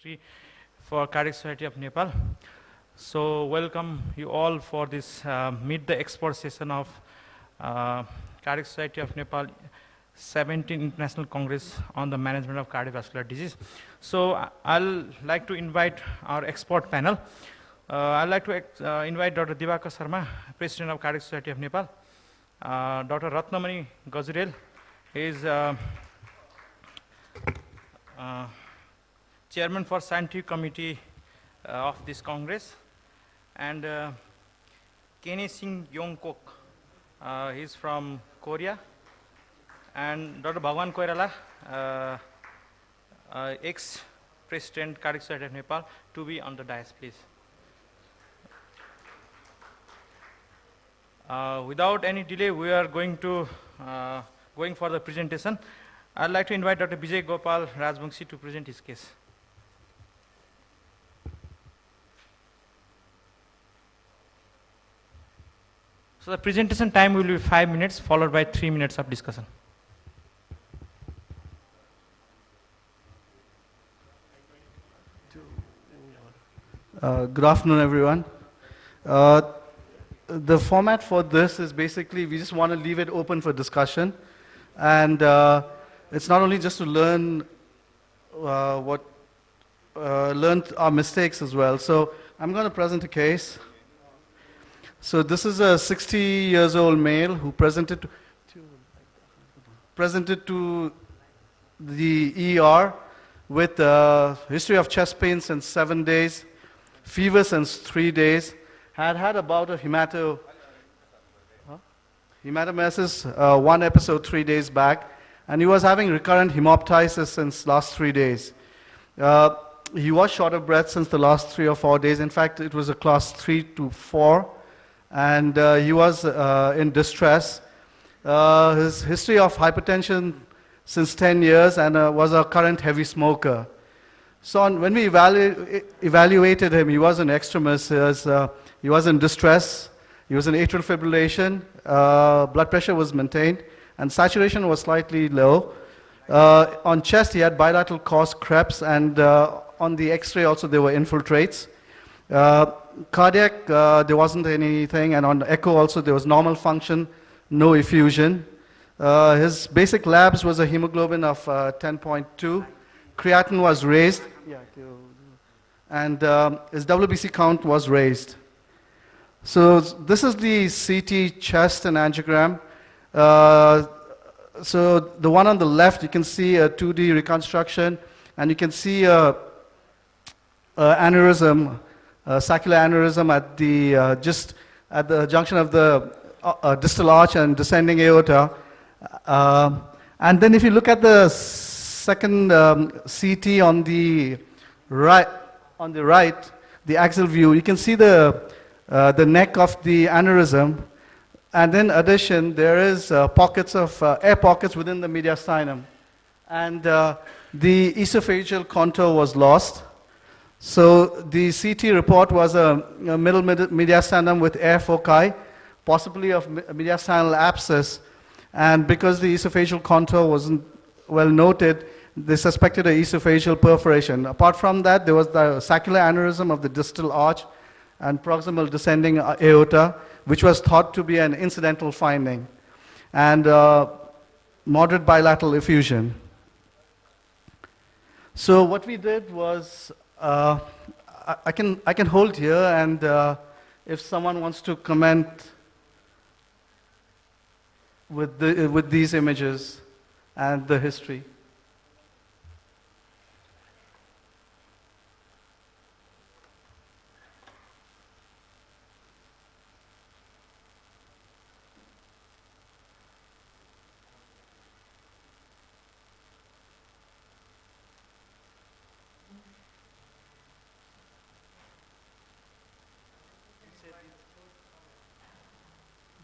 Secretary for Cardiac Society of Nepal. So welcome you all for this Meet the Expert session of Cardiac Society of Nepal 17th International Congress on the Management of Cardiovascular Disease. So I'll like to invite our expert panel. I'd like to invite Dr. Divakar Sharma, President of Cardiac Society of Nepal. Dr. Ratnamani Gajurel is Chairman for Scientific Committee of this Congress, and Kenny Singh Yongkok, he's from Korea, and Dr. Bhagwan Koirala, ex-President Cardiac Society of Nepal, to be on the dais, please. Without any delay, we are going to going for the presentation. I'd like to invite Dr. Vijay Gopal Rajbangshi to present his case. So the presentation time will be 5 minutes, followed by 3 minutes of discussion. Good afternoon, everyone. The format for this is basically we just want to leave it open for discussion, and it's not only just to learn learn our mistakes as well. So I'm going to present a case. So this is a 60 years old male who presented to the ER with a history of chest pain since 7 days, fever since 3 days, had a bout of hematemesis, one episode 3 days back, and he was having recurrent hemoptysis since last 3 days. He was short of breath since the last 3 or 4 days. In fact, it was a class 3 to 4, and he was in distress. His history of hypertension since 10 years, and was a current heavy smoker. So when we evaluated him, he was an extremis. He was in distress. He was in atrial fibrillation. Blood pressure was maintained, and saturation was slightly low. On chest, he had bilateral cause creps, and on the X-ray also there were infiltrates. Cardiac, there wasn't anything, and on echo also there was normal function, no effusion. His basic labs was a hemoglobin of 10.2. Creatinine was raised, and his WBC count was raised. So this is the CT chest and angiogram. So the one on the left, you can see a 2D reconstruction, and you can see a aneurysm, a saccular aneurysm at the just at the junction of the distal arch and descending aorta. And then if you look at the second CT on the right, the axial view, you can see the neck of the aneurysm, and in addition there is pockets of air pockets within the mediastinum, and the esophageal contour was lost. So the CT report was a middle mediastinum with air foci, possibly of mediastinal abscess, and because the esophageal contour wasn't well noted, they suspected an esophageal perforation. Apart from that, there was the saccular aneurysm of the distal arch and proximal descending aorta, which was thought to be an incidental finding, and moderate bilateral effusion. So what we did was, I can hold here, and if someone wants to comment with these images and the history.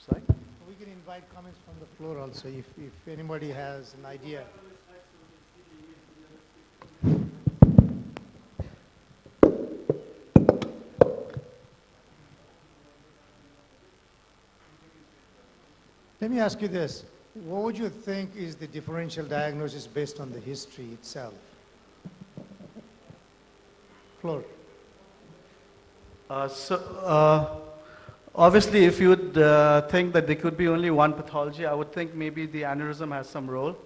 Sorry? We can invite comments from the floor also if anybody has an idea. Let me ask you this. What would you think is the differential diagnosis based on the history itself? Floor. Obviously, if you would think that there could be only one pathology, I would think maybe the aneurysm has some role.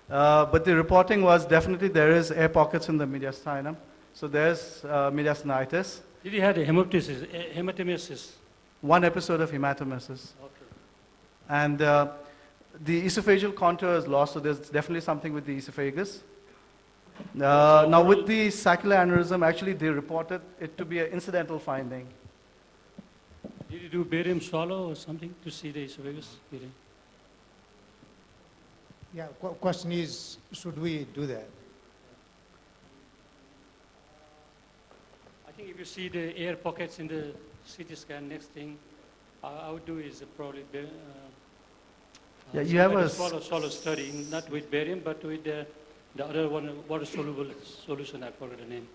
But the reporting was definitely there is air pockets in the mediastinum. So there's mediastinitis. Did he have a hematemesis? One episode of hematemesis. Okay. And the esophageal contour is lost, so there's definitely something with the esophagus. Now with the saccular aneurysm, actually they reported it to be an incidental finding. Did you do barium swallow or something to see the esophagus? Yeah, question is, should we do that? I think if you see the air pockets in the CT scan, next thing I would do is probably Yeah, you have a swallow study, not with barium, but with the other one, water soluble solution. I forgot the name.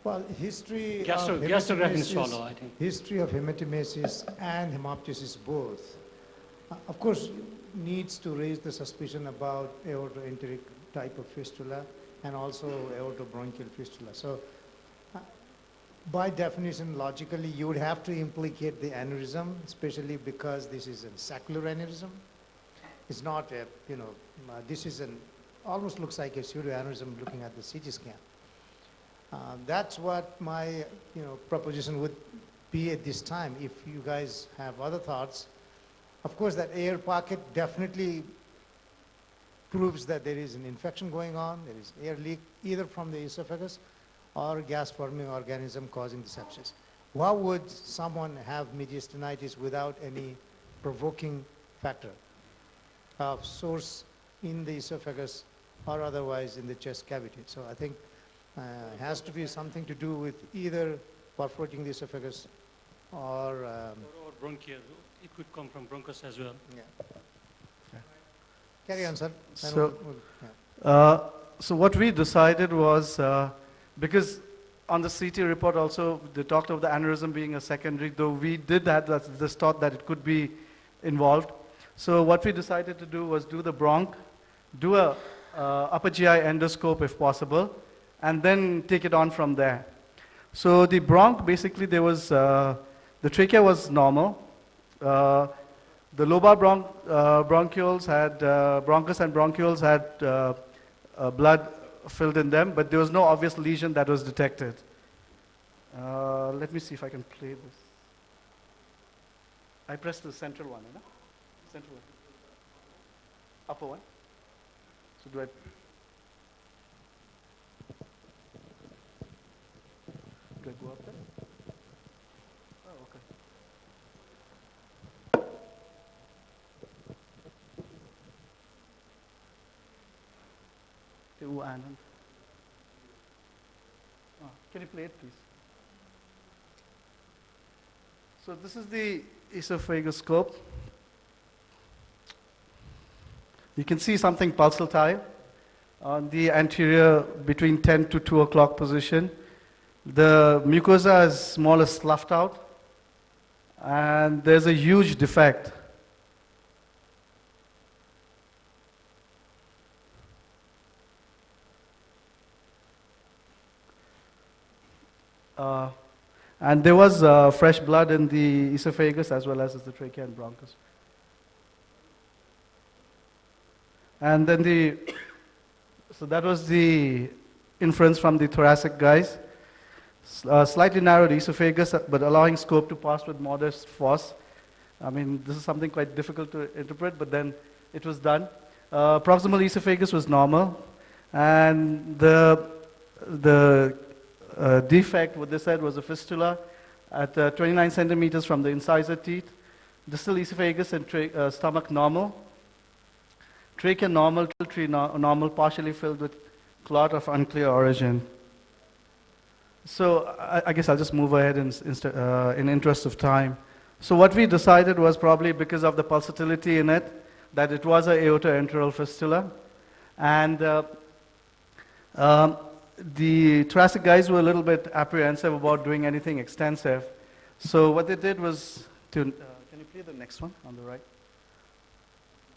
Well, history Gastrographin swallow, I think. History of hematemesis and hemoptysis both, of course, needs to raise the suspicion about aortoenteric type of fistula and also aortobronchial fistula. So, by definition, logically, you would have to implicate the aneurysm, especially because this is a saccular aneurysm. It's not a, this is an, almost looks like a pseudoaneurysm looking at the CT scan. That's what my, proposition would be at this time. If you guys have other thoughts, of course, that air pocket definitely proves that there is an infection going on, there is air leak either from the esophagus or gas-forming organism causing the sepsis. Why would someone have mediastinitis without any provoking factor of source in the esophagus or otherwise in the chest cavity? So I think it has to be something to do with either perforating the esophagus or bronchial. It could come from bronchus as well. yeah. Carry on, sir. So, so what we decided was, because on the CT report also, they talked of the aneurysm being a secondary, though we did have this thought that it could be involved. So what we decided to do was do the bronch, do a upper GI endoscope if possible, and then take it on from there. So the bronch, basically there was, the trachea was normal. The lobar bronchioles had, bronchus and bronchioles had blood filled in them, but there was no obvious lesion that was detected. Let me see if I can play this. I pressed the central one, you know? Central one. Upper one. So do I? Do I go up there? Oh, okay. Anand. Can you play it, please? So this is the esophagus scope. You can see something pulsatile on the anterior between 10 to 2 o'clock position. The mucosa is more or less sloughed out, and there's a huge defect. And there was fresh blood in the esophagus as well as the trachea and bronchus. And then so that was the inference from the thoracic guys. Slightly narrowed esophagus, but allowing scope to pass with modest force. I mean, this is something quite difficult to interpret, but then it was done. Proximal esophagus was normal, and the defect, what they said, was a fistula at 29 centimeters from the incisor teeth. Distal esophagus and stomach normal. Trachea normal, tree normal, partially filled with clot of unclear origin. So I guess I'll just move ahead in interest of time. So what we decided was probably because of the pulsatility in it, that it was an aortoenteral fistula. And the thoracic guys were a little bit apprehensive about doing anything extensive. So what they did was to, can you play the next one on the right?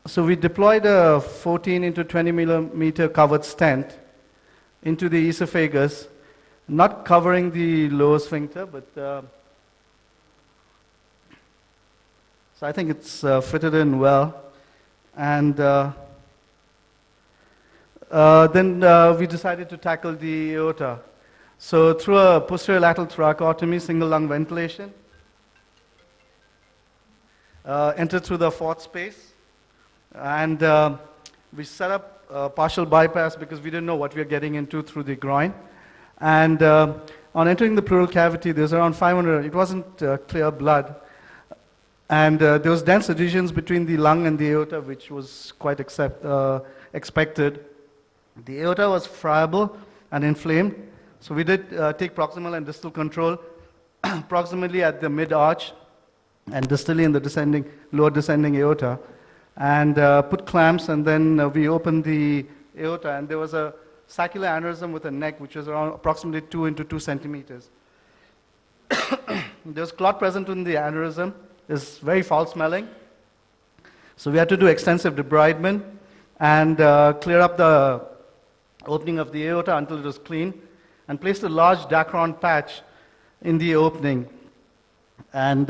So we deployed a 14 into 20 millimeter covered stent into the esophagus, not covering the lower sphincter, but so I think it's fitted in well. And then we decided to tackle the aorta. So through a posterior lateral thoracotomy, single lung ventilation, entered through the fourth space, and we set up a partial bypass because we didn't know what we were getting into through the groin. And on entering the pleural cavity, there's around 500, it wasn't clear blood. And there was dense adhesions between the lung and the aorta, which was quite expected. The aorta was friable and inflamed. So we did take proximal and distal control, proximally at the mid-arch and distally in the lower descending aorta, and put clamps, and then we opened the aorta, and there was a saccular aneurysm with a neck which was around approximately 2 into 2 centimeters. There was clot present in the aneurysm. It's very foul smelling. So we had to do extensive debridement and clear up the opening of the aorta until it was clean, and placed a large Dacron patch in the opening. And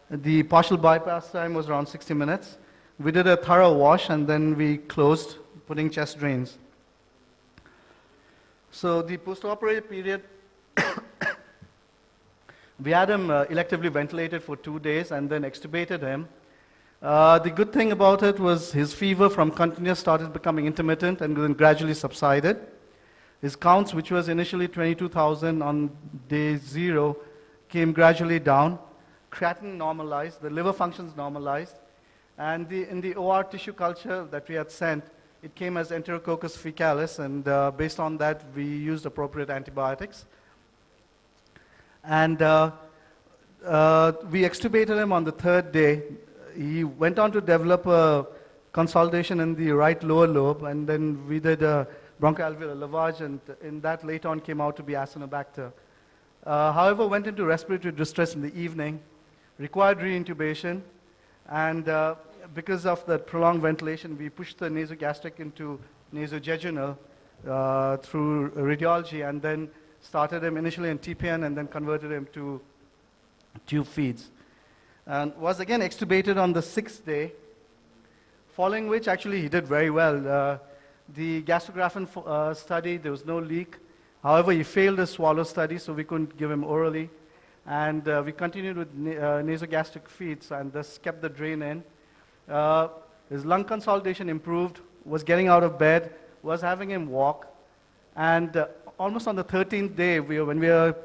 the partial bypass time was around 60 minutes. We did a thorough wash, and then we closed, putting chest drains. So the postoperative period, we had him electively ventilated for 2 days and then extubated him. The good thing about it was his fever from continuous started becoming intermittent and then gradually subsided. His counts, which was initially 22,000 on day 0, came gradually down. Creatinine normalized, the liver functions normalized, and in the OR tissue culture that we had sent, it came as Enterococcus fecalis, and based on that, we used appropriate antibiotics. And we extubated him on the 3rd day. He went on to develop a consolidation in the right lower lobe, and then we did a bronchoalveolar lavage, and in that later on came out to be Acinetobacter. However, went into respiratory distress in the evening, required reintubation, and because of the prolonged ventilation, we pushed the nasogastric into nasojejunal through radiology, and then started him initially in TPN and then converted him to tube feeds. And was again extubated on the 6th day, following which actually he did very well. The gastrographin study, there was no leak. However, he failed his swallow study, so we couldn't give him orally. And we continued with nasogastric feeds and thus kept the drain in. His lung consolidation improved, was getting out of bed, was having him walk. And almost on the 13th day, when we were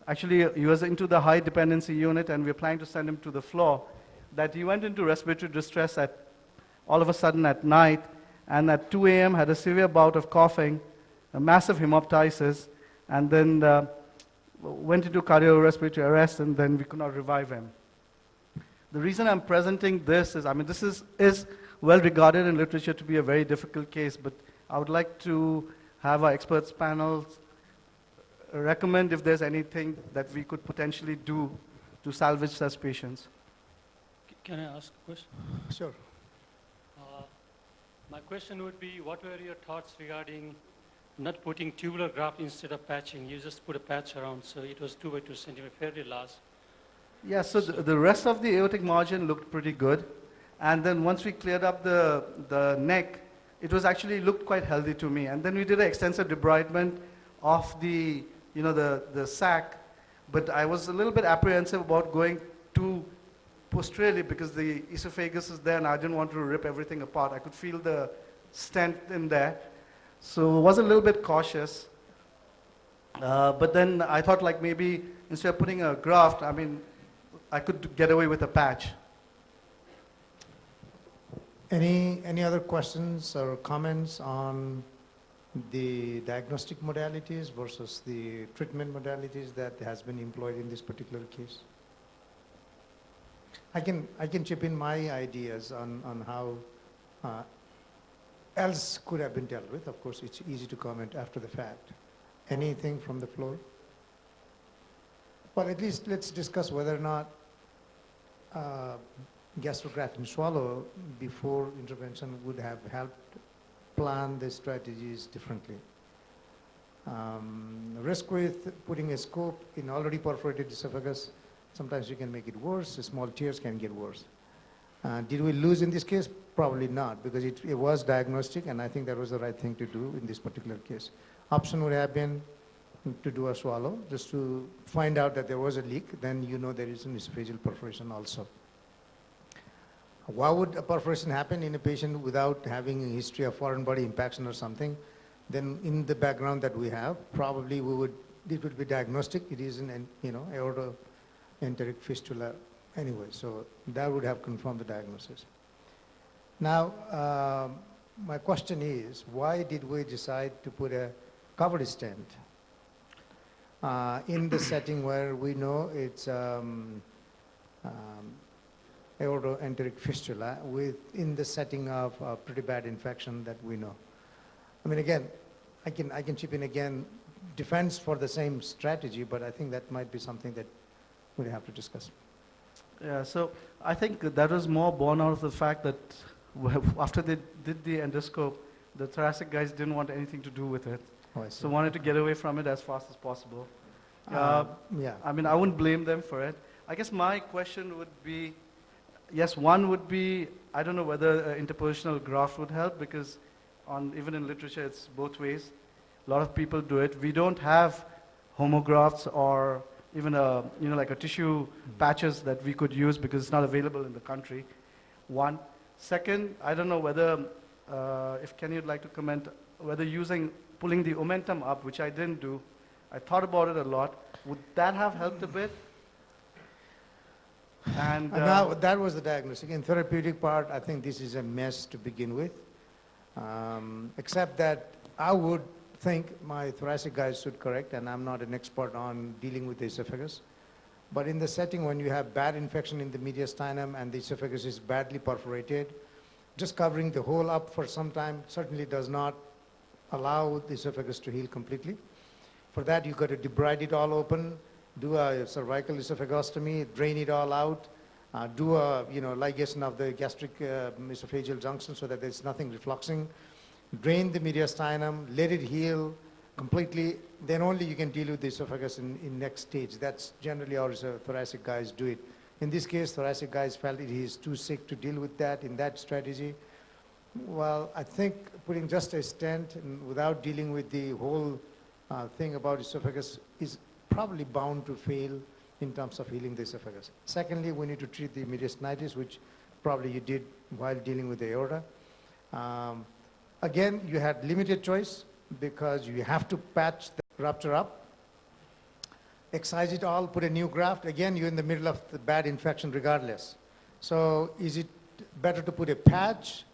actually, he was into the high dependency unit and we were planning to send him to the floor, that he went into respiratory distress all of a sudden at night, and at 2 a.m. had a severe bout of coughing, a massive hemoptysis, and then went into cardiorespiratory arrest, and then we could not revive him. The reason I'm presenting this is, this is well regarded in literature to be a very difficult case, but I would like to have our experts panel recommend if there's anything that we could potentially do to salvage such patients. Can I ask a question? Sure. My question would be, what were your thoughts regarding not putting tubular graft instead of patching? You just put a patch around, so it was 2 by 2 centimeter, fairly large. Yeah, so the rest of the aortic margin looked pretty good. And then once we cleared up the neck, it was actually looked quite healthy to me. And then we did an extensive debridement of the sac, but I was a little bit apprehensive about going too posteriorly because the esophagus is there and I didn't want to rip everything apart. I could feel the stent in there. So I was a little bit cautious. But then I thought like maybe instead of putting a graft, I could get away with a patch. Any other questions or comments on the diagnostic modalities versus the treatment modalities that has been employed in this particular case? I can chip in my ideas on how else could have been dealt with. Of course, it's easy to comment after the fact. Anything from the floor? Well, at least let's discuss whether or not gastrographin swallow before intervention would have helped plan the strategies differently. Risk with putting a scope in already perforated esophagus, sometimes you can make it worse. Small tears can get worse. Did we lose in this case? Probably not, because it was diagnostic, and I think that was the right thing to do in this particular case. Option would have been to do a swallow, just to find out that there was a leak, then you know there is an esophageal perforation also. Why would a perforation happen in a patient without having a history of foreign body impaction or something? Then in the background that we have, probably it would be diagnostic. It is an, aortoenteric fistula anyway, so that would have confirmed the diagnosis. Now, my question is, why did we decide to put a covered stent in the setting where we know it's aortoenteric fistula in the setting of a pretty bad infection that we know? I mean, again, I can chip in again, defense for the same strategy, but I think that might be something that we'll have to discuss. Yeah, so I think that was more born out of the fact that after they did the endoscope, the thoracic guys didn't want anything to do with it. Oh, I see. So wanted to get away from it as fast as possible. Yeah. I mean, I wouldn't blame them for it. I guess my question would be, yes, one would be, I don't know whether interpositional graft would help, because even in literature it's both ways. A lot of people do it. We don't have homografts or even like a tissue patches that we could use because it's not available in the country. One. Second, I don't know whether, if Kenny would like to comment, whether pulling the omentum up, which I didn't do, I thought about it a lot, would that have helped a bit? And now, that was the diagnostic. In therapeutic part, I think this is a mess to begin with, except that I would think my thoracic guys should correct, and I'm not an expert on dealing with the esophagus. But in the setting when you have bad infection in the mediastinum and the esophagus is badly perforated, just covering the hole up for some time certainly does not allow the esophagus to heal completely. For that, you've got to debride it all open, do a cervical esophagostomy, drain it all out, do a ligation of the gastric esophageal junction so that there's nothing refluxing, drain the mediastinum, let it heal completely, then only you can deal with the esophagus in next stage. That's generally how thoracic guys do it. In this case, thoracic guys felt it is too sick to deal with that in that strategy. Well, I think putting just a stent without dealing with the whole thing about esophagus is probably bound to fail in terms of healing the esophagus. Secondly, we need to treat the mediastinitis, which probably you did while dealing with the aorta. Again, you had limited choice because you have to patch the rupture up, excise it all, put a new graft. Again, you're in the middle of the bad infection regardless. So is it better to put a patch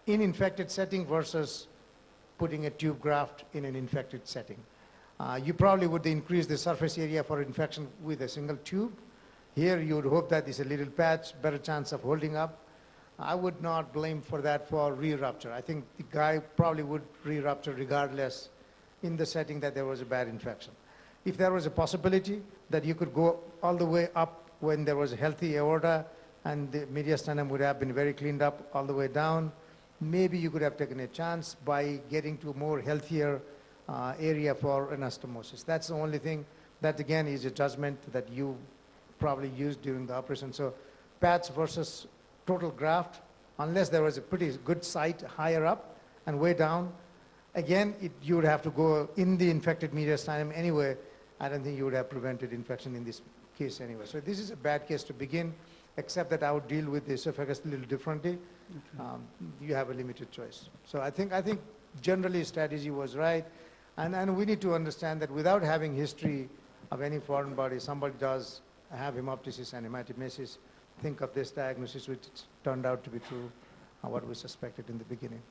in infected setting versus putting a tube graft in an infected setting? You probably would increase the surface area for infection with a single tube. Here you would hope that it's a little patch, better chance of holding up. I would not blame for that for re-rupture. I think the guy probably would re-rupture regardless in the setting that there was a bad infection. If there was a possibility that you could go all the way up when there was a healthy aorta and the mediastinum would have been very cleaned up all the way down, maybe you could have taken a chance by getting to a more healthier area for anastomosis. That's the only thing. That again is a judgment that you probably used during the operation. So patch versus total graft, unless there was a pretty good site higher up and way down, again, you would have to go in the infected mediastinum anyway. I don't think you would have prevented infection in this case anyway. So this is a bad case to begin, except that I would deal with the esophagus a little differently. You have a limited choice. So I think generally strategy was right. And we need to understand that without having history of any foreign body, somebody does have hemoptysis and hematemesis, think of this diagnosis, which turned out to be true, what we suspected in the beginning.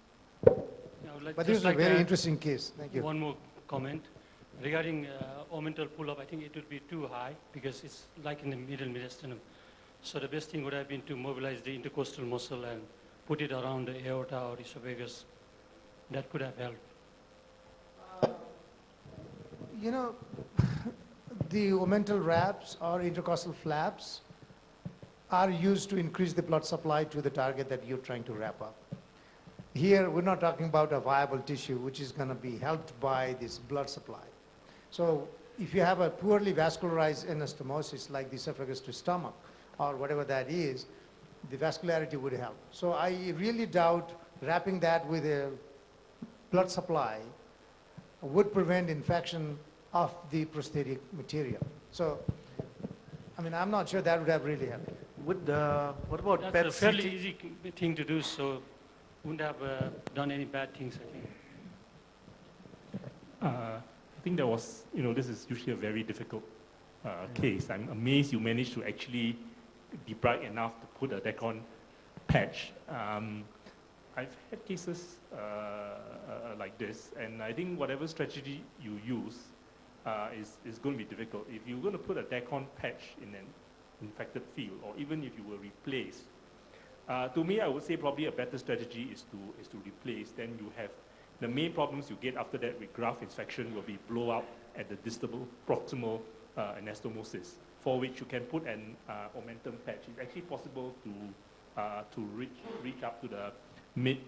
But this is a very interesting case. Thank you. One more comment. Regarding omental pull-up, I think it would be too high because it's like in the middle mediastinum. So the best thing would have been to mobilize the intercostal muscle and put it around the aorta or esophagus. That could have helped. The omental wraps or intercostal flaps are used to increase the blood supply to the target that you're trying to wrap up. here we're not talking about a viable tissue which is going to be helped by this blood supply. So if you have a poorly vascularized anastomosis like the esophagus to stomach or whatever that is, the vascularity would help. So I really doubt wrapping that with a blood supply would prevent infection of the prosthetic material. So, I mean, I'm not sure that would have really helped. What about That's PET a fairly CT? easy thing to do, so wouldn't have done any bad things, I think. I think that was, this is usually a very difficult case. I'm amazed you managed to actually be bright enough to put a Decon patch. I've had cases like this, and I think whatever strategy you use is going to be difficult. If you're going to put a Decon patch in an infected field, or even if you were replaced, to me, I would say probably a better strategy is to replace. Then you have the main problems you get after that with graft infection will be blowout at the distal proximal anastomosis, for which you can put an omentum patch. It's actually possible to reach up to the mid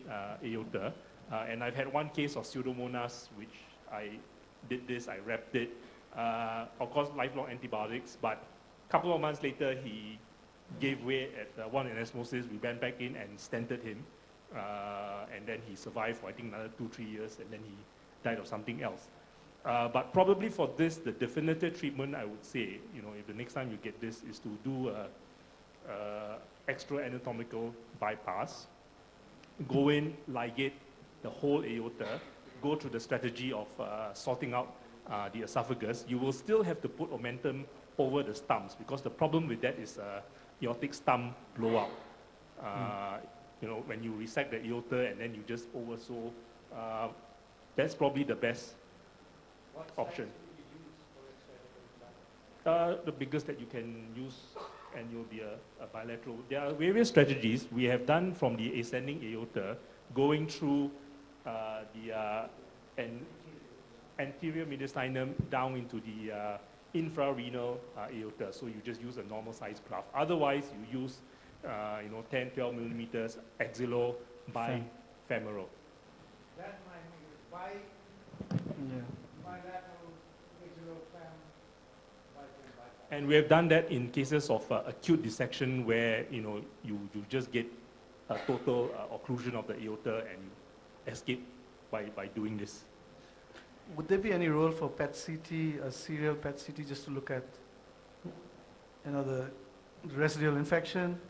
aorta. And I've had one case of Pseudomonas, which I did this, I wrapped it. Of course, lifelong antibiotics, but a couple of months later, he gave way at one anastomosis. We went back in and stented him. And then he survived for, I think, another 2-3 years, and then he died of something else. But probably for this, the definitive treatment, I would say, if the next time you get this, is to do a extra anatomical bypass, go in, ligate the whole aorta, go through the strategy of sorting out the esophagus. You will still have to put omentum over the stumps, because the problem with that is aortic stump blowout. When you resect the aorta and then you just oversew, that's probably the best option. The biggest that you can use, and you'll be a bilateral. There are various strategies we have done from the ascending aorta, going through the anterior mediastinum down into the infrarenal aorta. So you just use a normal size graft. Otherwise, you use 10, 12 millimeters axillo bifemoral. That might be bilateral axillofem. And we have done that in cases of acute dissection where you just get a total occlusion of the aorta and you escape by doing this. Would there be any role for PET CT, a serial PET CT, just to look at the residual infection?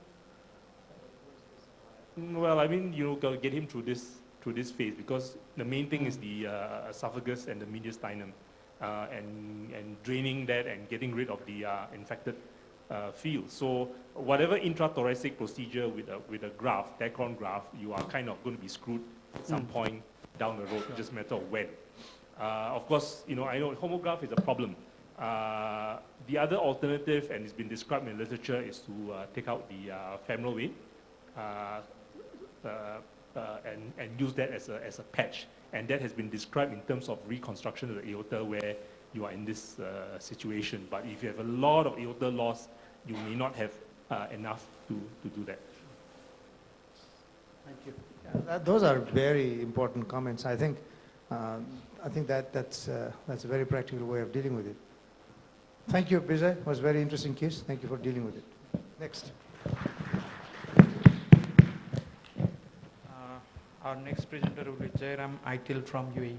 Well, I mean, got to get him through this phase, because the main thing is the esophagus and the mediastinum, and draining that and getting rid of the infected field. So whatever intrathoracic procedure with a graft, Decon graft, you are kind of going to be screwed at some point down the road. It's just a matter of when. Of course, I know homograph is a problem. The other alternative, and it's been described in the literature, is to take out the femoral vein. And use that as a patch, and that has been described in terms of reconstruction of the aorta, where you are in this situation. But if you have a lot of aorta loss, you may not have enough to do that. Thank you. Those are very important comments. I think that's a very practical way of dealing with it. Thank you, Bijay. It was a very interesting case. Thank you for dealing with it. Next. Our next presenter will be Jairam Aitil from UAE.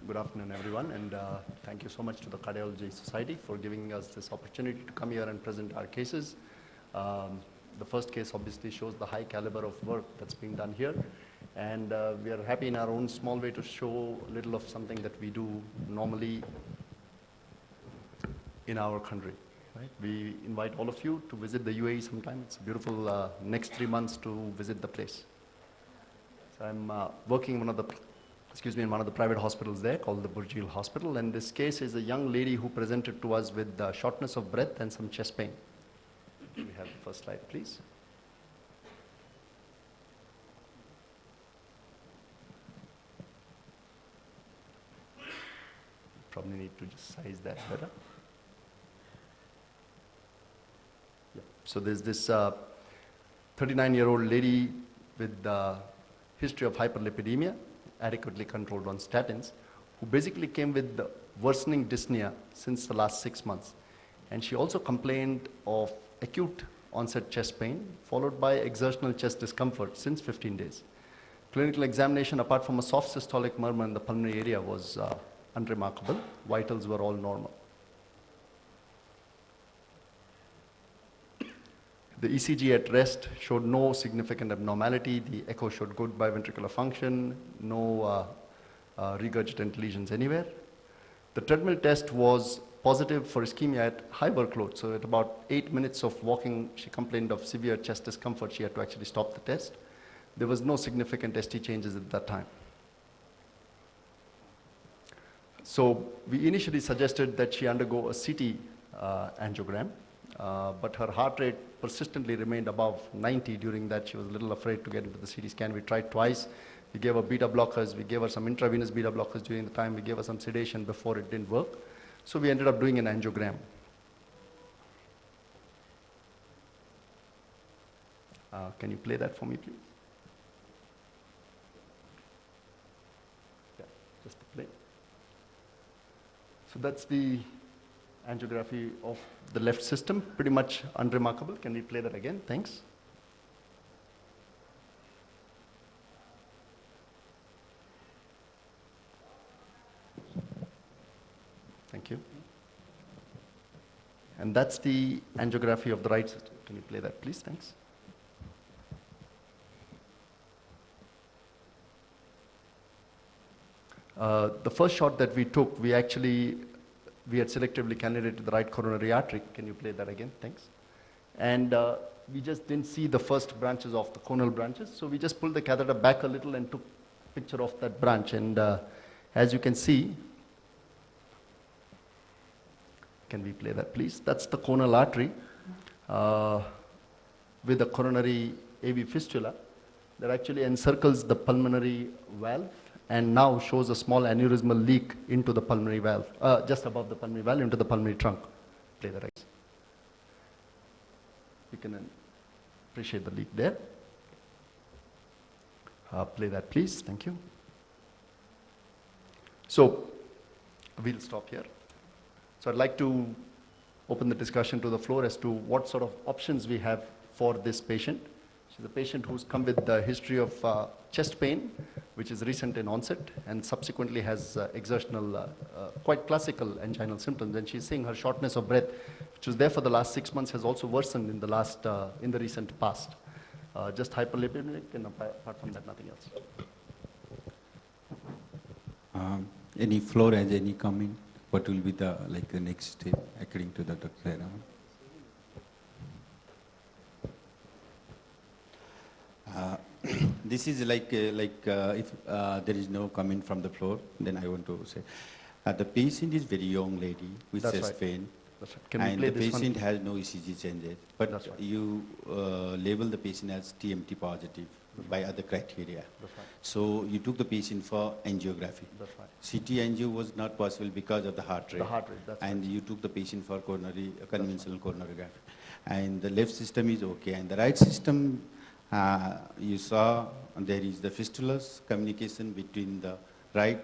Good afternoon, everyone, and thank you so much to the Cardiology Society for giving us this opportunity to come here and present our cases. The first case obviously shows the high caliber of work that's being done here, and we are happy in our own small way to show a little of something that we do normally in our country. Right? We invite all of you to visit the UAE sometime. It's beautiful next 3 months to visit the place. So I'm working in one of the private hospitals there called the Burjeel Hospital, and this case is a young lady who presented to us with shortness of breath and some chest pain. We have the first slide, please. Probably need to just size that better. Yeah. So there's this 39-year-old lady with history of hyperlipidemia, adequately controlled on statins, who basically came with the worsening dyspnea since the last 6 months. And she also complained of acute onset chest pain, followed by exertional chest discomfort since 15 days. Clinical examination, apart from a soft systolic murmur in the pulmonary area, was unremarkable. Vitals were all normal. The ECG at rest showed no significant abnormality. The echo showed good biventricular function, no regurgitant lesions anywhere. The treadmill test was positive for ischemia at high workload. So at about 8 minutes of walking, she complained of severe chest discomfort. She had to actually stop the test. There was no significant ST changes at that time. So we initially suggested that she undergo a CT angiogram, but her heart rate persistently remained above 90. During that, she was a little afraid to get into the CT scan. We tried twice. We gave her beta blockers. We gave her some intravenous beta blockers during the time. We gave her some sedation before it didn't work. So we ended up doing an angiogram. Can you play that for me, please? Yeah, just to play. So that's the angiography of the left system, pretty much unremarkable. Can we play that again? Thanks. Thank you. And that's the angiography of the right system. Can you play that, please? Thanks. The first shot that we took, we had selectively cannulated the right coronary artery. Can you play that again? Thanks. And we just didn't see the first branches of the coronal branches, so we just pulled the catheter back a little and took a picture of that branch. And as you can see, can we play that, please? That's the coronal artery with a coronary AV fistula that actually encircles the pulmonary valve and now shows a small aneurysmal leak into the pulmonary valve, just above the pulmonary valve, into the pulmonary trunk. Play that again. You can appreciate the leak there. Play that, please. Thank you. So we'll stop here. So I'd like to open the discussion to the floor as to what sort of options we have for this patient. She's a patient who's come with the history of chest pain, which is recent in onset, and subsequently has exertional, quite classical anginal symptoms. And she's saying her shortness of breath, which was there for the last 6 months, has also worsened in the recent past. Just hyperlipidemic, and apart from that, nothing else. Any floor has any comment? What will be the next step according to the Dr. This is if there is no comment from the floor, then I want to say the patient is very young lady with chest pain. That's right. And the patient has no ECG changes, but That's right. you label the patient as TMT positive by other criteria. That's right. So you took the patient for angiography. That's right. CT angio was not possible because of the heart rate. The heart rate, that's and you took the patient for coronary, conventional coronarography. And the left system is okay. And the right system, you saw there is the fistulas communication between the right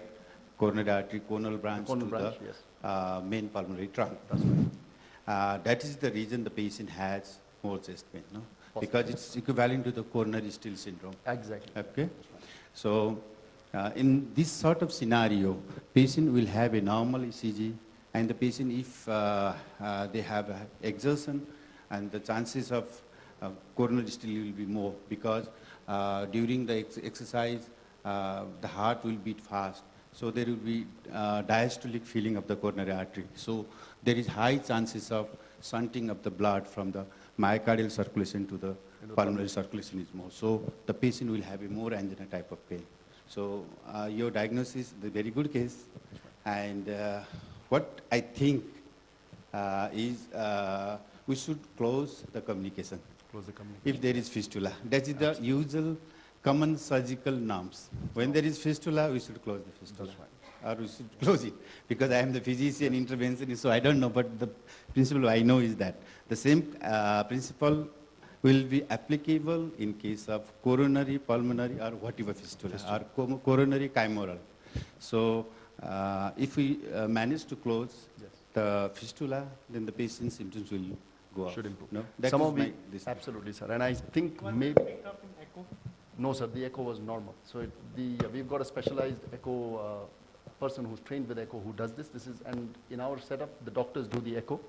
coronary artery, coronal branch to branch, the yes. main pulmonary trunk. That's right. That is the reason the patient has more chest pain, no? Possible. Because it's equivalent to the coronary still syndrome. Exactly. Okay. So in this sort of scenario, patient will have a normal ECG, and the patient, if they have exertion, and the chances of coronary still will be more, because during the exercise, the heart will beat fast. So there will be diastolic filling of the coronary artery. So there is high chances of shunting of the blood from the myocardial circulation to the pulmonary circulation is more. So the patient will have a more angina type of pain. So your diagnosis is a very good case. And what I think is we should close the communication. Close the communication. If there is fistula. That is the usual common surgical norms. When there is fistula, we should close the fistula. Or we should close it. Because I am the physician interventionist, so I don't know, but the principle I know is that the same principle will be applicable in case of coronary, pulmonary, or whatever fistula, or coronary chimeral. So if we manage to close the fistula, then the patient's symptoms will go Should off. improve. No? That Some is of my the, this. absolutely, sir. And I think maybe, no, sir, the echo was normal. So we've got a specialized echo person who's trained with echo who does this. And in our setup, the doctors do the echo.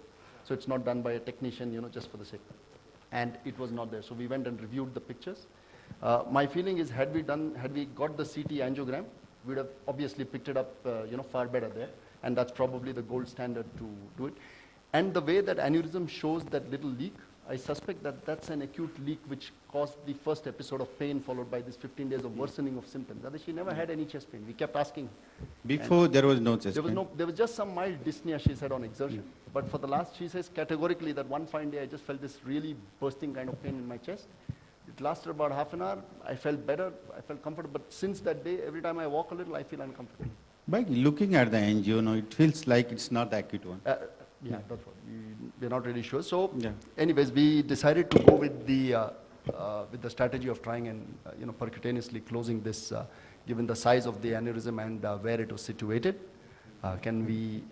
So it's not done by a technician, just for the sake. And it was not there. So we went and reviewed the pictures. My feeling is had we got the CT angiogram, we'd have obviously picked it up, far better there. And that's probably the gold standard to do it. And the way that aneurysm shows that little leak, I suspect that that's an acute leak which caused the first episode of pain followed by this 15 days of worsening of symptoms. That is, she never had any chest pain. We kept asking. Before there was no chest pain. There was just some mild dyspnea, she said, on exertion. But for the last, she says categorically that one fine day I just felt this really bursting kind of pain in my chest. It lasted about half an hour. I felt better. I felt comfortable. But since that day, every time I walk a little, I feel uncomfortable. By looking at the angio, it feels like it's not the acute one. Yeah, that's what. We're not really sure. So, Yeah. anyways, we decided to go with the strategy of trying and percutaneously closing this, given the size of the aneurysm and where it was situated. Can we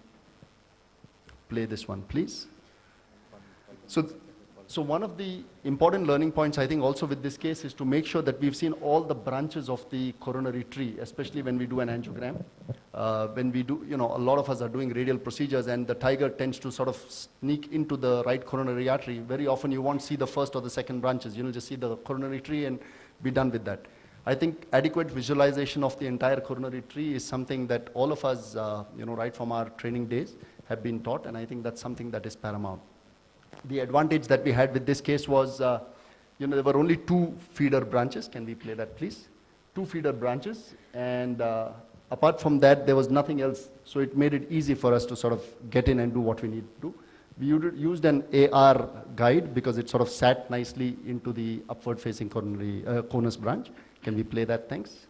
play this one, please? So one of the important learning points, I think, also with this case is to make sure that we've seen all the branches of the coronary tree, especially when we do an angiogram. When we do, a lot of us are doing radial procedures and the tiger tends to sort of sneak into the right coronary artery. Very often you won't see the first or the second branches. You'll just see the coronary tree and be done with that. I think adequate visualization of the entire coronary tree is something that all of us, right from our training days have been taught, and I think that's something that is paramount. The advantage that we had with this case was, there were only 2 feeder branches. Can we play that, please? 2 feeder branches, and apart from that, there was nothing else. So it made it easy for us to sort of get in and do what we need to do. We used an AR guide because it sort of sat nicely into the upward-facing coronary conus branch. Can we play that? Thanks.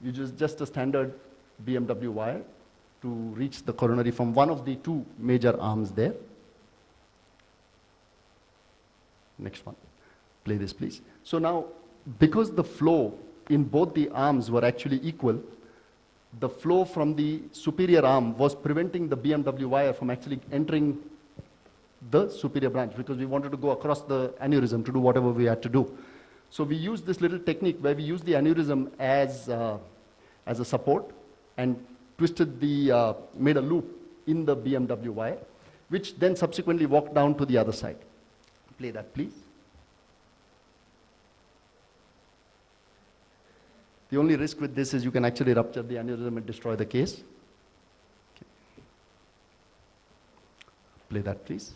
You just a standard BMW wire to reach the coronary from one of the 2 major arms there. Next one. Play this, please. So now, because the flow in both the arms were actually equal, the flow from the superior arm was preventing the BMW wire from actually entering the superior branch because we wanted to go across the aneurysm to do whatever we had to do. So we used this little technique where we used the aneurysm as a support and twisted made a loop in the BMW wire, which then subsequently walked down to the other side. Play that, please. The only risk with this is you can actually rupture the aneurysm and destroy the case. Okay. Play that, please.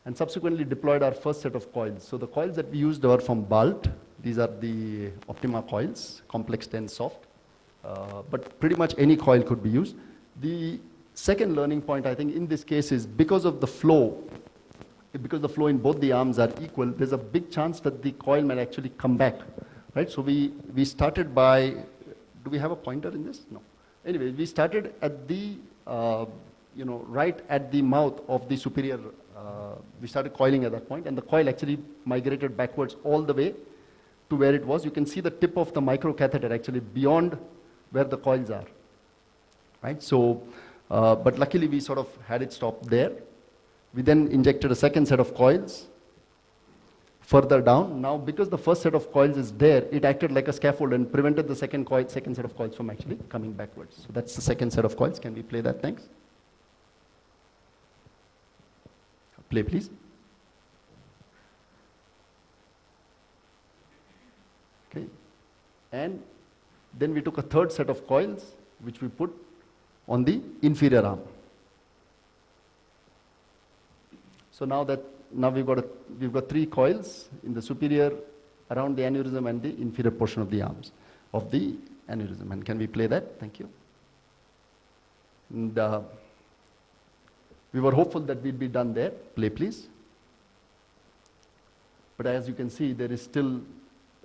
And subsequently deployed our first set of coils. So the coils that we used were from Balt. These are the Optima coils, complex 10 soft. But pretty much any coil could be used. The second learning point, I think, in this case is because the flow in both the arms are equal, there's a big chance that the coil might actually come back, right? So we started by, do we have a pointer in this? No. Anyway, we started at the, right at the mouth of the superior, we started coiling at that point, and the coil actually migrated backwards all the way to where it was. You can see the tip of the microcatheter actually beyond where the coils are, right? So, but luckily we sort of had it stop there. We then injected a second set of coils further down. Now, because the first set of coils is there, it acted like a scaffold and prevented the second set of coils from actually coming backwards. So that's the second set of coils. Can we play that? Thanks. Play, please. Okay. And then we took a third set of coils, which we put on the inferior arm. So now we've got 3 coils in the superior, around the aneurysm and the inferior portion of the arms of the aneurysm. And can we play that? Thank you. And we were hopeful that we'd be done there. Play, please. But as you can see, there is still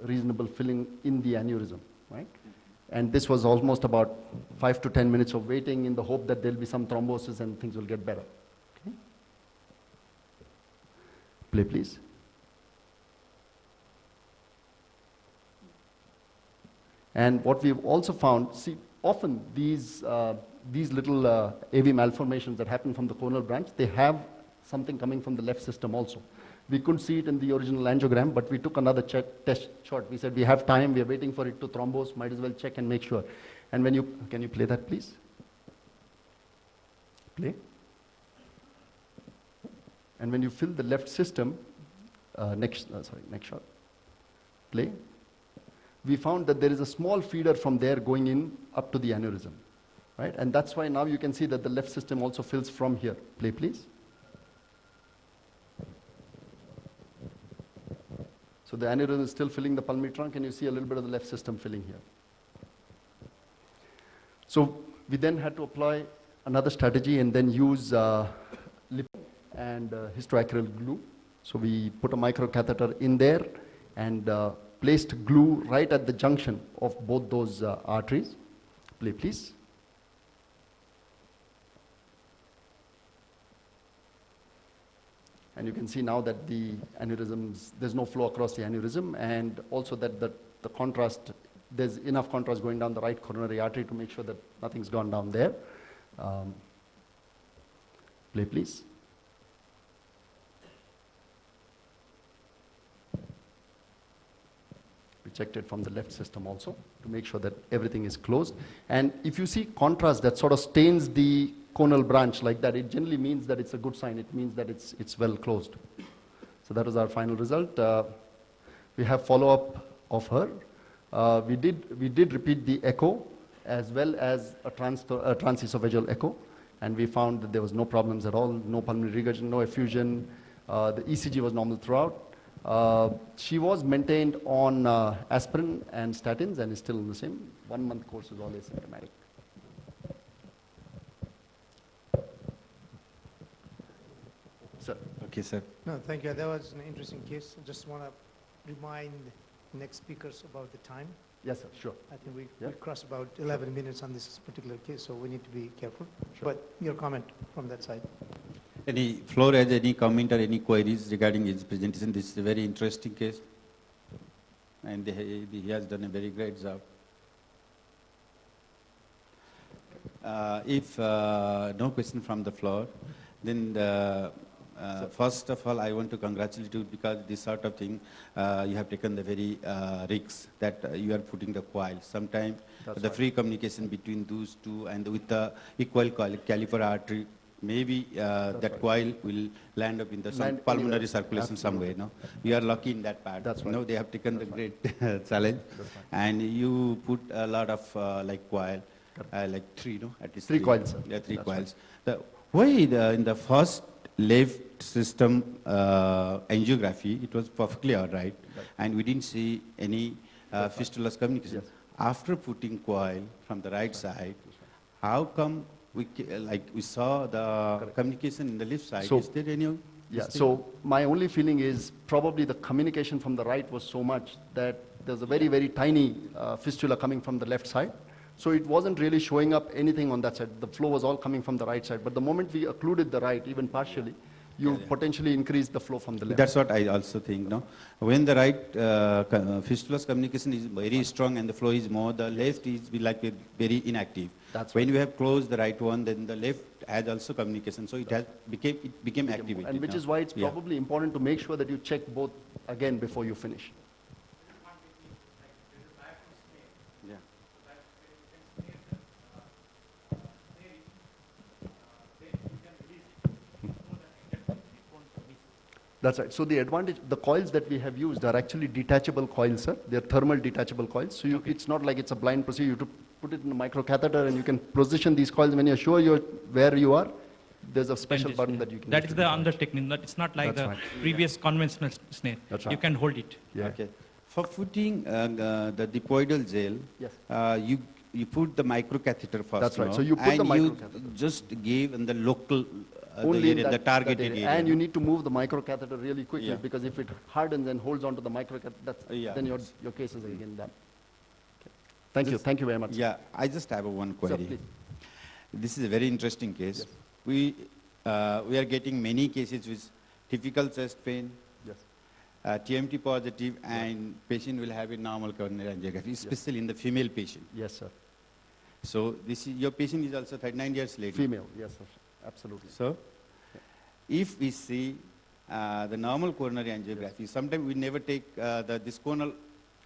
reasonable filling in the aneurysm, right? And this was almost about 5 to 10 minutes of waiting in the hope that there'll be some thrombosis and things will get better. Okay? Play, please. And what we've also found, see, often these little AV malformations that happen from the coronal branch, they have something coming from the left system also. We couldn't see it in the original angiogram, but we took another test shot. We said, we have time, we are waiting for it to thrombose, might as well check and make sure. And can you play that, please? Play. And when you fill the left system, next shot, play. We found that there is a small feeder from there going in up to the aneurysm, right? And that's why now you can see that the left system also fills from here. Play, please. So the aneurysm is still filling the pulmonary trunk, and you see a little bit of the left system filling here. So we then had to apply another strategy and then use lip and hysteroacryl glue. So we put a microcatheter in there and placed glue right at the junction of both those arteries. Play, please. And you can see now that the aneurysms, there's no flow across the aneurysm, and also that the contrast, there's enough contrast going down the right coronary artery to make sure that nothing's gone down there. Play, please. We checked it from the left system also to make sure that everything is closed. And if you see contrast that sort of stains the conal branch like that, it generally means that it's a good sign. It means that it's well closed. So that was our final result. We have follow-up of her. We did repeat the echo as well as a transesophageal echo, and we found that there was no problems at all, no pulmonary regurgitation, no effusion. The ECG was normal throughout. She was maintained on aspirin and statins and is still in the same 1-month course, is all asymptomatic. Sir. Okay, sir. No, thank you. That was an interesting case. I just want to remind next speakers about the time. Yes, sir, sure. I think we Yeah. crossed about 11 minutes on this particular case, so we need to be careful. Sure. But your comment from that side. Any floor has any comment or any queries regarding his presentation? This is a very interesting case, and he has done a very great job. If no question from the floor, then first of all, I want to congratulate you because this sort of thing, you have taken the very risks that you are putting the coil. Sometimes the free communication between those two and with the equal caliper artery, maybe that coil will land up in the some pulmonary circulation somewhere. No, we are lucky in that part. That's right. No, they have taken the great challenge, and you put a lot of like coil, like 3, no, at least 3 coils, sir. Yeah, 3 That's coils. Why in the first left system angiography, it was perfectly all right, and we didn't see any fistulous communication. Yes. After putting coil from the right side, how come we saw the communication in the left side? So- Is there any? Yeah, so my only feeling is probably the communication from the right was so much that there's a very, very tiny fistula coming from the left side. So it wasn't really showing up anything on that side. The flow was all coming from the right side. But the moment we occluded the right, even partially, you potentially increase the flow from the left. That's what I also think, no? When the right fistulous communication is very strong and the flow is more, the left is very inactive. That's when you have closed the right one, then the left has also communication. So it became activated. And which now. is why it's Yeah. probably important to make sure that you check both again before you finish. Yeah. That's right. So the advantage, the coils that we have used are actually detachable coils, sir. They're thermal detachable coils. So it's not like it's a blind procedure. You have to put it in a microcatheter and you can position these coils when you're sure where you are. there's a special Bandage, button yeah. that you can That use is to the detach. under technique. It's not like That's the right. previous conventional snare. That's You right. can hold it. Yeah. Okay. For putting the dipoidal gel, Yes. you put the microcatheter first. That's right. no? So you put the and microcatheter. you just gave in the local, Only the, in area, the that targeted area. area. And you no? need to move the microcatheter really quickly Yeah. because if it hardens and holds onto the microcatheter, Yeah. then your case is again done. Okay. Thank you. Thank you very much. Yeah, I just have one Sir, query. please. This is a very interesting case. Yes. We are getting many cases with difficult chest pain, Yes. TMT positive, and patient will have a normal coronary angiography, especially in the female patient. Yes, sir. So this is, your patient is also 39 years lady. Female. Yes, sir. Absolutely. So if we see the normal coronary angiography, sometimes we never take this conal.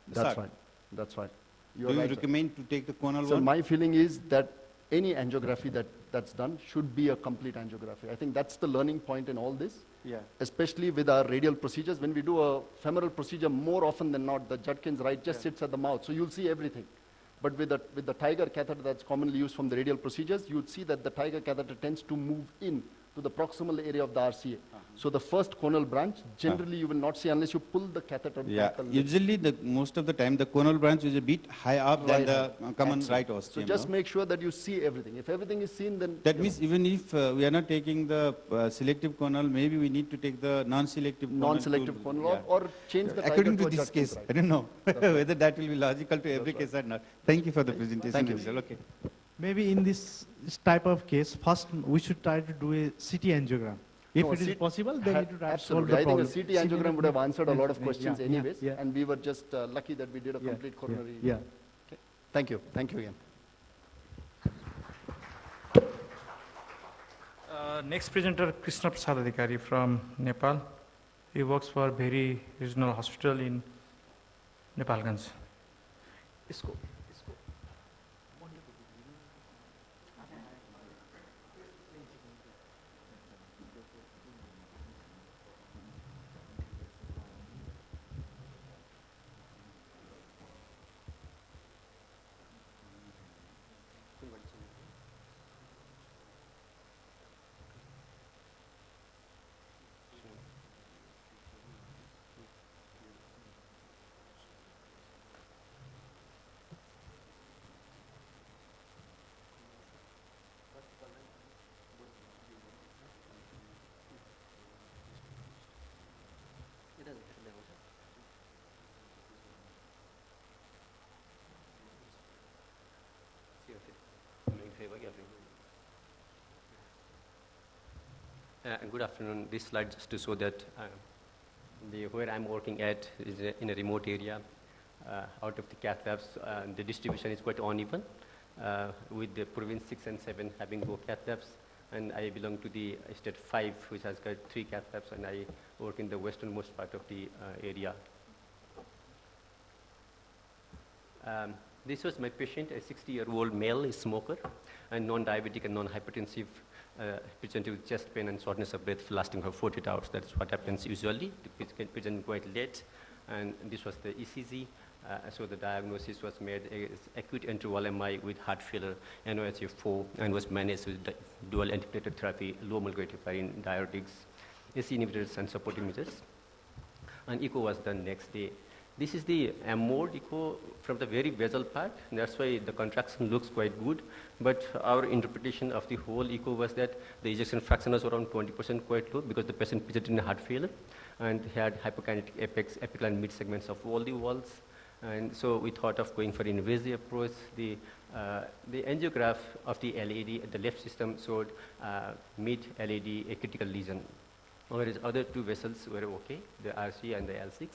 That's sir, right. That's right. Do You're you right, sir. recommend to take the conal So one? my feeling is that any angiography that's done should be a complete angiography. I think that's the learning point in all this, Yeah. especially with our radial procedures. When we do a femoral procedure, more often than not, the Judkins right just sits at the mouth, so you'll see everything. But with the Tiger catheter that's commonly used from the radial procedures, you'd see that the Tiger catheter tends to move in to the proximal area of the RCA. So the first conal branch, generally you will not see unless you pull the catheter Yeah, back a little. usually most of the time the conal branch is a bit high up than Right, the right. common That's right So ostium. just no? make sure that you see everything. If everything is seen, then That you means even if we are not taking the selective conal, maybe we need to take the non-selective conal. non-selective to- conal yeah. or change the According Tiger to a this Judkins case, right. I don't know That's right. whether that will be logical to every That's case or not. Thank you for the presentation. Thank you. Rizal. Okay. Maybe in this type of case, first we should try to do a CT angiogram. If No, it is CT possible, then it would have solved Absolutely. the I problem. think a CT angiogram would have answered a lot of Yeah, questions yeah, anyways, yeah. and we were just lucky that we did a Yeah, complete coronary. Yeah. Thank you. Thank you again. Next presenter, Krishna Prasad Adhikari from Nepal. He works for Bheri Regional Hospital in Nepalganj. इसको Good afternoon. This slide just to show that where I'm working at is in a remote area. Out of the cath labs, the distribution is quite uneven, with the province 6 and 7 having both cath labs, and I belong to the state 5, which has got 3 cath labs, and I work in the westernmost part of the area. This was my patient, a 60-year-old male, a smoker, and non-diabetic and non-hypertensive, presented with chest pain and shortness of breath lasting for 48 hours. That's what happens usually. The patient present quite late, and this was the ECG. So the diagnosis was made as acute interval MI with heart failure, NOH 4, and was managed with dual antiplatelet therapy, low molecular heparin, diuretics, AC inhibitors, and supporting measures. And echo was done next day. This is the mode echo from the very basal part. That's why the contraction looks quite good. But our interpretation of the whole echo was that the ejection fraction was around 20% quite low because the patient presented in heart failure and had hypokinetic apex, apical and mid segments of all the walls. And so we thought of going for an invasive approach. The angiograph of the LAD at the left system showed mid LAD a critical lesion, whereas other 2 vessels were okay, the RC and the L6.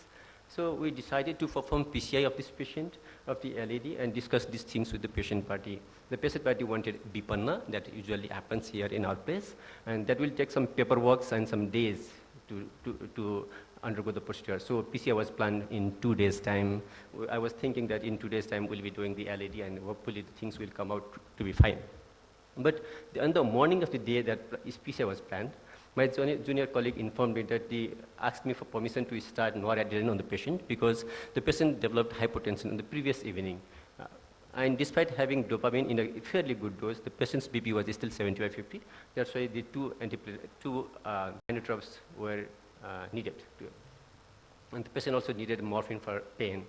So we decided to perform PCI of this patient, of the LAD, and discuss these things with the patient party. The patient party wanted Bipanna, that usually happens here in our place, and that will take some paperwork and some days to undergo the procedure. So PCI was planned in 2 days' time. I was thinking that in 2 days' time we'll be doing the LAD, and hopefully the things will come out to be fine. But on the morning of the day that PCI was planned, my junior colleague informed me that they asked me for permission to start noradrenaline on the patient because the patient developed hypotension in the previous evening. And despite having dopamine in a fairly good dose, the patient's BP was still 70/50. That's why the two inotropes were needed. And the patient also needed morphine for pain.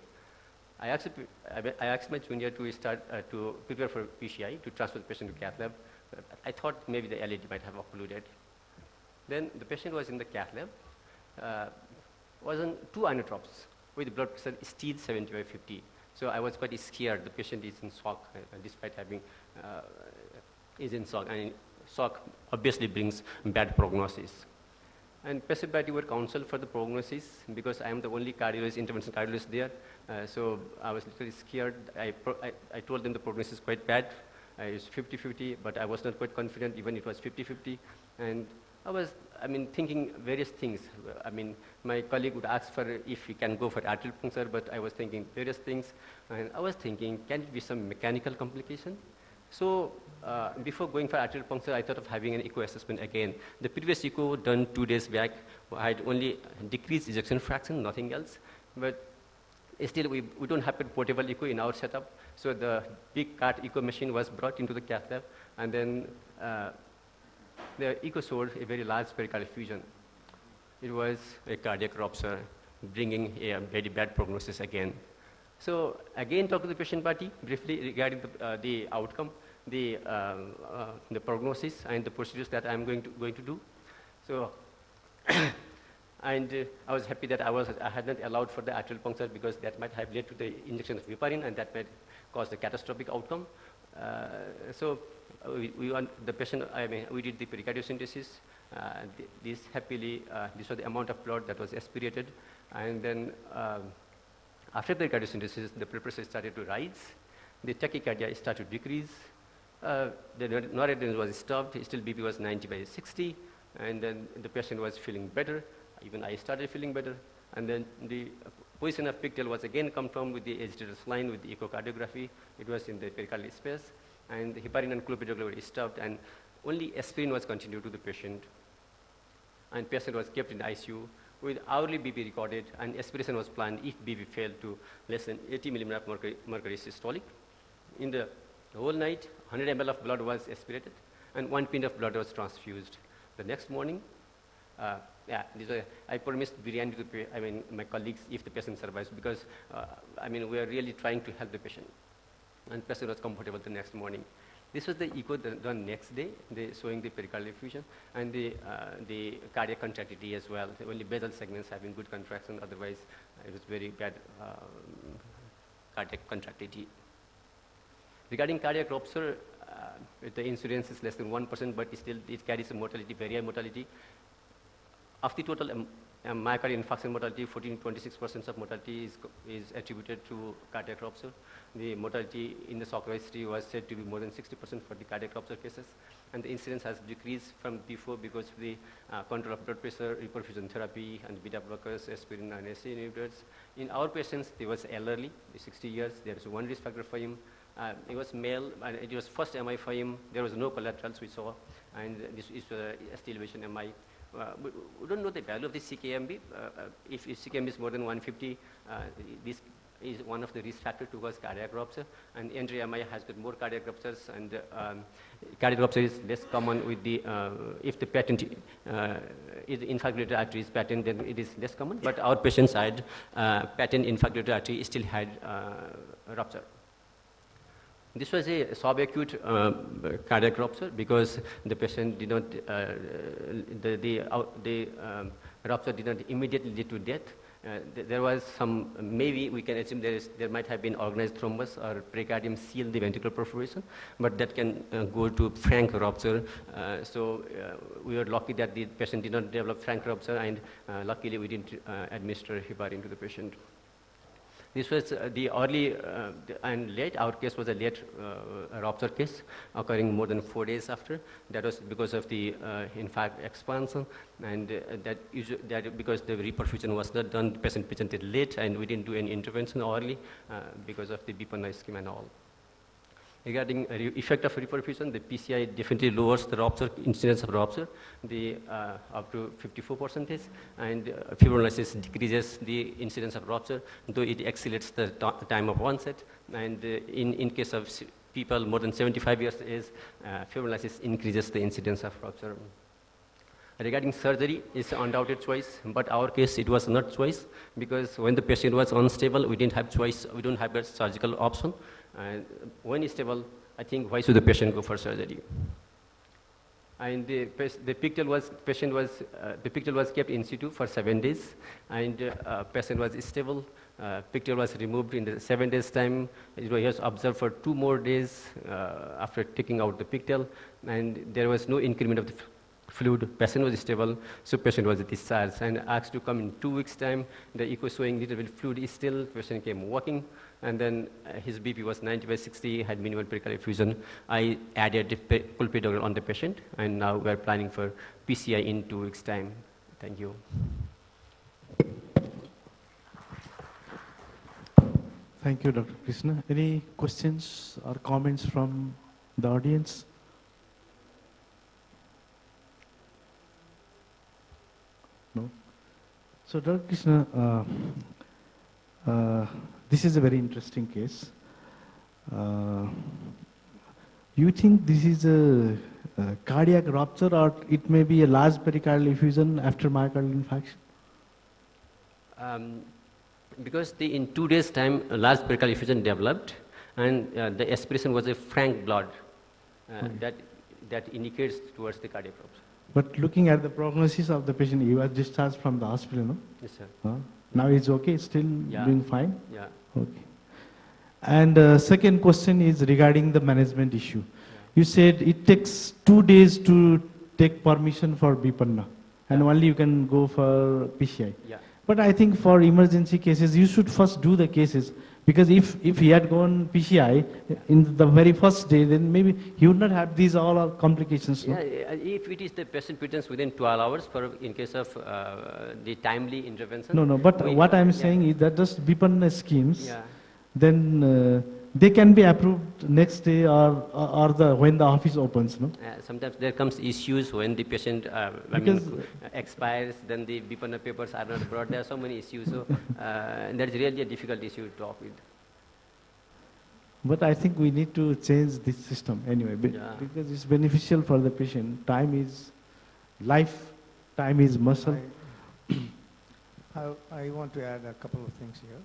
I asked my junior to start to prepare for PCI, to transfer the patient to cath lab. I thought maybe the LED might have occluded. Then the patient was in the cath lab, was on 2 inotropes with blood pressure still 70/50. So I was quite scared. The patient is in shock, despite having is in shock, and shock obviously brings bad prognosis. And patient party were counseled for the prognosis because I am the only cardiologist, intervention cardiologist there. So I was literally scared. I told them the prognosis is quite bad. It's 50/50, but I was not quite confident even it was 50/50. And I was, thinking various things. My colleague would ask for if we can go for arterial puncture, but I was thinking various things. And I was thinking, can it be some mechanical complication? So before going for arterial puncture, I thought of having an echo assessment again. The previous echo done 2 days back had only decreased ejection fraction, nothing else. But still, we don't have a portable echo in our setup. So the big cart echo machine was brought into the cath lab, and then the echo showed a very large pericardial effusion. It was a cardiac rupture, bringing a very bad prognosis again. So again, talk to the patient party briefly regarding the outcome, the prognosis, and the procedures that I'm going to do. So, and I was happy that I had not allowed for the arterial puncture because that might have led to the injection of heparin, and that might cause the catastrophic outcome. So we want the patient. We did the pericardiocentesis. This was the amount of blood that was aspirated, and then after pericardiocentesis, the blood pressure started to rise. The tachycardia started to decrease. The noradrenaline was stopped. Still BP was 90/60, and then the patient was feeling better. Even I started feeling better, and then the position of pigtail was again confirmed with the agitator's line with the echocardiography. It was in the pericardial space, and the heparin and clopidogrel were stopped, and only aspirin was continued to the patient. And patient was kept in ICU with hourly BP recorded, and aspiration was planned if BP fell to less than 80 millimeter of mercury systolic. In the whole night, 100 ml of blood was aspirated, and 1 pint of blood was transfused. The next morning, I promised biryani to my colleagues if the patient survives, because we are really trying to help the patient. And patient was comfortable the next morning. This was the echo done next day, showing the pericardial effusion and the cardiac contractility as well. Only basal segments having good contraction, otherwise it was very bad cardiac contractility. Regarding cardiac rupture, the incidence is less than 1%, but still it carries a mortality, very high mortality. Of the total myocardial infarction mortality, 14 to 26% of mortality is attributed to cardiac rupture. The mortality in the shock registry was said to be more than 60% for the cardiac rupture cases, and the incidence has decreased from before because of the control of blood pressure, reperfusion therapy, and beta blockers, aspirin, and SC inhibitors. In our patients, he was elderly, 60 years. There is one risk factor for him. He was male, and it was first MI for him. There was no collaterals we saw, and this is a still elevation MI. We don't know the value of the CKMB. If CKMB is more than 150, this is one of the risk factors to cause cardiac rupture. And entry MI has got more cardiac ruptures, and cardiac rupture is less common with the, if the patent is infarct artery is patent, then it is less common. But our patients had patent infarct artery still had rupture. This was a subacute cardiac rupture because the patient did not, the rupture did not immediately lead to death. There was some, maybe we can assume there might have been organized thrombus or pericardium seal the ventricular perforation, but that can go to frank rupture. So we were lucky that the patient did not develop frank rupture, and luckily we didn't administer heparin to the patient. This was the early and late. Our case was a late rupture case occurring more than 4 days after. That was because of the infarct expansion, and that because the reperfusion was not done, the patient presented late, and we didn't do any intervention early because of the BPNI scheme and all. Regarding effect of reperfusion, the PCI definitely lowers the rupture, incidence of rupture, up to 54%, and fibrinolysis decreases the incidence of rupture, though it accelerates the time of onset. And in case of people more than 75 years age, fibrinolysis increases the incidence of rupture. Regarding surgery, it's an undoubted choice, but our case it was not choice, because when the patient was unstable, we didn't have choice. We don't have a surgical option. And when it's stable, I think why should the patient go for surgery? And the picture was kept in situ for 7 days, and patient was stable. Picture was removed in the 7 days time. It was observed for 2 more days after taking out the pigtail, and there was no increment of the fluid. Patient was stable, so patient was discharged and asked to come in 2 weeks time. The echo showing little bit fluid is still. Patient came walking, and then his BP was 90/60, had minimal pericardial effusion. I added clopidogrel on the patient, and now we are planning for PCI in 2 weeks time. Thank you. Thank you, Dr. Krishna. Any questions or comments from the audience? No? So, Dr. Krishna, this is a very interesting case. You think this is a cardiac rupture, or it may be a large pericardial effusion after myocardial infarction? Because in 2 days' time, a large pericardial effusion developed, and the aspiration was a frank blood that indicates towards the cardiac rupture. But looking at the prognosis of the patient, he was discharged from the hospital, no? Yes, sir. Now he's okay, still doing fine? Yeah. Okay. And second question is regarding the management issue. You said it takes 2 days to take permission for Bipanna, and only you can go for PCI. Yeah. But I think for emergency cases, you should first do the cases, because if he had gone PCI in the very first day, then maybe he would not have these all complications. Yeah, No? if it is the patient presents within 12 hours in case of the timely intervention. No, but what I'm saying is that just Bipanna schemes, Yeah. then they can be approved next day or when the office opens, no? Sometimes there comes issues when the patient expires, then the Bipanna papers are not brought. There are so many issues, so that is really a difficult issue to talk with. But I think we need to change this system anyway, because it's beneficial for the patient. Time is life, time is muscle. I want to add a couple of things here.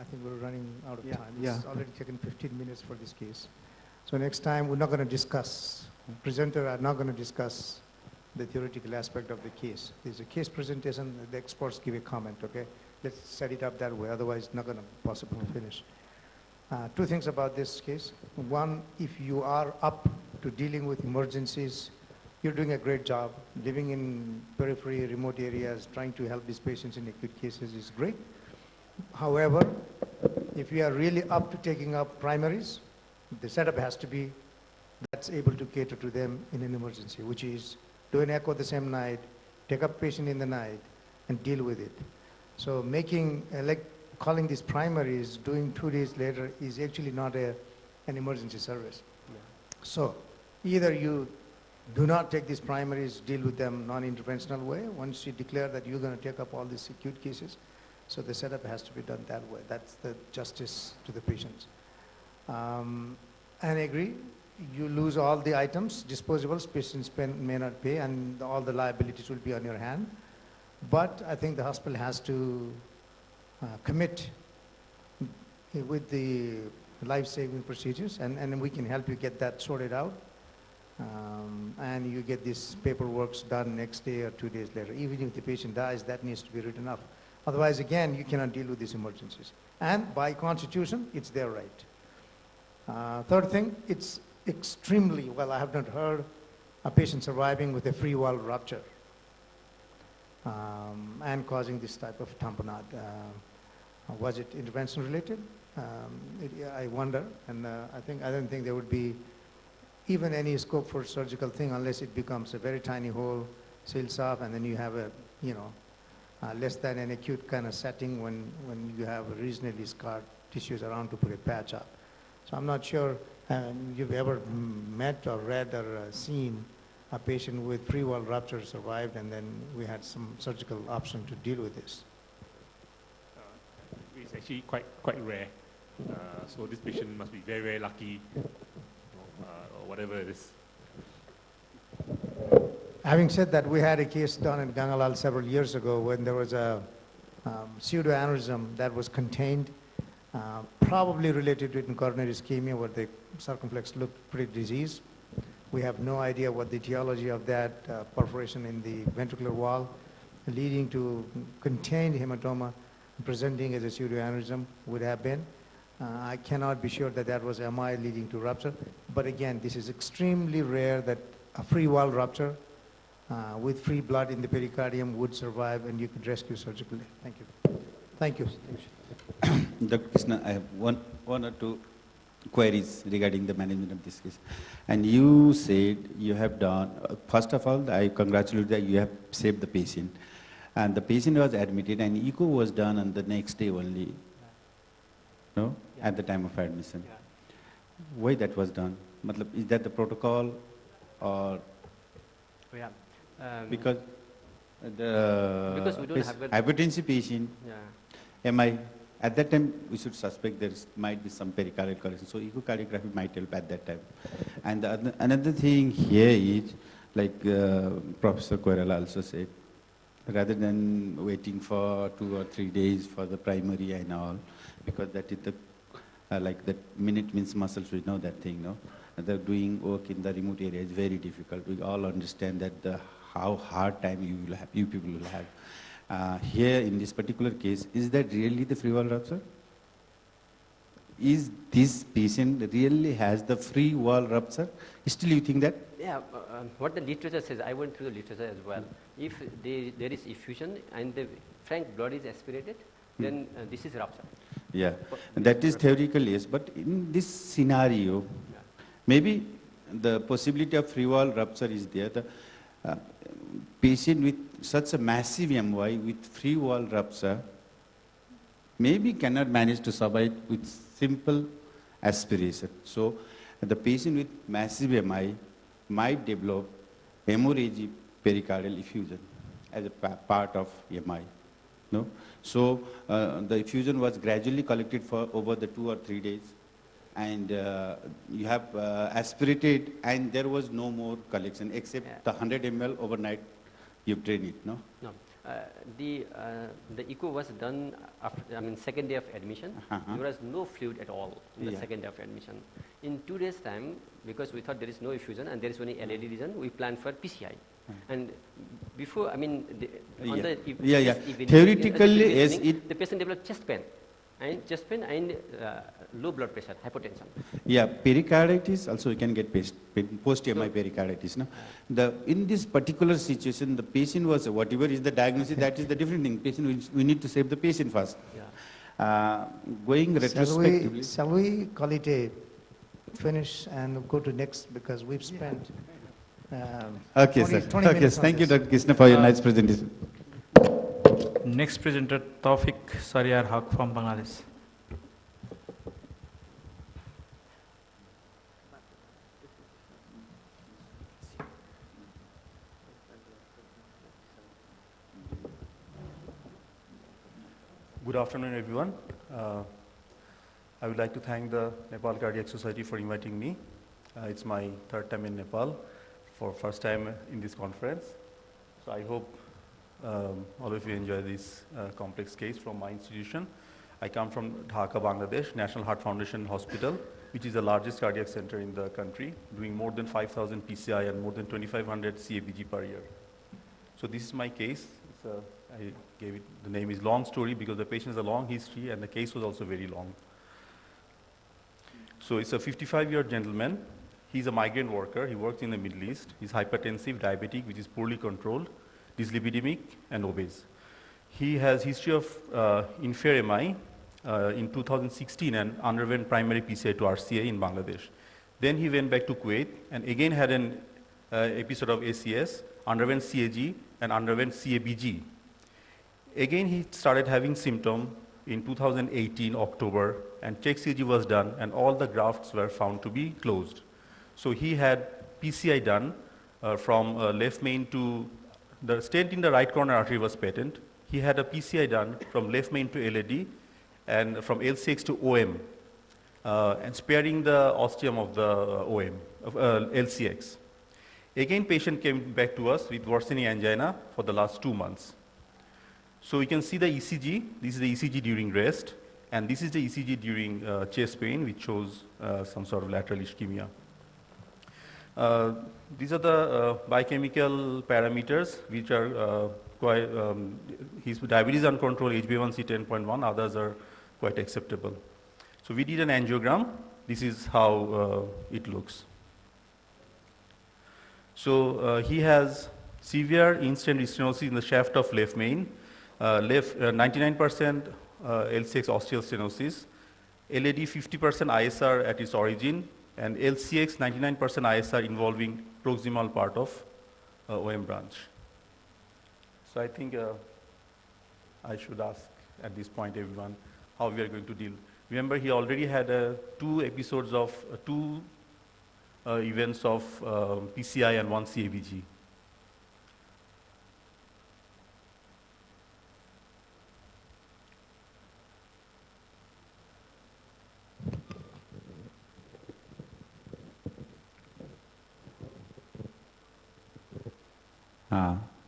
I think we're running out of time. It's already taken 15 minutes for this case. So next time, we're not going to discuss, presenter are not going to discuss the theoretical aspect of the case. There's a case presentation, the experts give a comment, okay? Let's set it up that way, otherwise it's not going to be possible to finish. 2 things about this case. One, if you are up to dealing with emergencies, you're doing a great job. Living in periphery, remote areas, trying to help these patients in acute cases is great. However, if you are really up to taking up primaries, the setup has to be that's able to cater to them in an emergency, which is do an echo the same night, take up patient in the night, and deal with it. So calling these primaries, doing 2 days later is actually not an emergency service. Yeah. So either you do not take these primaries, deal with them non-interventional way. Once you declare that you're going to take up all these acute cases, so the setup has to be done that way. That's the justice to the patients. And I agree, you lose all the items, disposables, patients may not pay, and all the liabilities will be on your hand. But I think the hospital has to commit with the life-saving procedures, and we can help you get that sorted out. And you get this paperwork done next day or 2 days later. Even if the patient dies, that needs to be written up. Otherwise, again, you cannot deal with these emergencies. And by constitution, it's their right. Third thing, it's extremely, well, I have not heard a patient surviving with a free wall rupture and causing this type of tamponade. Was it intervention related? I wonder, and I don't think there would be even any scope for surgical thing unless it becomes a very tiny hole, seals off, and then you have a, less than an acute kind of setting when you have reasonably scarred tissues around to put a patch up. So I'm not sure you've ever met or read or seen a patient with free wall rupture survived, and then we had some surgical option to deal with this. It's actually quite rare. So this patient must be very, very lucky, or whatever it is. Having said that, we had a case done in Gangalal several years ago when there was a pseudoaneurysm that was contained, probably related to coronary ischemia, where the circumflex looked pretty diseased. We have no idea what the etiology of that perforation in the ventricular wall, leading to contained hematoma presenting as a pseudoaneurysm would have been. I cannot be sure that that was MI leading to rupture, but again, this is extremely rare that a free wall rupture with free blood in the pericardium would survive and you could rescue surgically. Thank you. Thank you. Dr. Krishna, I have one or two queries regarding the management of this case. And you said you have done, first of all, I congratulate that you have saved the patient. And the patient was admitted and echo was done on the next day only, no? Yeah. At the time of admission. Yeah. Why that was done? Is that the protocol or? Yeah. Because we don't have hypertensive patient, yeah. At that time, we should suspect there might be some pericardial correction. So echocardiography might help at that time. And another thing here is, like Professor Koirala also said, rather than waiting for 2 or 3 days for the primary and all, because that is the, like that minute means muscles, we know that thing, no? And they're doing work in the remote area is very difficult. We all understand that how hard time you people will have. Here in this particular case, is that really the free wall rupture? Is this patient really has the free wall rupture? Still you think that? Yeah, what the literature says, I went through the literature as well. If there is effusion and the frank blood is aspirated, then this is rupture. Yeah, that is theoretical, yes. But in this scenario, maybe the possibility of free wall rupture is there. The patient with such a massive MY with free wall rupture maybe cannot manage to survive with simple aspiration. So the patient with massive MI might develop hemorrhagic pericardial effusion as a part of MI. No? So the effusion was gradually collected for over the 2 or 3 days, and you have aspirated, and there was no more collection except the 100 ml overnight you've drained it, no? No. The echo was done after, second day of admission. There was no fluid at all in the second day of admission. In 2 days' time, because we thought there is no effusion and there is only LAD lesion, we planned for PCI. And before, theoretically, yes, the patient developed chest pain and low blood pressure, hypotension. Yeah, pericarditis also you can get post-MI pericarditis. No? In this particular situation, the patient was, whatever is the diagnosis, that is the different thing. Patient, we need to save the patient first. Yeah. Going retrospectively. Shall we call it a finish and go to next, because we've spent okay, 20 minutes. Thank you, Dr. Krishna, for your nice presentation. Next presenter, Tawfiq Sariyar Haq from Bangladesh. Good afternoon, everyone. I would like to thank the Nepal Cardiac Society for inviting me. It's my 3rd time in Nepal, for first time in this conference. So I hope all of you enjoy this complex case from my institution. I come from Dhaka, Bangladesh, National Heart Foundation Hospital, which is the largest cardiac center in the country, doing more than 5,000 PCI and more than 2,500 CABG per year. So this is my case. I gave it, the name is Long Story because the patient has a long history and the case was also very long. So it's a 55-year gentleman. He's a migrant worker. He works in the Middle East. He's hypertensive, diabetic, which is poorly controlled, dyslipidemic, and obese. He has history of inferior MI in 2016 and underwent primary PCI to RCA in Bangladesh. Then he went back to Kuwait and again had an episode of ACS, underwent CAG, and underwent CABG. Again, he started having symptoms in 2018 October, and check CG was done, and all the grafts were found to be closed. So he had PCI done from left main to the stent in the right corner artery was patent. He had a PCI done from left main to LAD and from LCX to OM, and sparing the ostium of the OM, of LCX. Again, patient came back to us with worsening angina for the last 2 months. So you can see the ECG. This is the ECG during rest, and this is the ECG during chest pain, which shows some sort of lateral ischemia. These are the biochemical parameters, which are quite, his diabetes uncontrolled, HbA1c 10.1, others are quite acceptable. So we did an angiogram. This is how it looks. So he has severe in-stent stenosis in the shaft of left main, 99% LCX ostial stenosis, LAD 50% ISR at its origin, and LCX 99% ISR involving proximal part of OM branch. So I think I should ask at this point everyone how we are going to deal. Remember, he already had 2 episodes of 2 events of PCI and 1 CABG.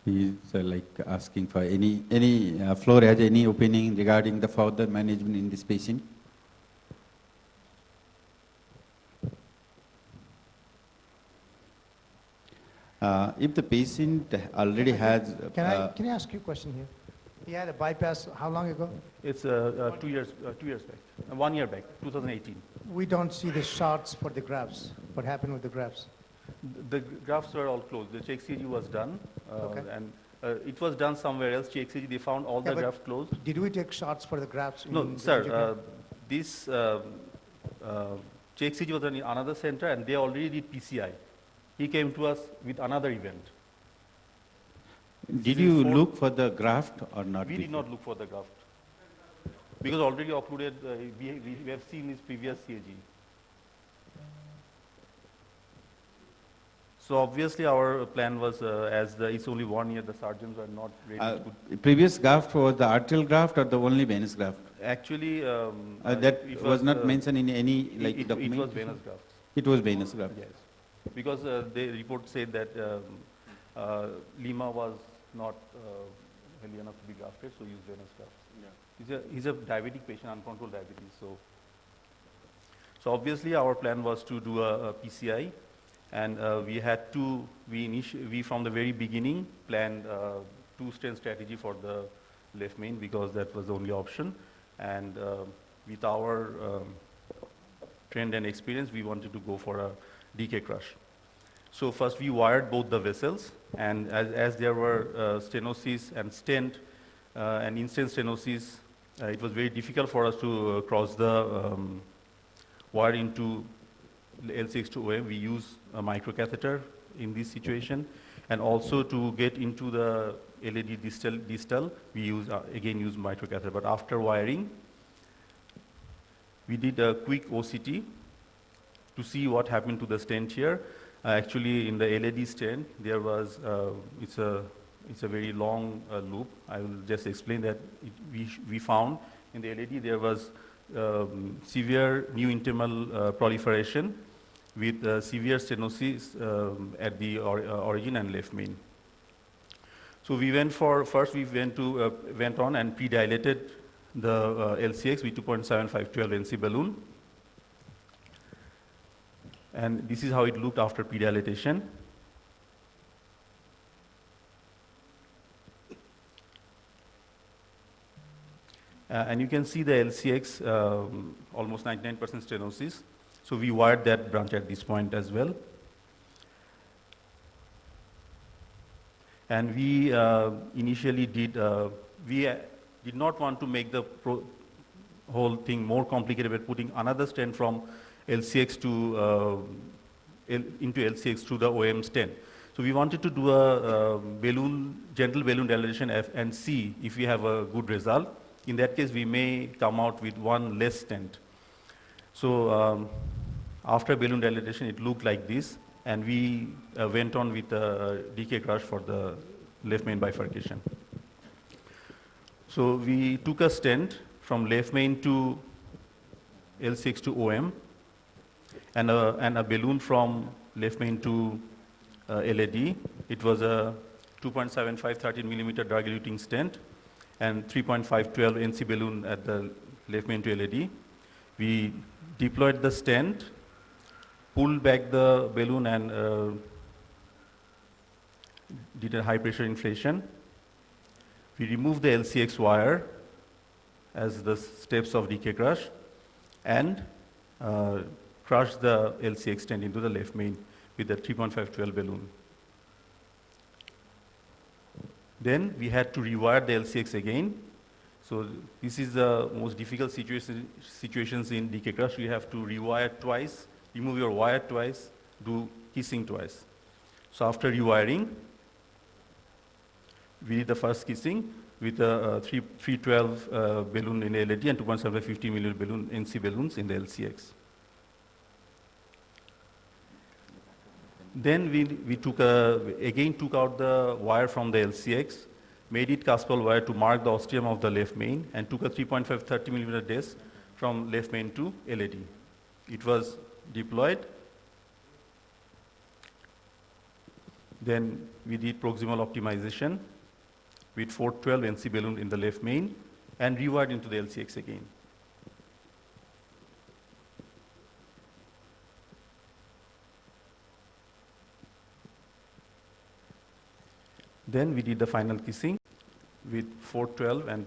He is like asking for any Floor has any opinion regarding the further management in this patient? If the patient already has... Can I ask you a question here? He had a bypass how long ago? It's 2 years back, 1 year back, 2018. We don't see the shots for the grafts. What happened with the grafts? The grafts were all closed. The check CG was done, Okay. and it was done somewhere else. Check CG, they found all the but grafts closed. Did we take shots for the grafts? No, in the sir. angiogram? This check CG was in another center, and they already did PCI. He came to us with another event. Did you look for the graft or not? We did not look for the graft because already occluded. We have seen his previous CAG. So obviously our plan was, as it's only 1 year, the surgeons were not ready to put. Previous graft was the arterial graft or the only venous graft? Actually, that it was not mentioned in any It document? was venous graft. It was venous graft. Yes, because the report said that Lima was not healthy enough to be grafted, so use venous grafts. He's a diabetic patient, uncontrolled diabetes. So obviously our plan was to do a PCI. And we from the very beginning planned 2-stent strategy for the left main because that was the only option. And with our trend and experience, we wanted to go for a DK crush. So first we wired both the vessels, and as there were stenosis and stent and in-stent stenosis, it was very difficult for us to cross the wire into LCX to OM. We use a microcatheter in this situation, and also to get into the LAD distal, we use microcatheter. But after wiring, we did a quick OCT to see what happened to the stent here. Actually, in the LAD stent, there was it's a very long loop. I will just explain that we found in the LAD there was severe new internal proliferation with severe stenosis at the origin and left main. So we went on and pre-dilated the LCX with 2.75 12 NC balloon. And this is how it looked after pre-dilatation. And you can see the LCX, almost 99% stenosis. So we wired that branch at this point as well. And we initially we did not want to make the whole thing more complicated by putting another stent from LCX to into LCX to the OM stent. So we wanted to do a gentle balloon dilation and see if we have a good result. in that case, we may come out with one less stent. So after balloon dilatation, it looked like this, and we went on with DK crush for the left main bifurcation. So we took a stent from left main to LCX to OM, and a balloon from left main to LAD. It was a 2.75 13 millimeter drug eluting stent and 3.5 12 NC balloon at the left main to LAD. We deployed the stent, pulled back the balloon, and did a high pressure inflation. We removed the LCX wire as the steps of DK crush, and crushed the LCX stent into the left main with the 3.5 12 balloon. Then we had to rewire the LCX again. So this is the most difficult situations in DK crush. You have to rewire twice, remove your wire twice, do kissing twice. So after rewiring, we did the first kissing with a 312 balloon in LAD and 2.75 50 millimeter balloon NC balloons in the LCX. Then we took out the wire from the LCX, made it Caspal wire to mark the ostium of the left main, and took a 3.5 30 millimeter disc from left main to LAD. It was deployed. Then we did proximal optimization with 412 NC balloon in the left main and rewired into the LCX again. Then we did the final kissing with 412 and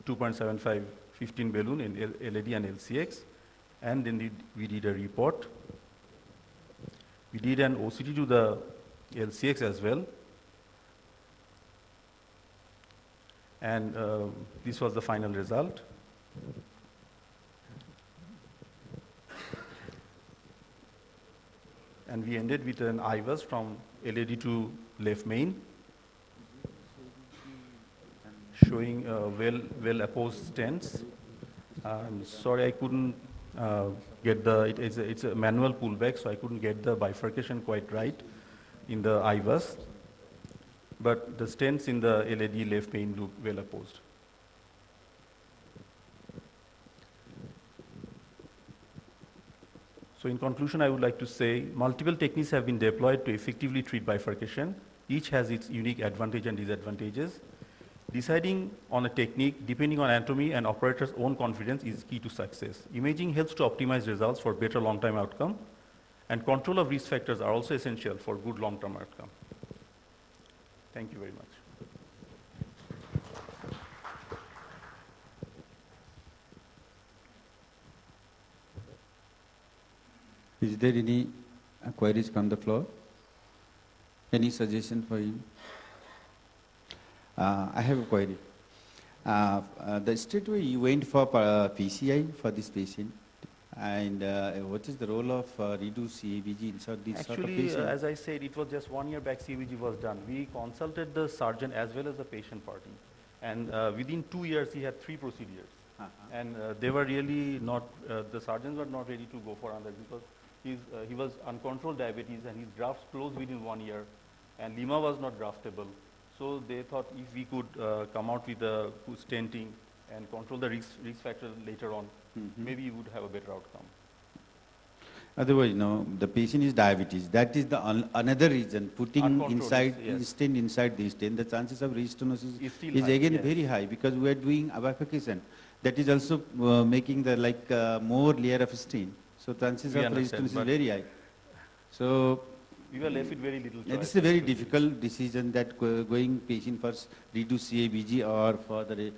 2.75 15 balloon in LAD and LCX, and then we did a report. We did an OCT to the LCX as well, and this was the final result. And we ended with an IVAS from LAD to left main, showing well opposed stents. I'm sorry I couldn't get it's a manual pullback, so I couldn't get the bifurcation quite right in the IVAS. But the stents in the LAD left main look well opposed. So in conclusion, I would like to say multiple techniques have been deployed to effectively treat bifurcation. Each has its unique advantage and disadvantages. Deciding on a technique depending on anatomy and operator's own confidence is key to success. Imaging helps to optimize results for better long-term outcome, and control of risk factors are also essential for good long-term outcome. Thank you very much. Is there any queries from the floor? Any suggestion for him? I have a query. The straightway you went for PCI for this patient, and what is the role of reduced CABG inside this sort of Actually, patient? as I said, it was just 1 year back CABG was done. We consulted the surgeon as well as the patient party, and within 2 years he had 3 procedures. And they were really not, the surgeons were not ready to go for another because he was uncontrolled diabetes and his grafts closed within 1 year, and lima was not graftable. So they thought if we could come out with a stenting and control the risk factor later on, maybe you would have a better outcome. Otherwise, no, the patient is diabetes. That is the another reason. Putting inside stent inside the stent, the chances of restenosis is high, again very high because we are doing bifurcation. That is also making the more layer of stent. So chances of restenosis is very high. So we were left with very little choice. This is a very difficult decision that going patient first reduce CABG or for the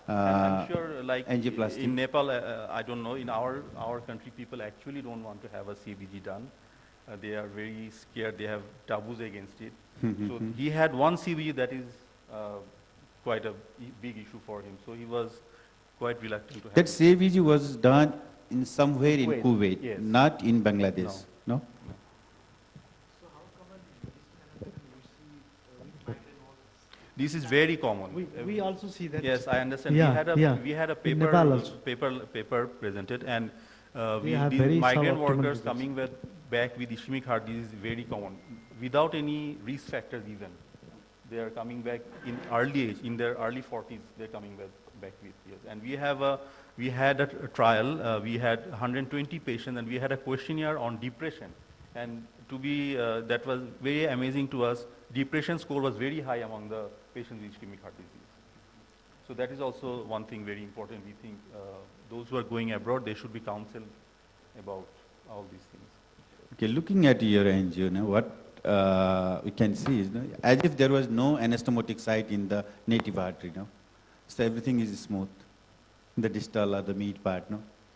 I'm sure, like angioplasty. in Nepal, I don't know, in our country, people actually don't want to have a CABG done. They are very scared. They have taboos against it. So he had one CABG that is quite a big issue for him. So he was quite reluctant to have that CABG was done in somewhere in Kuwait, yes. not in Bangladesh. No? This is very common. We also see that. Yes, I understand. Yeah, We had a in Nepal also. paper presented, and They have these very migrant suboptimal workers results. coming back with ischemic heart disease is very common, without any risk factors even. They are coming back in early age, in their early 40s. They're coming back with yes. And we had a trial. We had 120 patients, and we had a questionnaire on depression. And that was very amazing to us. Depression score was very high among the patients with ischemic heart disease. So that is also one thing very important. We think those who are going abroad, they should be counseled about all these things. Okay, looking at your angio, what we can see is as if there was no anastomotic site in the native artery. So everything is smooth. The distal or the mid part.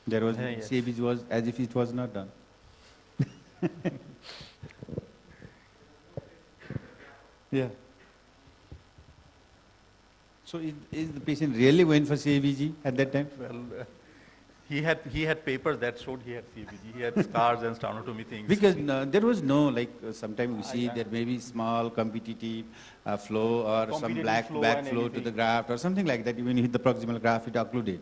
There was Yes. CABG was as if it was not done. Yeah. So is the patient really went for CABG at that time? Well, he had papers that showed he had CBG. He had scars and sternotomy things. Because there was no, like, sometimes we see there may be small competitive flow or some Competitive back flow flow and to the anything. graft or something like that. Even if the proximal graft it occluded.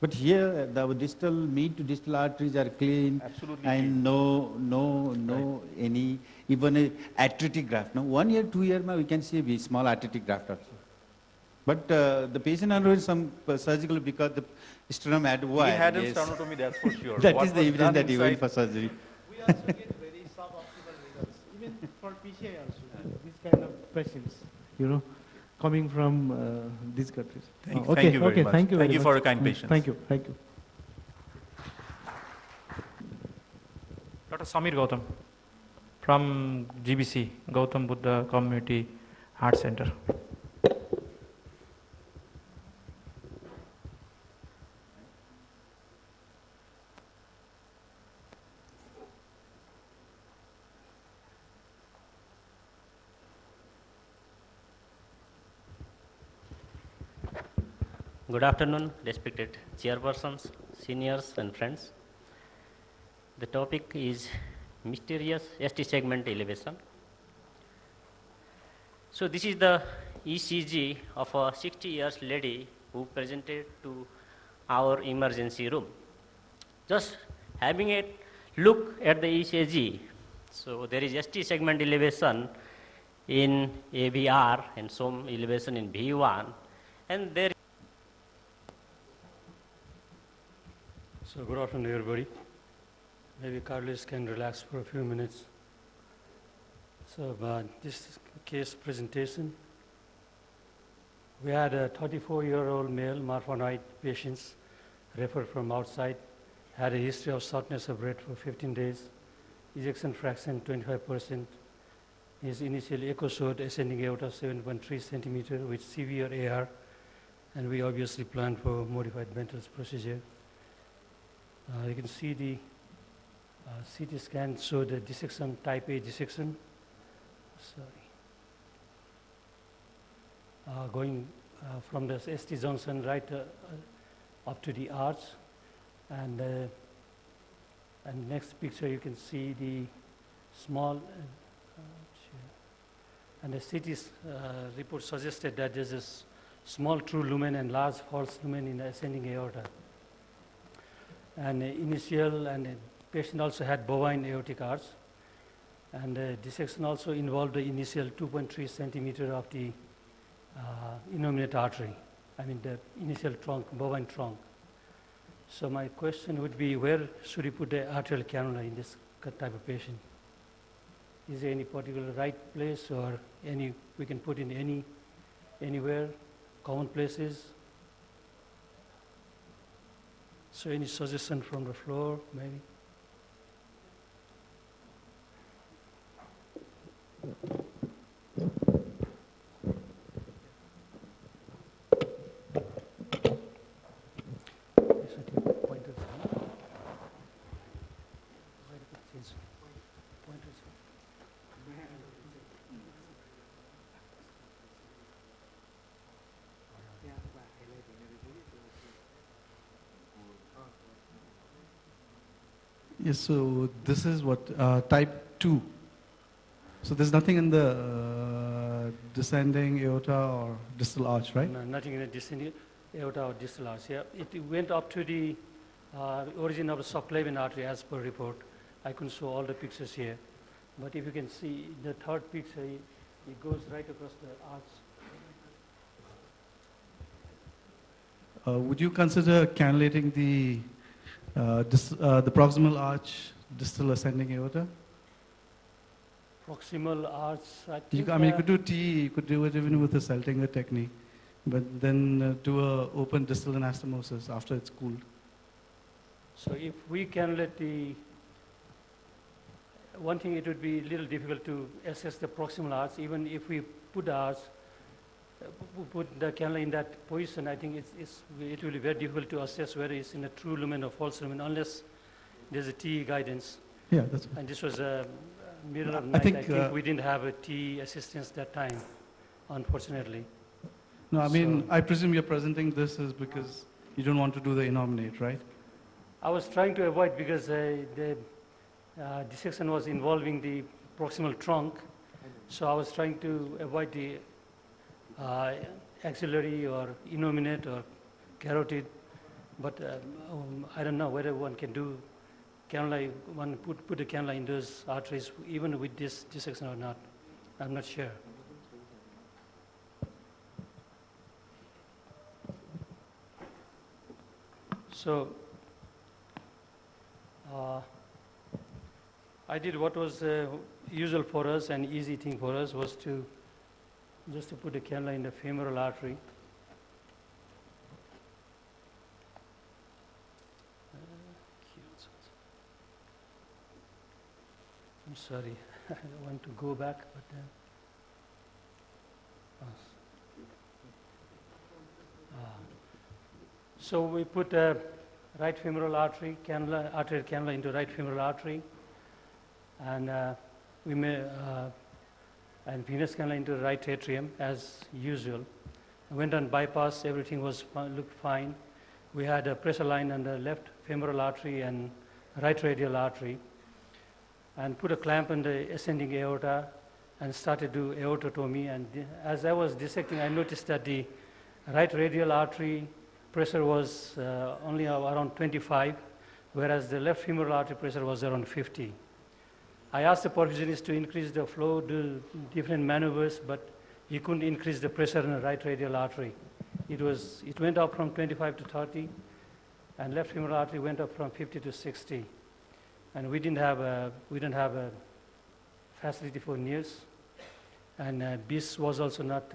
But here the distal, mid to distal arteries are clean. Absolutely And no any, even a atretic graft. Now 1 year, 2 year, we can see a small atretic graft also. But the patient underwent some surgical because the sternum had He wire. had a Yes. sternotomy, that's for sure. That What is the was evidence done that he went inside- for surgery. We also get very suboptimal results, even for PCI also, these kind of patients, coming from these countries. Thank Okay, you very okay, much. thank you Thank very you for much. your kind patience. Thank you, thank you. Dr. Samir Gautam from GBC, Gautam Buddha Community Heart Center. Good afternoon, respected chairpersons, seniors and friends. The topic is mysterious ST segment elevation. So this is the ECG of a 60 years lady who presented to our emergency room. Just having a look at the ECG, so there is ST segment elevation in AVR and some elevation in V1, and there. So good afternoon, everybody. Maybe Carlos can relax for a few minutes. So this case presentation, we had a 34-year-old male marfanoid patients referred from outside, had a history of shortness of breath for 15 days, ejection fraction 25%. His initial echo showed ascending aorta 7.3 centimeter with severe AR, and we obviously planned for modified Bentel's procedure. You can see the CT scan showed the dissection, type A dissection. Going from the ST junction right up to the arch. And next picture you can see the small, and the CT report suggested that there's a small true lumen and large false lumen in the ascending aorta. And initial, and the patient also had bovine aortic arch, and the dissection also involved the initial 2.3 centimeter of the innominate artery, I mean the initial trunk, bovine trunk. So my question would be, where should you put the arterial cannula in this type of patient? Is there any particular right place, or we can put in anywhere, common places? So any suggestion from the floor, maybe? Yes, so this is what type 2. So there's nothing in the descending aorta or distal arch, right? No, nothing in the descending aorta or distal arch. Yeah, it went up to the origin of the subclavian artery as per report. I couldn't show all the pictures here, but if you can see the third picture, it goes right across the arch. Would you consider cannulating the proximal arch distal ascending aorta? Proximal arch, I think. You could do TE, you could do it even with the Seltinger technique, but then do a open distal anastomosis after it's cooled. So if we cannulate the, one thing, it would be a little difficult to assess the proximal arch. Even if we put the arch, put the cannula in that position, I think it will be very difficult to assess whether it's in a true lumen or false lumen unless there's a TE guidance. Yeah, that's And this was a middle of I night. I think, think we didn't have a TE assistance that time, unfortunately. No, I mean, So- I presume you're presenting this is because you don't want to do the innominate, right? I was trying to avoid because the dissection was involving the proximal trunk, so I was trying to avoid the axillary or innominate or carotid, but I don't know whether one can do cannula, one put a cannula in those arteries even with this dissection or not. I'm not sure. So I did what was usual for us and easy thing for us was to just to put a cannula in the femoral artery. I'm sorry, I want to go back, but so we put a right femoral artery cannula, arterial cannula into right femoral artery, and we may and venous cannula into the right atrium as usual. I went on bypass, everything was looked fine. We had a pressure line on the left femoral artery and right radial artery, and put a clamp on the ascending aorta and started to do aortotomy. And as I was dissecting, I noticed that the right radial artery pressure was only around 25, whereas the left femoral artery pressure was around 50. I asked the perfusionist to increase the flow, do different maneuvers, but he couldn't increase the pressure in the right radial artery. It went up from 25 to 30, and left femoral artery went up from 50 to 60. And we didn't have a facility for NIRS, and BIS was also not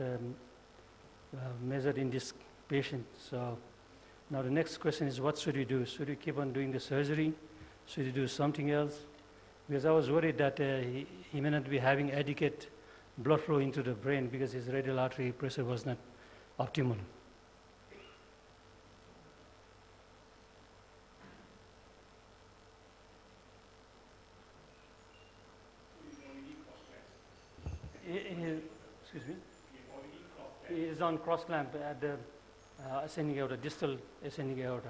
measured in this patient. So now the next question is, what should we do? Should we keep on doing the surgery? Should we do something else? Because I was worried that he may not be having adequate blood flow into the brain because his radial artery pressure was not optimal. Excuse me? He is on cross clamp at the ascending aorta, distal ascending aorta.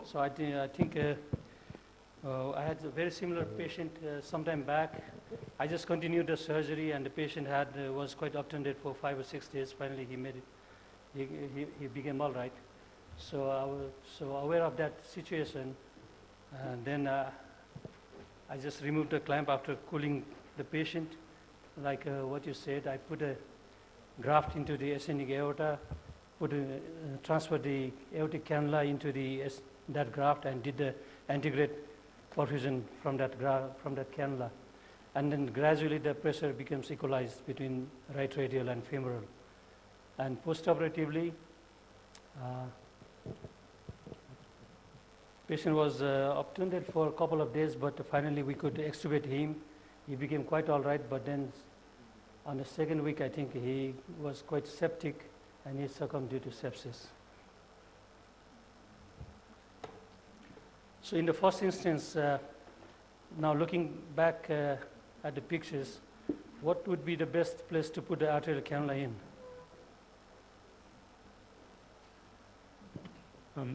So I think I had a very similar patient sometime back. I just continued the surgery, and the patient was quite obtunded for 5 or 6 days. Finally, he made it. He became all right. So I was so aware of that situation, and then I just removed the clamp after cooling the patient. Like what you said, I put a graft into the ascending aorta, transferred the aortic cannula into that graft, and did the antegrade perfusion from that cannula. And then gradually the pressure becomes equalized between right radial and femoral. And postoperatively, patient was obtunded for a couple of days, but finally we could extubate him. He became quite all right, but then on the second week, I think he was quite septic and he succumbed due to sepsis. So in the first instance, now looking back at the pictures, what would be the best place to put the arterial cannula in?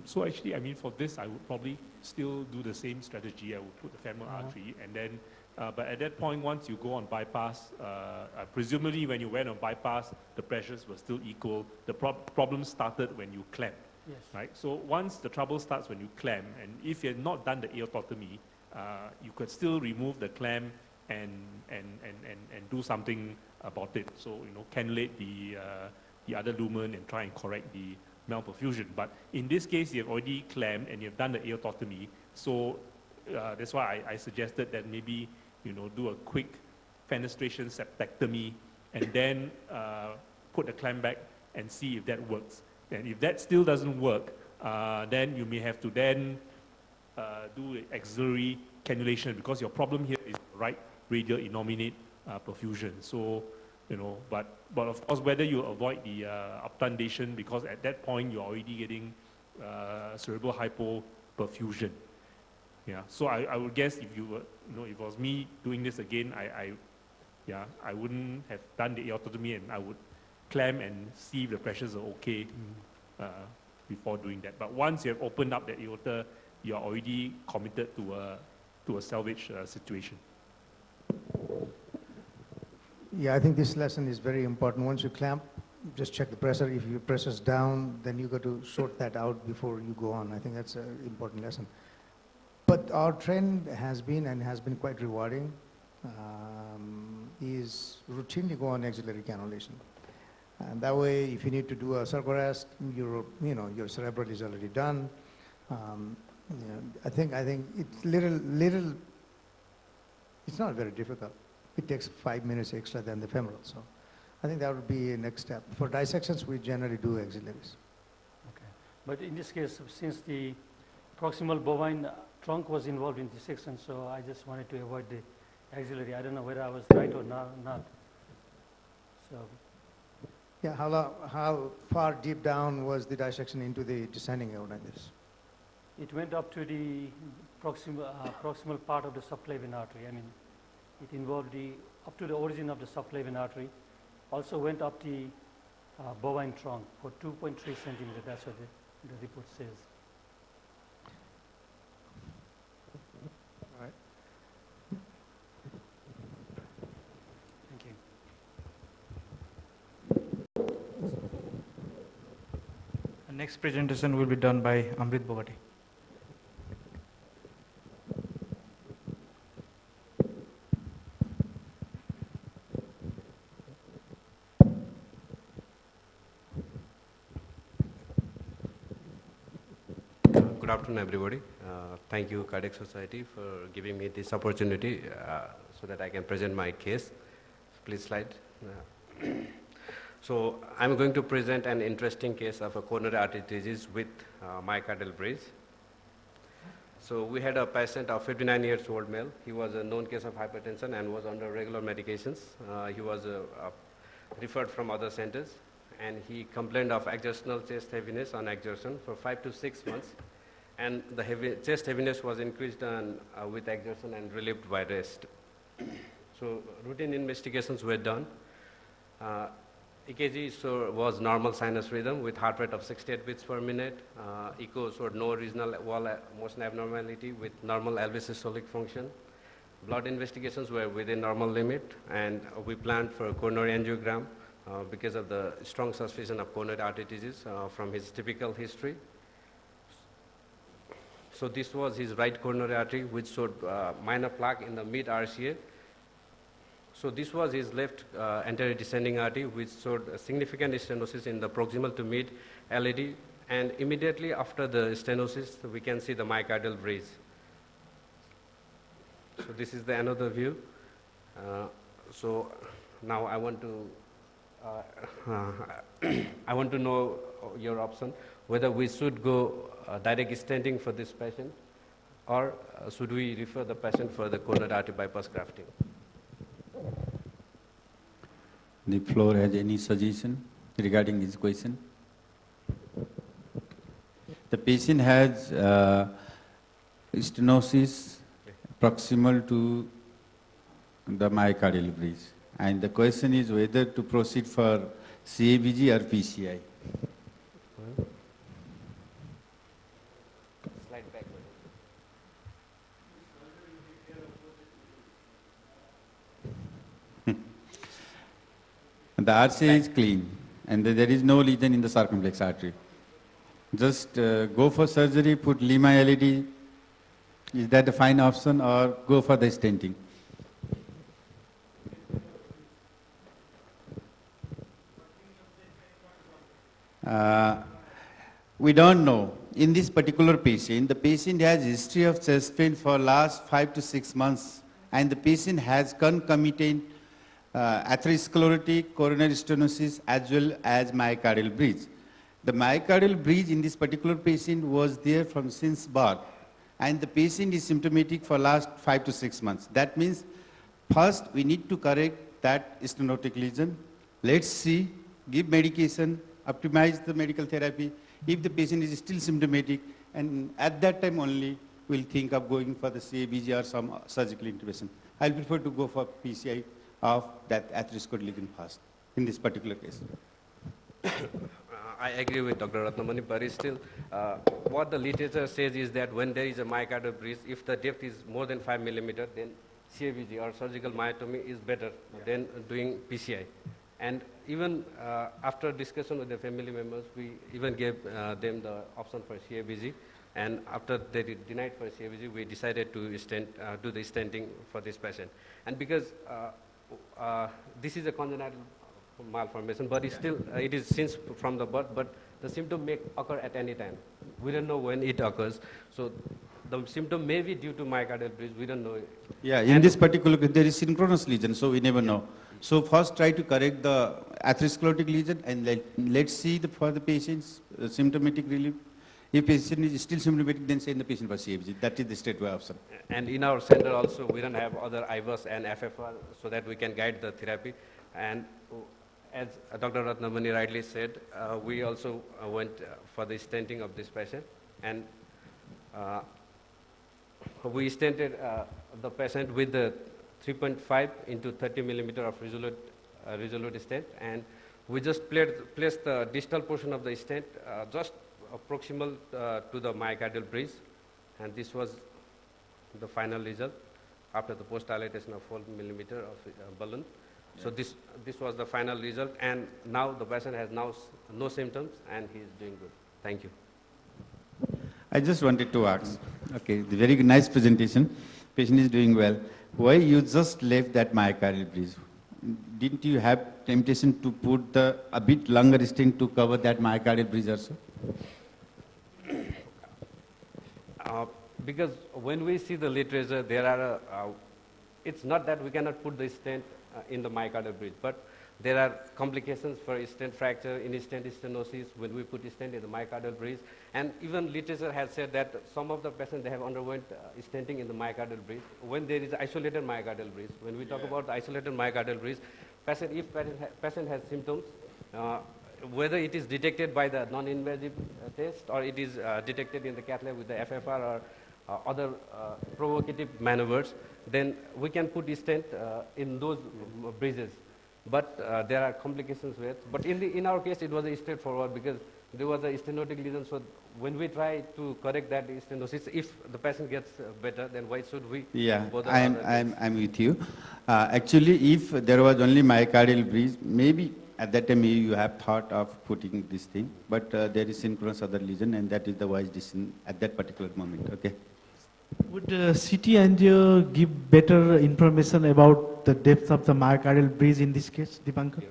So actually, I mean, for this, I would probably still do the same strategy. I would put the femoral artery, and then, but at that point, once you go on bypass, presumably when you went on bypass, the pressures were still equal. The problem started when you clamp, Yes. right? So once the trouble starts when you clamp, and if you had not done the aortotomy, you could still remove the clamp and do something about it. So, you know, cannulate the other lumen and try and correct the malperfusion. But in this case, you have already clamped and you have done the aortotomy. So that's why I suggested that maybe, you know, do a quick fenestration septectomy and then put the clamp back and see if that works. And if that still doesn't work, then you may have to then do auxiliary cannulation, because your problem here is right radial innominate perfusion. So, you know, but of course, whether you avoid the obtundation, because at that point you're already getting cerebral hypoperfusion. Yeah. So I would guess if you were, you know, if it was me doing this again, I wouldn't have done the aortotomy, and I would clamp and see if the pressures are okay before doing that. But once you have opened up the aorta, you are already committed to a salvage situation. Yeah, I think this lesson is very important. Once you clamp, just check the pressure. If your pressure's down, then you got to sort that out before you go on. I think that's an important lesson. But our trend has been quite rewarding, is routinely go on axillary cannulation. And that way, if you need to do a circle arrest, your cerebral is already done. I think it's little. It's not very difficult. It takes 5 minutes extra than the femoral. So I think that would be a next step. For dissections, we generally do axillaries. Okay. But in this case, since the proximal bovine trunk was involved in dissection, so I just wanted to avoid the axillary. I don't know whether I was right or not. So. Yeah, how far deep down was the dissection into the descending aorta? It went up to the proximal part of the subclavian artery. I mean, it involved up to the origin of the subclavian artery. Also went up the bovine trunk for 2.3 centimeters. That's what the report says. All right. Thank you. The next presentation will be done by Amrit Bogati. Good afternoon, everybody. Thank you, Cardiac Society, for giving me this opportunity so that I can present my case. Please slide. So I'm going to present an interesting case of a coronary artery disease with myocardial breach. So we had a patient of 59 years old male. He was a known case of hypertension and was under regular medications. He was referred from other centers, and he complained of exertional chest heaviness on exertion for 5 to 6 months. And the chest heaviness was increased with exertion and relieved by rest. So routine investigations were done. EKG was normal sinus rhythm with heart rate of 68 beats per minute. Echo showed no regional wall motion abnormality with normal LV systolic function. Blood investigations were within normal limit, and we planned for a coronary angiogram because of the strong suspicion of coronary artery disease from his typical history. So this was his right coronary artery, which showed minor plaque in the mid RCA. So this was his left anterior descending artery, which showed a significant stenosis in the proximal to mid LAD. And immediately after the stenosis, we can see the myocardial breach. So this is the another view. So now I want to know your option, whether we should go direct stenting for this patient, or should we refer the patient for the coronary artery bypass grafting? The floor has any suggestion regarding this question? The patient has stenosis proximal to the myocardial breach, and the question is whether to proceed for CABG or PCI. The RCA is clean, and there is no lesion in the circumflex artery. Just go for surgery, put Lima LED. Is that a fine option, or go for the stenting? We don't know. In this particular patient, the patient has history of chest pain for last 5 to 6 months, and the patient has concomitant atherosclerotic coronary stenosis as well as myocardial breach. The myocardial breach in this particular patient was there from since birth, and the patient is symptomatic for last 5 to 6 months. That means first we need to correct that stenotic lesion. Let's see, give medication, optimize the medical therapy. If the patient is still symptomatic, and at that time only we'll think of going for the CABG or some surgical intervention. I'll prefer to go for PCI of that atherosclerotic lesion first in this particular case. I agree with Dr. Ratnamani, but it's still, what the literature says is that when there is a myocardial breach, if the depth is more than 5 millimeter, then CABG or surgical myotomy is better than doing PCI. And even after discussion with the family members, we even gave them the option for CABG. And after they denied for CABG, we decided to do the stenting for this patient. And because this is a congenital malformation, but it's still, it is since from the birth, but the symptom may occur at any time. We don't know when it occurs. So the symptom may be due to myocardial breach, we don't know. Yeah, in this particular case, there is synchronous lesion, so we never know. So first try to correct the atherosclerotic lesion, and let's see for the patient's symptomatic relief. If patient is still symptomatic, then send the patient for CABG. That is the straightway option. And in our center also, we don't have other IVUS and FFR so that we can guide the therapy. And as Dr. Ratnamani rightly said, we also went for the stenting of this patient. And we stented the patient with the 3.5 into 30 millimeter of resolute stent, and we just placed the distal portion of the stent just proximal to the myocardial breach, and this was the final result after the post-dilatation of 4 millimeter of balloon. Yeah. So this was the final result, and now the patient has now no symptoms and he is doing good. Thank you. I just wanted to ask, okay, the very nice presentation, patient is doing well. Why you just left that myocardial breach? Didn't you have temptation to put a bit longer stent to cover that myocardial breach also? Because when we see the literature, there are, it's not that we cannot put the stent in the myocardial breach, but there are complications for stent fracture, in stent stenosis, when we put stent in the myocardial breach. And even literature has said that some of the patients, they have underwent stenting in the myocardial breach when there is isolated myocardial breach. When we talk about the isolated myocardial breach, if patient has symptoms, whether it is detected by the non-invasive test or it is detected in the cath lab with the FFR or other provocative maneuvers, then we can put stent in those breaches. But there are complications with. But in our case, it was straightforward because there was a stenotic lesion. So when we try to correct that stenosis, if the patient gets better, then why should we? Yeah, I'm with you. Actually, if there was only myocardial breach, maybe at that time you have thought of putting this thing. But there is synchronous other lesion, and that is the wise decision at that particular moment. Okay. Would CT angio give better information about the depth of the myocardial breach in this case, Dipankar? Yeah.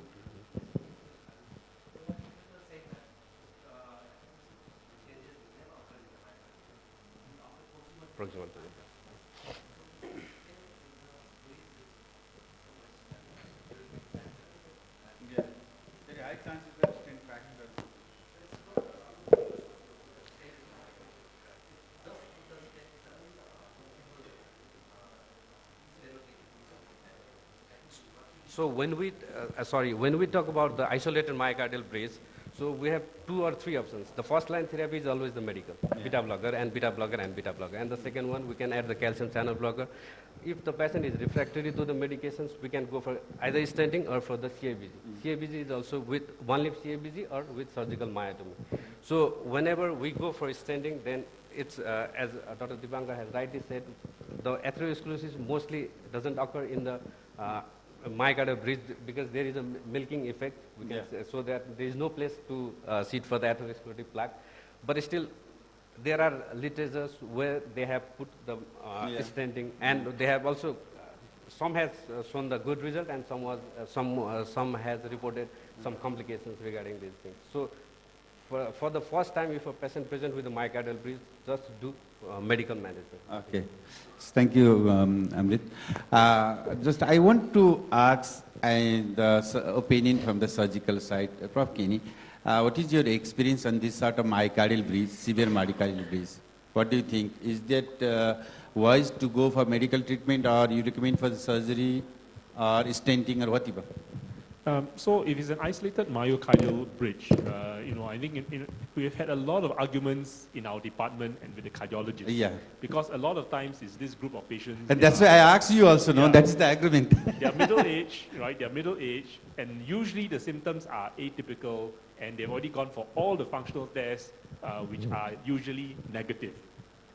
Proximal to the very high chances of stent fracture. So when we talk about the isolated myocardial breach, so we have 2 or 3 options. The first line therapy is always the medical, beta blocker and beta blocker and beta blocker. And the second one, we can add the calcium channel blocker. If the patient is refractory to the medications, we can go for either stenting or for the CABG. CABG is also with one-leaf CABG or with surgical myotomy. So whenever we go for stenting, then it's, as Dr. Dipankar has rightly said, the atherosclerosis mostly doesn't occur in the myocardial bridge because there is a milking effect, we can say, so that there is no place to sit for the atherosclerotic plaque. But still, there are literatures where they have put the stenting, and they have also some has shown the good result, and some has reported some complications regarding these things. So, for the first time, if a patient present with a myocardial bridge, just do medical management. Okay. Thank you, Amrit. Just I want to ask the opinion from the surgical side. Prof. Kini, what is your experience on this sort of myocardial bridge, severe myocardial bridge? What do you think? Is that wise to go for medical treatment, or you recommend for the surgery or stenting or whatever? So if it's an isolated myocardial bridge, I think we've had a lot of arguments in our department and with the cardiologists. Yeah. Because a lot of times it's this group of patients. And that's why I asked you also, no? That's the agreement. They're middle age, right? They're middle age, and usually the symptoms are atypical, and they've already gone for all the functional tests, which are usually negative.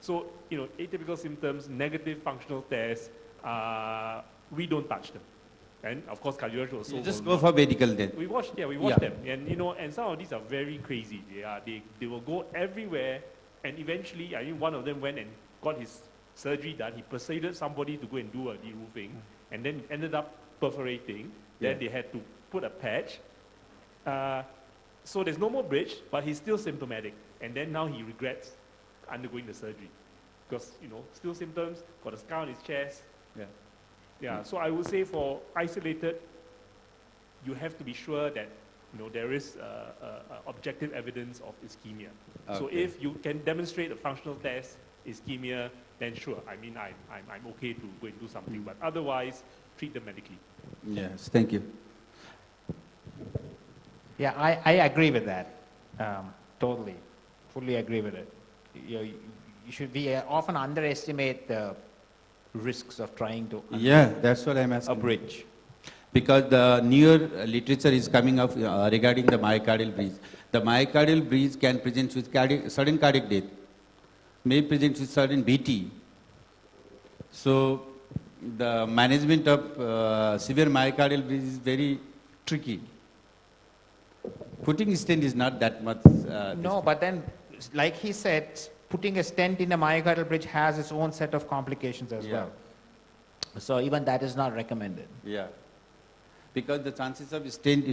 So, atypical symptoms, negative functional tests, we don't touch them. And of course, cardiology also. You just go for medical then. We watch them, and and some of these are very crazy. They will go everywhere, and eventually, I think one of them went and got his surgery done. He persuaded somebody to go and do a de-roofing, and then ended up perforating. Then they had to put a patch. So there's no more bridge, but he's still symptomatic, and then now he regrets undergoing the surgery because still symptoms, got a scar on his chest. Yeah, so I would say for isolated, you have to be sure that there is objective evidence of ischemia. Okay. So if you can demonstrate a functional test ischemia, then sure. I mean, I'm okay to go and do something, but otherwise, treat them medically. Yes, thank you. Yeah, I agree with that. Totally, fully agree with it. We often underestimate the risks of trying to that's what I'm asking. a bridge. Because the newer literature is coming up regarding the myocardial bridge. The myocardial bridge can present with sudden cardiac death, may present with sudden BT. So the management of severe myocardial bridge is very tricky. Putting a stent is not that much. No, but then, like he said, putting a stent in a myocardial bridge has its own set of complications as well. So even that is not recommended. Yeah, because the chances of stent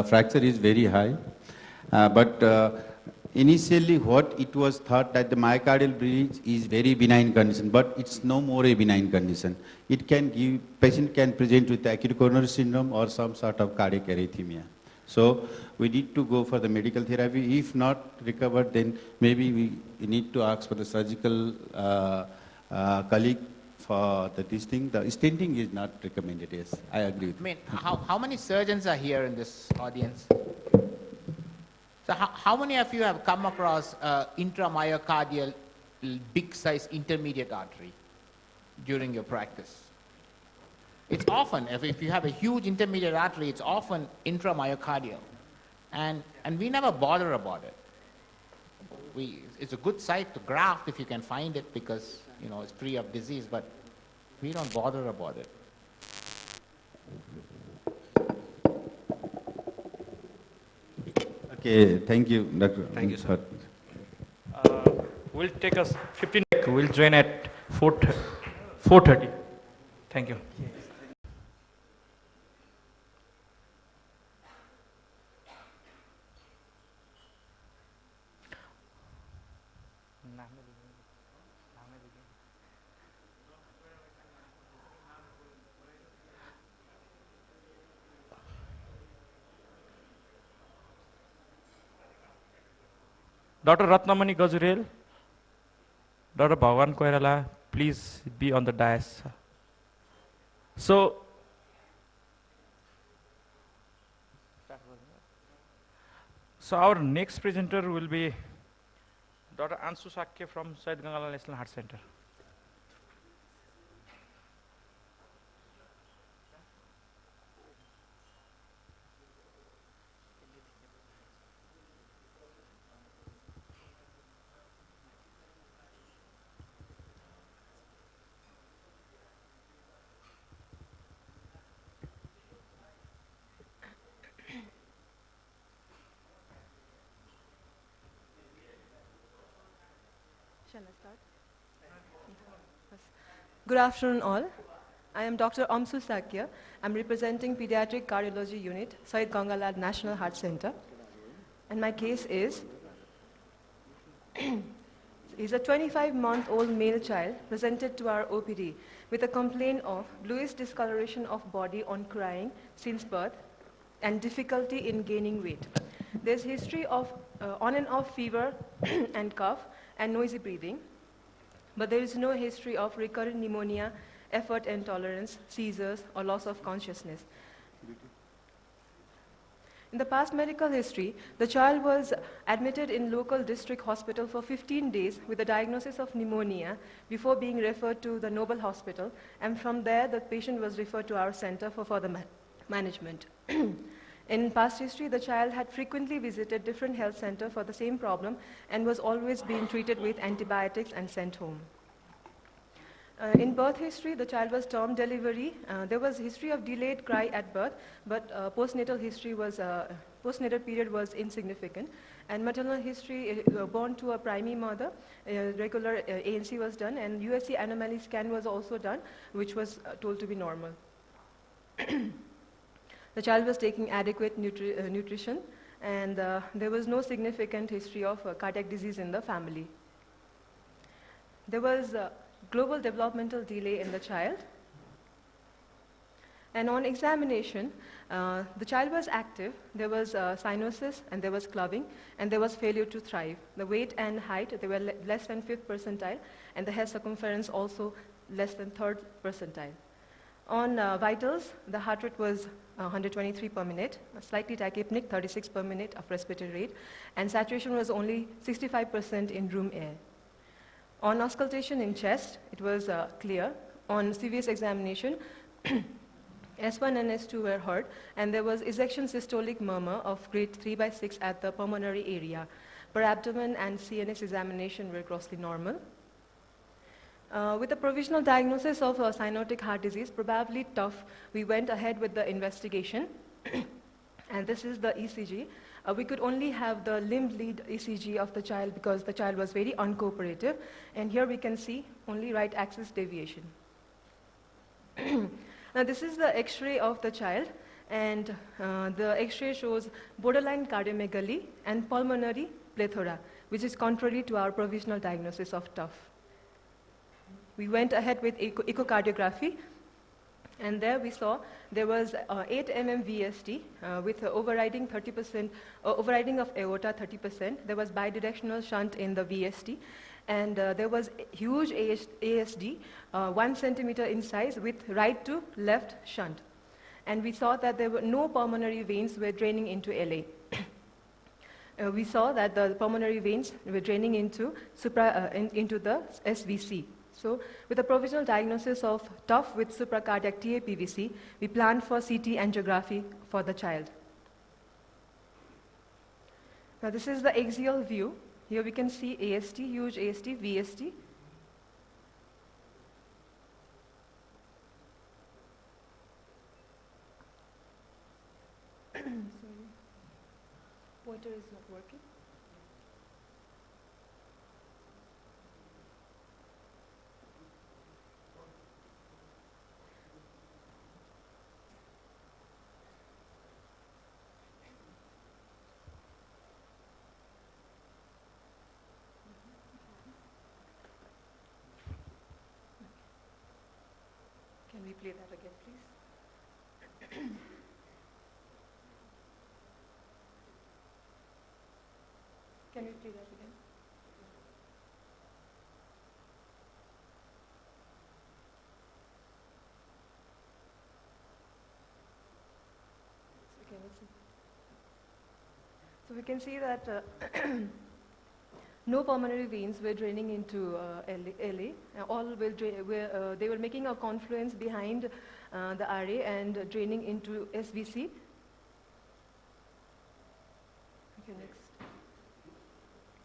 fracture is very high. But initially what it was thought that the myocardial bridge is very benign condition, but it's no more a benign condition. It can give, patient can present with acute coronary syndrome or some sort of cardiac arrhythmia. So we need to go for the medical therapy. If not recovered, then maybe we need to ask for the surgical colleague for this thing. The stenting is not recommended, yes. I agree with how many surgeons are here in this audience? So how many of you have come across intramyocardial big size intermediate artery during your practice? It's often, if you have a huge intermediate artery, it's often intramyocardial. And we never bother about it. It's a good site to graft if you can find it because, it's free of disease, but we don't bother about it. Okay, thank you, Dr. Thank you, sir. We'll take us 15 minutes. We'll join at 4:30. Thank you. Dr. Ratnamani Gajurel, Dr. Bhavan Koirala, please be on the dais. So our next presenter will be Dr. Anshu Sakya from Syed Gangalal National Heart Center. Can I start? Yes. Good afternoon, all. I am Dr. Amsu Sakya. I'm representing Pediatric Cardiology Unit, Syed Gangalal National Heart Center. And my case is, is a 25-month-old male child presented to our OPD with a complaint of bluish discoloration of body on crying since birth and difficulty in gaining weight. There's history of on and off fever and cough and noisy breathing, but there is no history of recurrent pneumonia, effort intolerance, seizures, or loss of consciousness. In the past medical history, the child was admitted in local district hospital for 15 days with a diagnosis of pneumonia before being referred to the Noble Hospital, and from there the patient was referred to our center for further management. In past history, the child had frequently visited different health centers for the same problem and was always being treated with antibiotics and sent home. In birth history, the child was term delivery. There was history of delayed cry at birth, but postnatal period was insignificant. And maternal history, born to a primary mother, regular ANC was done, and USC anomaly scan was also done, which was told to be normal. The child was taking adequate nutrition, and there was no significant history of cardiac disease in the family. There was global developmental delay in the child. And on examination, the child was active. There was cyanosis, and there was clubbing, and there was failure to thrive. The weight and height, they were less than 5th percentile, and the head circumference also less than 3rd percentile. On vitals, the heart rate was 123 per minute, slightly tachypneic, 36 per minute of respiratory rate, and saturation was only 65% in room air. On auscultation in chest, it was clear. On CVS examination, S1 and S2 were heard, and there was ejection systolic murmur of grade 3/6 at the pulmonary area. Per abdomen and CNS examination were grossly normal. With a provisional diagnosis of cyanotic heart disease, probably tough, we went ahead with the investigation. And this is the ECG. We could only have the limb lead ECG of the child because the child was very uncooperative. And here we can see only right axis deviation. Now this is the X-ray of the child, and the X-ray shows borderline cardiomegaly and pulmonary plethora, which is contrary to our provisional diagnosis of TUF. We went ahead with echocardiography, and there we saw there was 8 mm VSD with overriding 30%, overriding of aorta 30%. There was bidirectional shunt in the VSD, and there was huge ASD, 1 centimeter in size with right to left shunt. And we saw that there were no pulmonary veins were draining into LA. We saw that the pulmonary veins were draining into the SVC. So with a provisional diagnosis of TUF with supracardiac TAPVC, we planned for CT angiography for the child. Now this is the axial view. Here we can see AST, huge AST, VSD. Sorry, pointer is not working. Can we play that again, please? Can we play that again? Okay, let's see. So we can see that no pulmonary veins were draining into LA. They were making a confluence behind the RA and draining into SVC. Okay,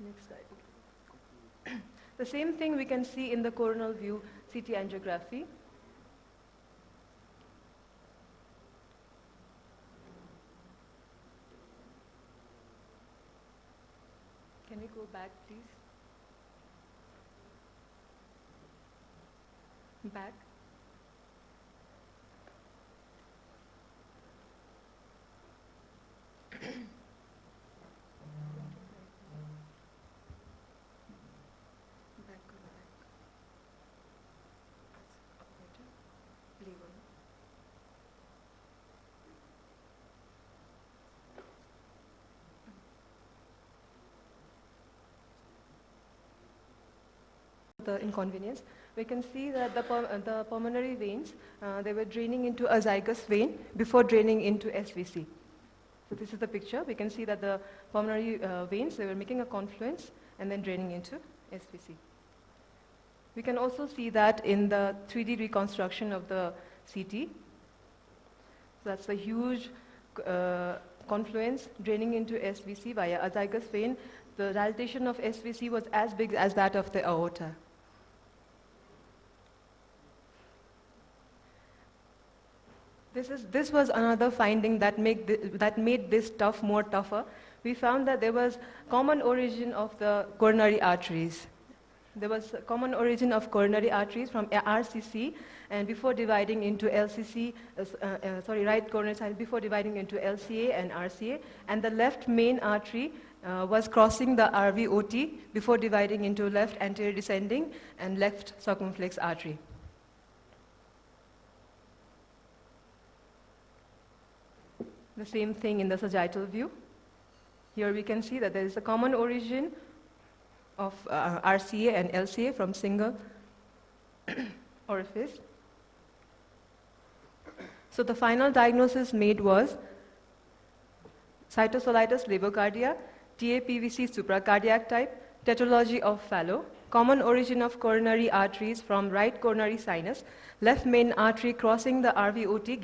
next slide. The same thing we can see in the coronal view CT angiography. Can we go back, please? Back. The inconvenience, we can see that the pulmonary veins, they were draining into a zygous vein before draining into SVC. So this is the picture. We can see that the pulmonary veins, they were making a confluence and then draining into SVC. We can also see that in the 3D reconstruction of the CT. So that's a huge confluence draining into SVC via a zygous vein. The dilatation of SVC was as big as that of the aorta. This was another finding that made this more tougher. We found that there was common origin of the coronary arteries. There was a common origin of coronary arteries from RCC, and before dividing into LCC, right coronary side, before dividing into LCA and RCA, and the left main artery was crossing the RVOT before dividing into left anterior descending and left circumflex artery. The same thing in the sagittal view. Here we can see that there is a common origin of RCA and LCA from single orifice. So the final diagnosis made was cytosolitis levocardia, TAPVC supracardiac type, tetralogy of Fallot, common origin of coronary arteries from right coronary sinus, left main artery crossing the RVOT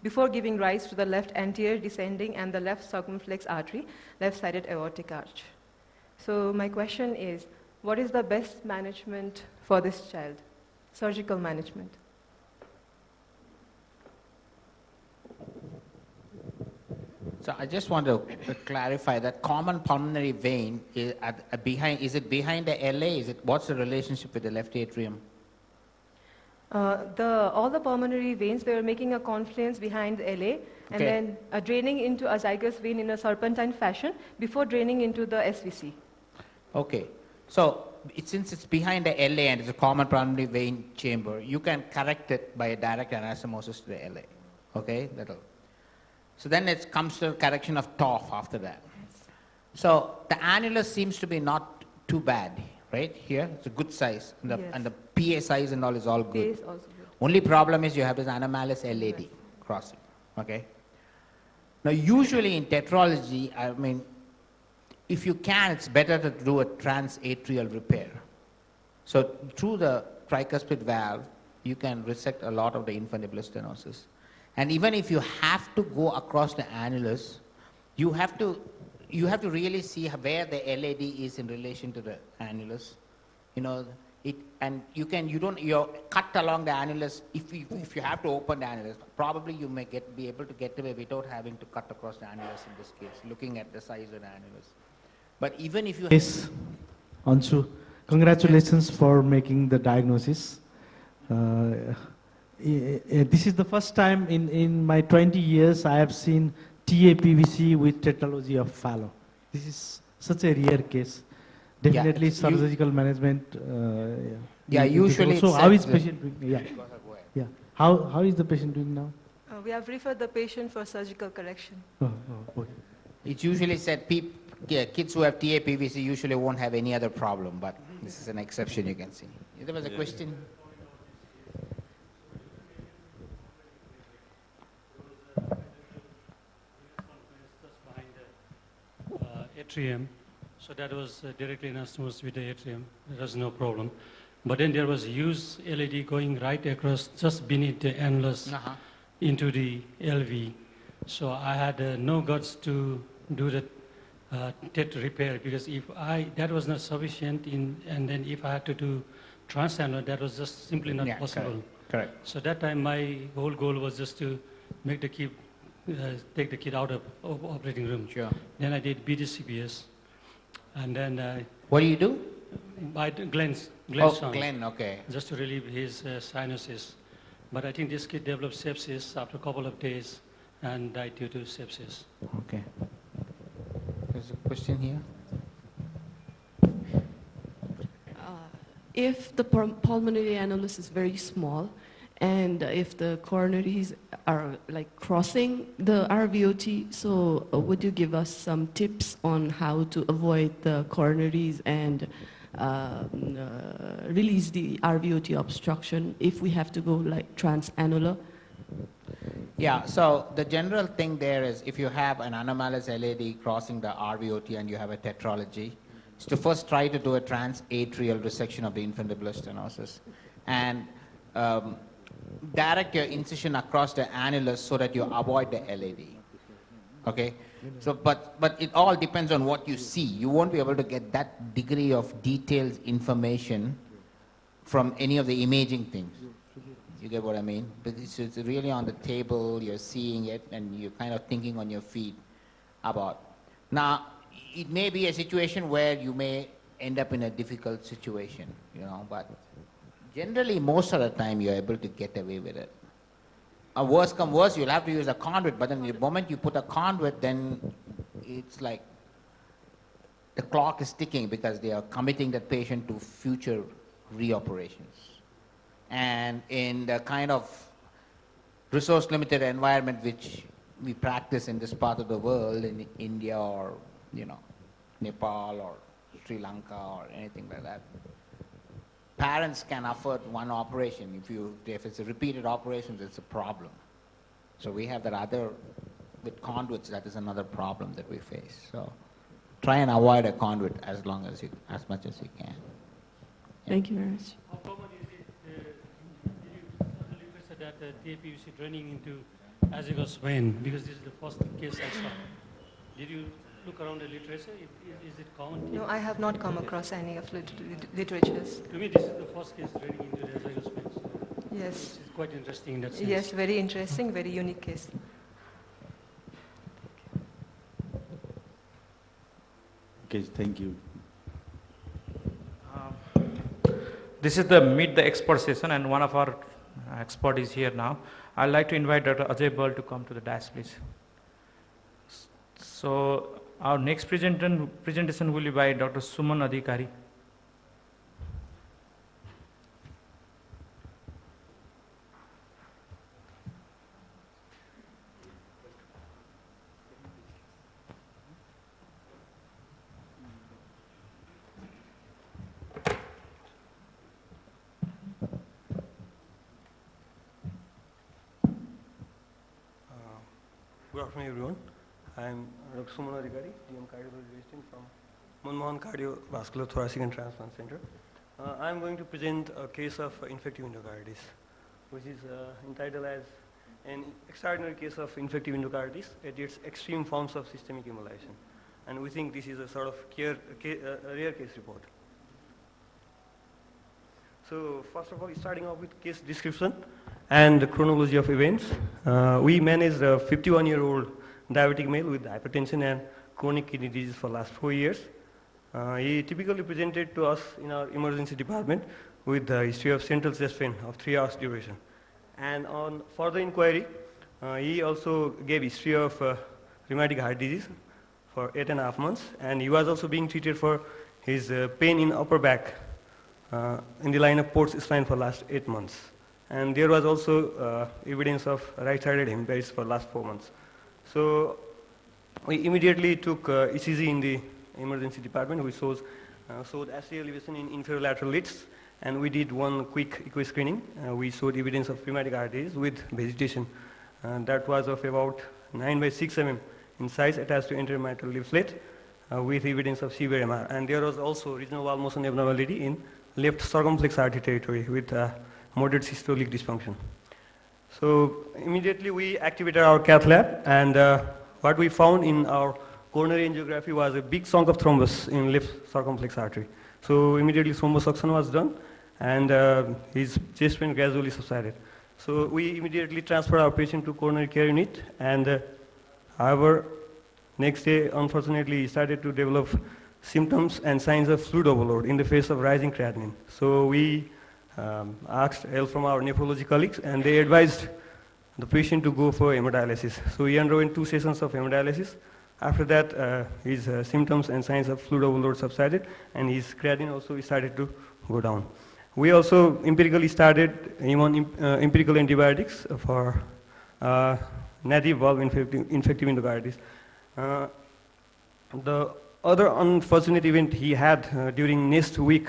before giving rise to the left anterior descending and the left circumflex artery, left-sided aortic arch. So my question is, what is the best management for this child? Surgical management. So I just want to clarify that common pulmonary vein is is it behind the LA? What's the relationship with the left atrium? All the pulmonary veins, they were making a confluence behind the LA and then draining into a zygous vein in a serpentine fashion before draining into the SVC. Okay, so since it's behind the LA and it's a common pulmonary vein chamber, you can correct it by a direct anastomosis to the LA. Okay, so then it comes to correction of TOF after that. So the annulus seems to be not too bad, right? Here, it's a good size, and the PA size and all is all good. PA is also good. Only problem is you have this anomalous LAD crossing, okay? Now usually in tetralogy, I mean, if you can, it's better to do a transatrial repair. So through the tricuspid valve, you can resect a lot of the infundibular stenosis. And even if you have to go across the annulus, you have to really see where the LAD is in relation to the annulus. You know, you cut along the annulus. If you have to open the annulus, probably you may be able to get away without having to cut across the annulus in this case, looking at the size of the annulus. But even if you Yes, Anshu, congratulations for making the diagnosis. This is the first time in my 20 years I have seen TAPVC with tetralogy of Fallot. This is such a rare case. Definitely surgical management. Usually. So how is patient doing? Yeah. How is the patient doing now? We have referred the patient for surgical correction. Okay. It's usually said kids who have TAPVC usually won't have any other problem, but this is an exception you can see. There was a question. Atrium, so that was directly anastomosed with the atrium. There was no problem. But then there was huge LAD going right across, just beneath the annulus into the LV. So I had no guts to do the TET repair because that was not sufficient. And then if I had to do transannular, that was just simply not possible. Correct. So that time my whole goal was just to make the kid take the kid out of operating room. Sure. Then I did BDCPS, and then what do you do? by Glenn's Oh, son, Glenn, okay. just to relieve his sinuses. But I think this kid developed sepsis after a couple of days and died due to sepsis. Okay. There's a question here. If the pulmonary annulus is very small, and if the coronaries are like crossing the RVOT, so would you give us some tips on how to avoid the coronaries and release the RVOT obstruction if we have to go like transannular? Yeah, so the general thing there is if you have an anomalous LAD crossing the RVOT and you have a tetralogy, is to first try to do a transatrial resection of the infundibulous stenosis and direct your incision across the annulus so that you avoid the LAD. Okay? So, but it all depends on what you see. You won't be able to get that degree of detailed information from any of the imaging things. You get what I mean? Because it's really on the table, you're seeing it, and you're kind of thinking on your feet about. Now, it may be a situation where you may end up in a difficult situation, you know, but generally, most of the time, you're able to get away with it. Worse come worse, you'll have to use a conduit, but then the moment you put a conduit, then it's like the clock is ticking because they are committing that patient to future reoperations. And in the kind of resource-limited environment which we practice in this part of the world, in India or, you know, Nepal or Sri Lanka or anything like that, parents can afford one operation. If it's a repeated operations, it's a problem. So we have that other, with conduits, that is another problem that we face. So try and avoid a conduit as much as you can. Yeah. Thank you very much. How common is it, did you said that TAP you see draining into azygos vein, because this is the first case I saw. Did you look around the literature? Is it common? No, I have not come across any of literatures. To me, this is the first case draining into the azygos vein. So Yes. It's quite interesting in that sense. Yes, very interesting, very unique case. Okay, thank you. This is the Meet the Expert session, and one of our expert is here now. I'd like to invite Dr. Ajay Bal to come to the dais, please. So our next presentation will be by Dr. Suman Adhikari. Good afternoon, everyone. I am Dr. Suman Adhikari, GM Cardiology Resident from Manmohan Cardiovascular Thoracic and Transplant Center. I am going to present a case of infective endocarditis, which is entitled as an extraordinary case of infective endocarditis at its extreme forms of systemic embolization. And we think this is a sort of a rare case report. So first of all, starting off with case description and the chronology of events. We managed a 51-year-old diabetic male with hypertension and chronic kidney disease for the last 4 years. He typically presented to us in our emergency department with a history of central chest pain of 3 hours duration. And on further inquiry, he also gave history of rheumatic heart disease for 8.5 months, and he was also being treated for his pain in upper back in the line of Port's spine for last 8 months. And there was also evidence of right-sided hemiplegia for last 4 months. So we immediately took ECG in the emergency department, which showed ST elevation in inferolateral leads, and we did one quick echo screening. We showed evidence of rheumatic heart disease with vegetation. That was of about 9 by 6 mm in size attached to intermittent leaflet with evidence of severe MR. And there was also regional wall motion abnormality in left circumflex artery territory with moderate systolic dysfunction. So immediately we activated our cath lab, and what we found in our coronary angiography was a big chunk of thrombus in left circumflex artery. So immediately thrombosuction was done, and his chest pain gradually subsided. So we immediately transferred our patient to coronary care unit, and however, next day, unfortunately, he started to develop symptoms and signs of fluid overload in the face of rising creatinine. So we asked help from our nephrology colleagues, and they advised the patient to go for hemodialysis. So he underwent 2 sessions of hemodialysis. After that, his symptoms and signs of fluid overload subsided, and his creatinine also started to go down. We also empirically started him on empirical antibiotics for native valve infective endocarditis. The other unfortunate event he had during next week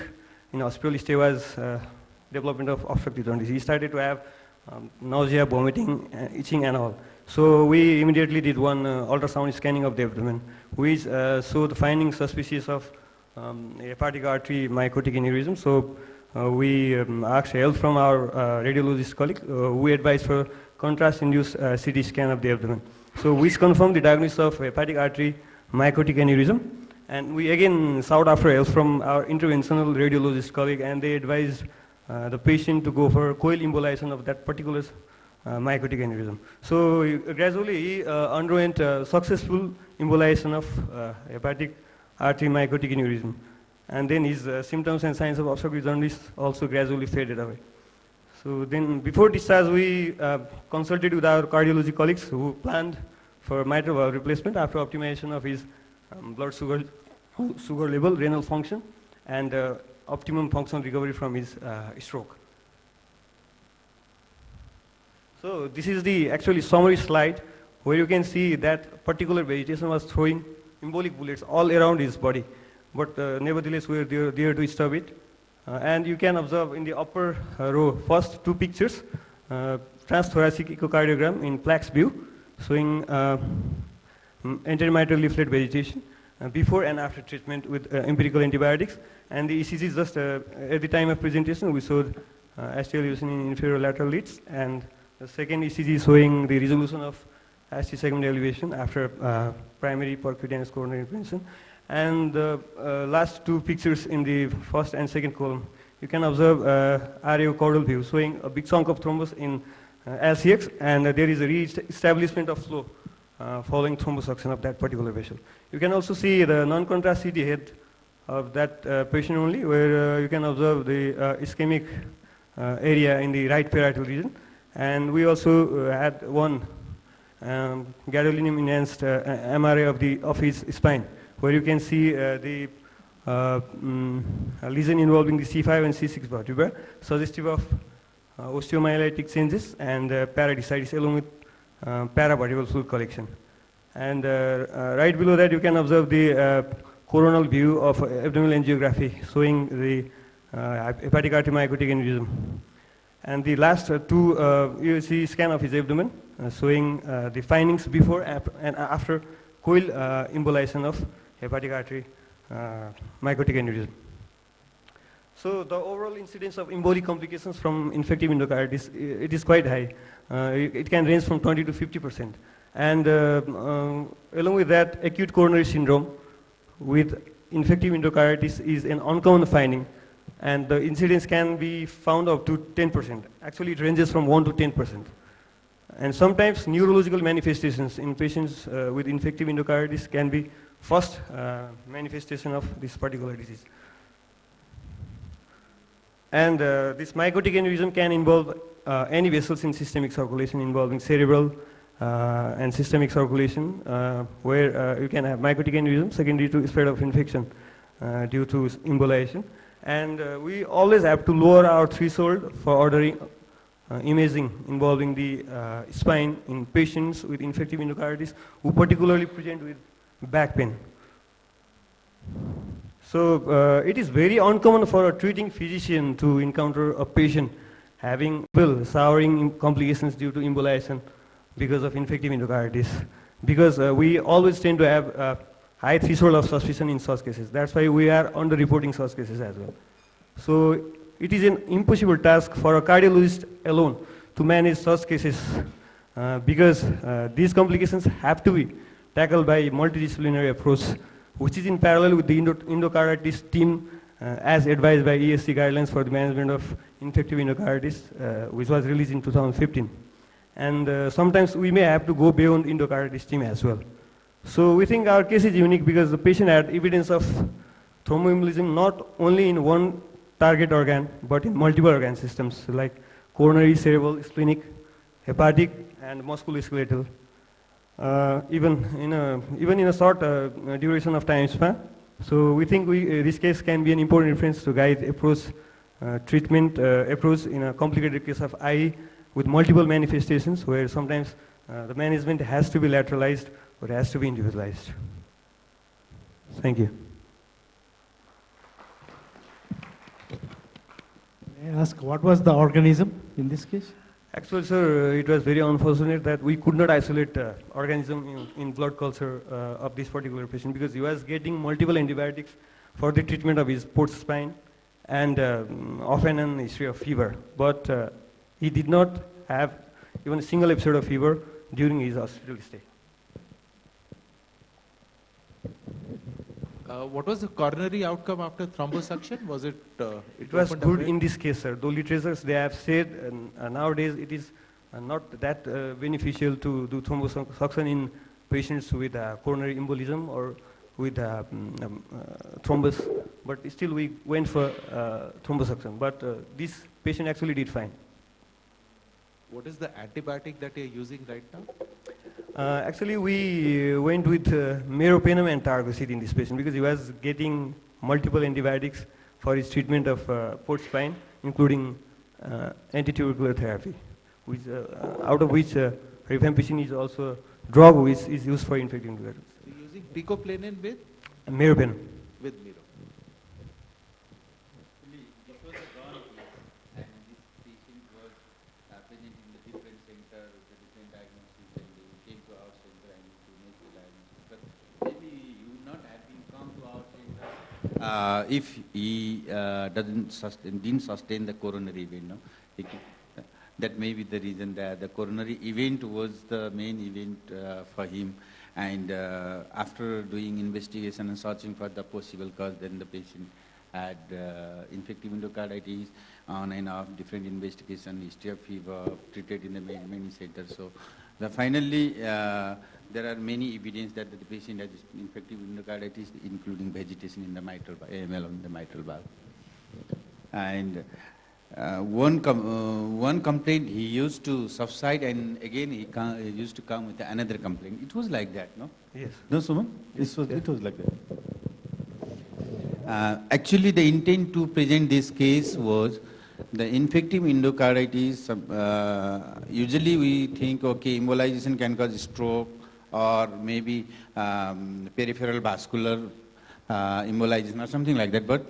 in hospital stay was development of obstructive jaundice. He started to have nausea, vomiting, itching and all. So we immediately did one ultrasound scanning of the abdomen, which showed the findings suspicious of hepatic artery mycotic aneurysm. So we asked help from our radiologist colleague. We advised for contrast-induced CT scan of the abdomen. So which confirmed the diagnosis of hepatic artery mycotic aneurysm. And we again sought after help from our interventional radiologist colleague, and they advised the patient to go for coil embolization of that particular mycotic aneurysm. So gradually he underwent successful embolization of hepatic artery mycotic aneurysm. And then his symptoms and signs of obstructive jaundice also gradually faded away. So then before discharge, we consulted with our cardiology colleagues who planned for mitral valve replacement after optimization of his blood sugar level, renal function, and optimum functional recovery from his stroke. So this is the actually summary slide where you can see that particular vegetation was throwing embolic bullets all around his body. But nevertheless, we are there to stop it. And you can observe in the upper row, first 2 pictures, transthoracic echocardiogram in Plaque's view, showing anterior leaflet vegetation before and after treatment with empirical antibiotics. And the ECG just at the time of presentation, we showed ST elevation in inferior lateral leads, and the second ECG showing the resolution of ST segment elevation after primary percutaneous coronary intervention. And the last 2 pictures in the first and second column, you can observe RAO caudal view showing a big chunk of thrombus in LCX, and there is a re-establishment of flow following thrombosuction of that particular vessel. You can also see the non-contrast CT head of that patient only, where you can observe the ischemic area in the right parietal region. And we also had one gadolinium enhanced MRI of his spine, where you can see the lesion involving the C5 and C6 vertebra, suggestive of osteomyelitic changes and paradisitis along with paravertebral fluid collection. And right below that you can observe the coronal view of abdominal angiography showing the hepatic artery mycotic aneurysm. And the last 2 you see scan of his abdomen showing the findings before and after coil embolization of hepatic artery mycotic aneurysm. So the overall incidence of embolic complications from infective endocarditis, it is quite high. It can range from 20 to 50%. And along with that, acute coronary syndrome with infective endocarditis is an uncommon finding, and the incidence can be found up to 10%. Actually, it ranges from 1 to 10%. And sometimes neurological manifestations in patients with infective endocarditis can be first manifestation of this particular disease. And this mycotic aneurysm can involve any vessels in systemic circulation involving cerebral and systemic circulation, where you can have mycotic aneurysm secondary to spread of infection due to embolization. And we always have to lower our threshold for ordering imaging involving the spine in patients with infective endocarditis who particularly present with back pain. So it is very uncommon for a treating physician to encounter a patient having souring complications due to embolization because of infective endocarditis, because we always tend to have a high threshold of suspicion in such cases. That's why we are under-reporting such cases as well. So it is an impossible task for a cardiologist alone to manage such cases because these complications have to be tackled by multidisciplinary approach, which is in parallel with the endocarditis team as advised by ESC guidelines for the management of infective endocarditis, which was released in 2015. And sometimes we may have to go beyond endocarditis team as well. So we think our case is unique because the patient had evidence of thromboembolism not only in one target organ, but in multiple organ systems like coronary, cerebral, splenic, hepatic, and musculoskeletal. Even in a short duration of time span. So we think this case can be an important reference to guide approach, treatment approach in a complicated case of eye with multiple manifestations where sometimes the management has to be lateralized or has to be individualized. Thank you. May I ask, what was the organism in this case? Actually, sir, it was very unfortunate that we could not isolate organism in blood culture of this particular patient because he was getting multiple antibiotics for the treatment of his port spine and often an history of fever. But he did not have even a single episode of fever during his hospital stay. What was the coronary outcome after thrombosuction? Was it? It was good in this case, sir. Though literatures they have said nowadays it is not that beneficial to do thrombosuction in patients with coronary embolism or with thrombus, but still we went for thrombosuction. But this patient actually did fine. What is the antibiotic that you're using right now? Actually, we went with meropenem and targocid in this patient because he was getting multiple antibiotics for his treatment of port spine, including antitubercular therapy, which, out of which rifampicin is also a drug which is used for infected tuberculosis. So you're using picoplanin with? Meropenem. With mero. If he didn't sustain the coronary event, no? That may be the reason that the coronary event was the main event for him. And after doing investigation and searching for the possible cause, then the patient had infective endocarditis on and off, different investigation, history of fever, treated in the many centers. So finally, there are many evidence that the patient has infective endocarditis, including vegetation in the mitral AML on the mitral valve. And one complaint he used to subside, and again he used to come with another complaint. It was like that, no? Yes. No, Suman? It was like that. Actually, the intent to present this case was the infective endocarditis. Usually we think, okay, embolization can cause stroke or maybe peripheral vascular embolization or something like that. But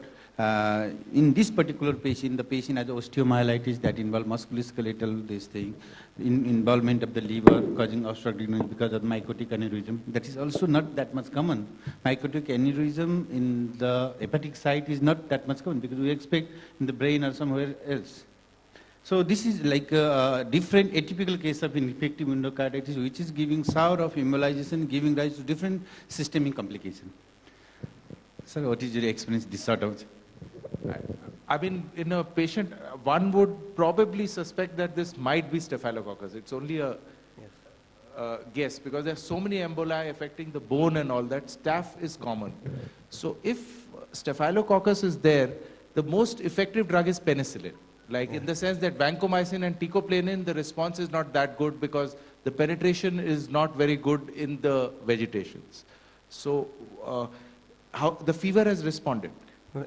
in this particular patient, the patient has osteomyelitis that involves musculoskeletal, this thing, involvement of the liver causing obstructive because of mycotic aneurysm. That is also not that much common. Mycotic aneurysm in the hepatic site is not that much common because we expect in the brain or somewhere else. So this is like a different atypical case of infective endocarditis, which is giving sour of embolization, giving rise to different systemic complications. Sir, what is your experience this sort of? I mean, in a patient, one would probably suspect that this might be staphylococcus. It's only a guess because there are so many emboli affecting the bone and all that. Staph is common. So if staphylococcus is there, the most effective drug is penicillin. Like in the sense that vancomycin and teicoplanin, the response is not that good because the penetration is not very good in the vegetations. So how the fever has responded?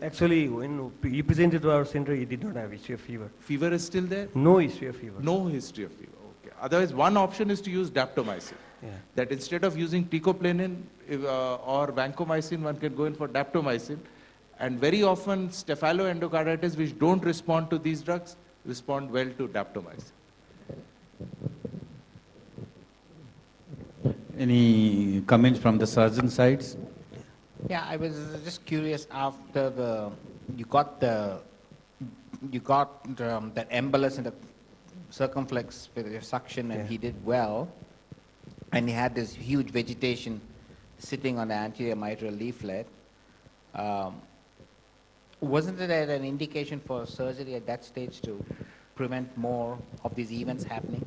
Actually, when he presented to our center, he did not have history of fever. Fever is still there? No history of fever. No history of fever. Okay. Otherwise, one option is to use daptomycin. Yeah. That instead of using teicoplanin or vancomycin, one can go in for daptomycin. And very often, staphyloendocarditis, which don't respond to these drugs, respond well to daptomycin. Any comments from the surgeon sides? Yeah, I was just curious after you got that embolus in the circumflex with your suction, and he did well, and he had this huge vegetation sitting on the anterior mitral leaflet. Wasn't it an indication for surgery at that stage to prevent more of these events happening?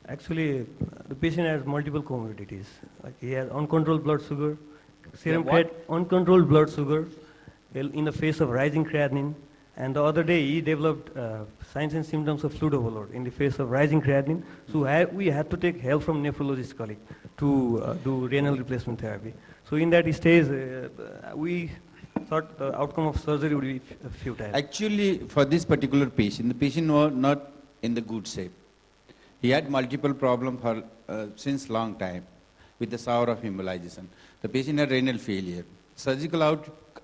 Actually, the patient has multiple comorbidities. Like he has uncontrolled blood sugar, Serum what? had uncontrolled blood sugar in the face of rising creatinine. And the other day, he developed signs and symptoms of fluid overload in the face of rising creatinine. So we had to take help from nephrologist colleague to do renal replacement therapy. So in that stage, we thought the outcome of surgery would be futile. Actually, for this particular patient, the patient was not in the good shape. He had multiple problems for since long time with the sour of embolization. The patient had renal failure.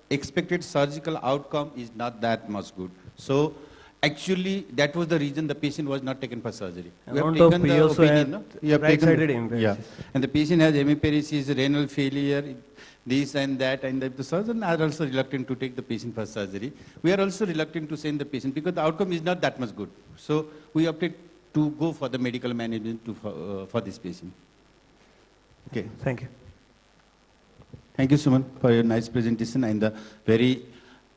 Expected surgical outcome is not that much good. So actually, that was the reason the patient was not taken for surgery. We have taken the opinion, no? You have right-sided taken, hemiparesis. yeah. And the patient has hemiparesis, renal failure, this and that, and the surgeon are also reluctant to take the patient for surgery. We are also reluctant to send the patient because the outcome is not that much good. So we opted to go for the medical management for this patient. Okay. Thank you. Thank you, Suman, for your nice presentation and the very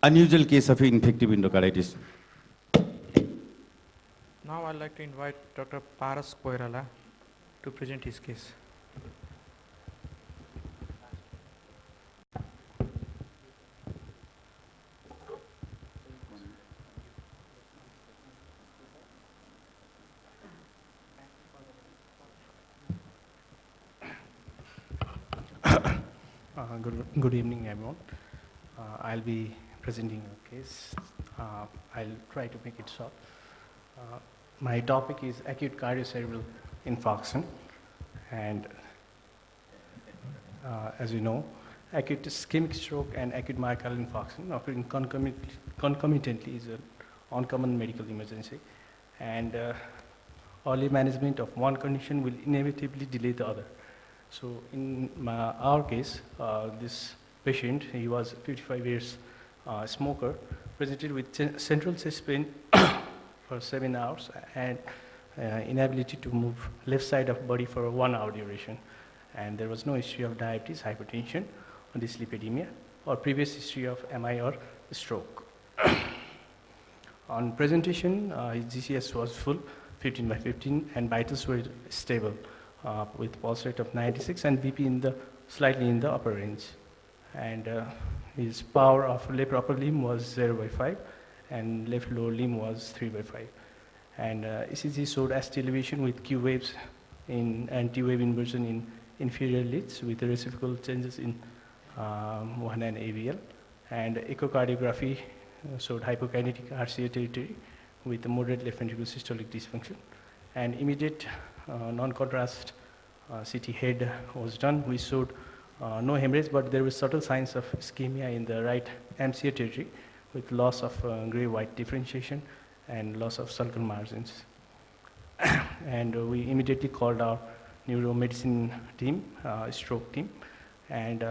unusual case of infective endocarditis. Now I'd like to invite Dr. Paras Koirala to present his case. Good evening, everyone. I'll be presenting a case. I'll try to make it short. My topic is acute cardiocerebral infarction, and as you know, acute ischemic stroke and acute myocardial infarction occurring concomitantly is an uncommon medical emergency, and early management of one condition will inevitably delay the other. So in our case, this patient, he was 55 years smoker, presented with central chest pain for 7 hours and inability to move left side of body for a 1 hour duration. And there was no history of diabetes, hypertension, or dyslipidemia, or previous history of MI or stroke. On presentation, his GCS was full, 15 by 15, and vitals were stable. With pulse rate of 96 and BP slightly in the upper range. And his power of left upper limb was 0 by 5 and left lower limb was 3 by 5. And ECG showed ST elevation with Q waves and T wave inversion in inferior leads with reciprocal changes in 1 and AVL. And echocardiography showed hypokinetic RCA territory with moderate left ventricular systolic dysfunction. And immediate non-contrast CT head was done. We showed no hemorrhage, but there were subtle signs of ischemia in the right MCA territory with loss of gray-white differentiation and loss of sulcal margins. And we immediately called our neuromedicine team, stroke team, and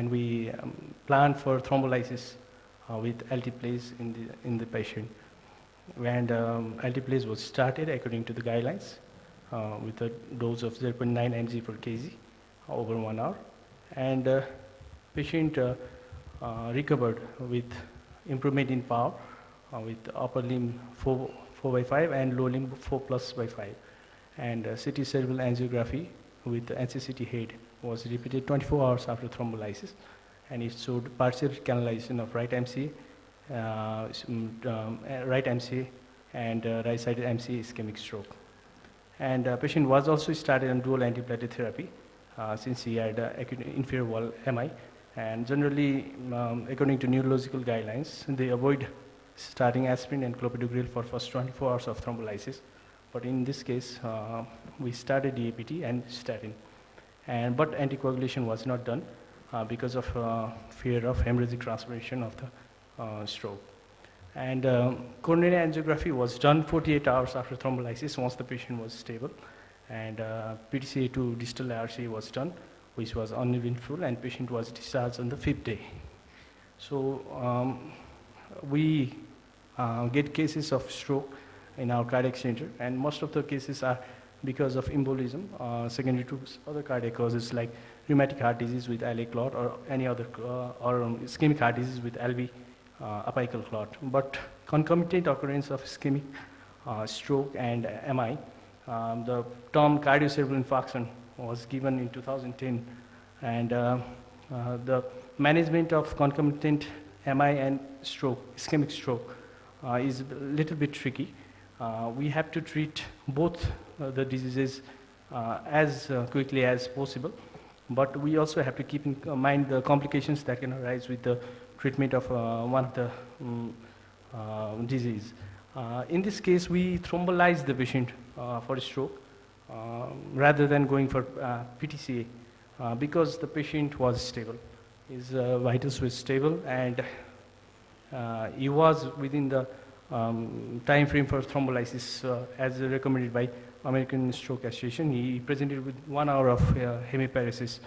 we planned for thrombolysis with alteplase in the patient. And alteplase was started according to the guidelines with a dose of 0.9 mg per kg over 1 hour. And patient recovered with improvement in power with upper limb 4 by 5 and lower limb 4 plus by 5. And CT cerebral angiography with NCCT head was repeated 24 hours after thrombolysis, and it showed partial canalization of right MCA, right MCA and right-sided MCA ischemic stroke. And patient was also started on dual antiplatelet therapy since he had acute inferior wall MI. And generally, according to neurological guidelines, they avoid starting aspirin and clopidogrel for first 24 hours of thrombolysis. But in this case, we started DAPT and statin. But anticoagulation was not done because of fear of hemorrhagic transformation of the stroke. And coronary angiography was done 48 hours after thrombolysis once the patient was stable. And PTCA2 distal RCA was done, which was uneventful, and patient was discharged on the 5th day. So we get cases of stroke in our cardiac center, and most of the cases are because of embolism, secondary to other cardiac causes like rheumatic heart disease with LA clot or any other, or ischemic heart disease with LV apical clot. But concomitant occurrence of ischemic stroke and MI The term cardiocerebral infarction was given in 2010, and the management of concomitant MI and stroke, ischemic stroke, is a little bit tricky. We have to treat both the diseases as quickly as possible, but we also have to keep in mind the complications that can arise with the treatment of one of the disease. In this case, we thrombolize the patient for stroke rather than going for PTCA because the patient was stable. His vitals were stable, and he was within the time frame for thrombolysis as recommended by American Stroke Association. He presented with 1 hour of hemiparesis.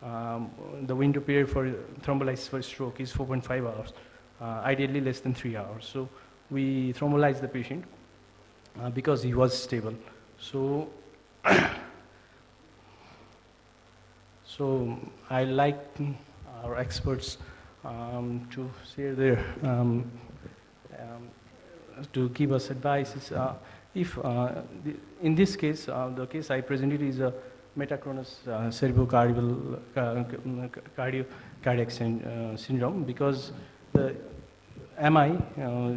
The window period for thrombolysis for stroke is 4.5 hours, ideally less than 3 hours. So we thrombolized the patient because he was stable. So, so I like our experts to share their to give us advice. If in this case, the case I presented is a metachronous cardiac syndrome, because the MI,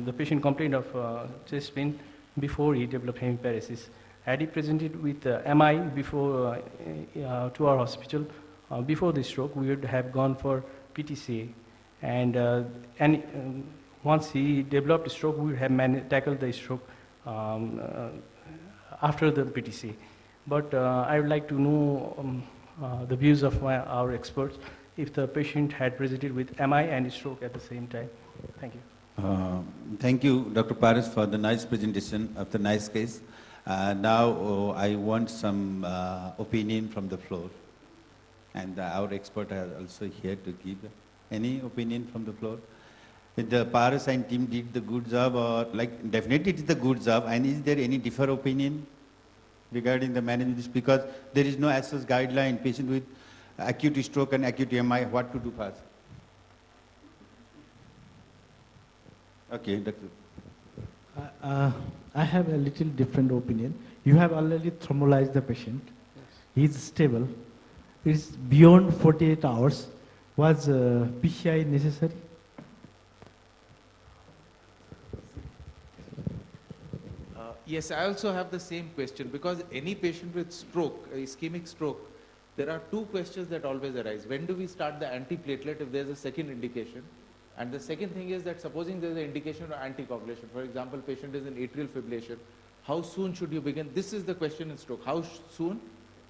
the patient complained of chest pain before he developed hemiparesis. Had he presented with MI before to our hospital before the stroke, we would have gone for PTCA, and once he developed a stroke, we would have tackled the stroke after the PTCA. But I would like to know the views of our experts if the patient had presented with MI and stroke at the same time. Thank you. Thank you, Dr. Paris, for the nice presentation of the nice case. Now I want some opinion from the floor. And our expert are also here to give any opinion from the floor. The Paris and team did the good job, or like definitely it is the good job, and is there any different opinion regarding the management? Because there is no as such guideline, patient with acute stroke and acute MI, what to do first? Okay, Doctor. I have a little different opinion. You have already thrombolized the patient. He is stable. It is beyond 48 hours. Was PCI necessary? Yes, I also have the same question, because any patient with stroke, ischemic stroke, there are two questions that always arise. When do we start the antiplatelet if there is a second indication? And the second thing is that supposing there is an indication of anticoagulation, for example, patient is in atrial fibrillation, how soon should you begin? This is the question in stroke. How soon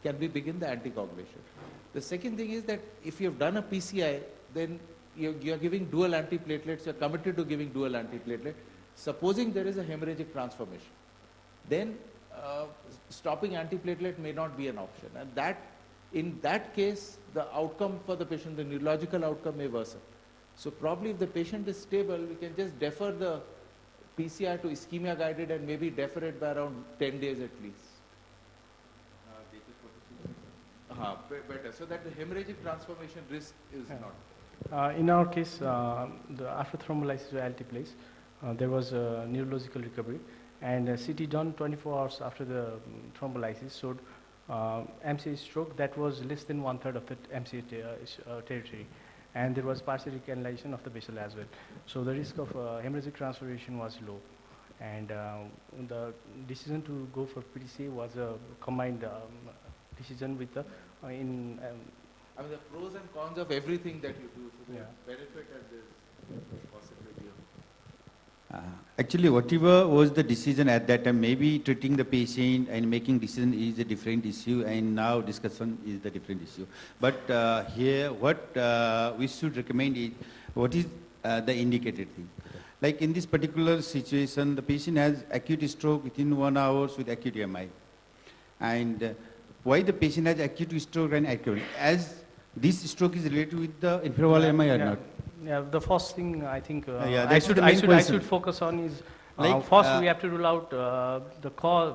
can we begin the anticoagulation? The second thing is that if you have done a PCI, then you are giving dual antiplatelets, you are committed to giving dual antiplatelet. Supposing there is a hemorrhagic transformation, then stopping antiplatelet may not be an option. And that, in that case, the outcome for the patient, the neurological outcome may worsen. So probably if the patient is stable, we can just defer the PCI to ischemia guided and maybe defer it by around 10 days at least. Better, so that the hemorrhagic transformation risk is not. In our case, after thrombolysis with altiplase, there was a neurological recovery, and CT done 24 hours after the thrombolysis showed MCA stroke that was less than 1/3 of the MCA territory, and there was partial recanalization of the vessel as well. So the risk of hemorrhagic transformation was low, and the decision to go for PTCA was a combined decision with the I mean, the pros and cons of everything that you do, so the benefit and this possibility of. Actually, whatever was the decision at that time, maybe treating the patient and making decision is a different issue, and now discussion is the different issue. But here, what we should recommend is, what is the indicated thing? Like in this particular situation, the patient has acute stroke within 1 hour with acute MI. And why the patient has acute stroke and acute? As this stroke is related with the inferior MI or not? Yeah, the first thing I think I should focus on is first we have to rule out the cause.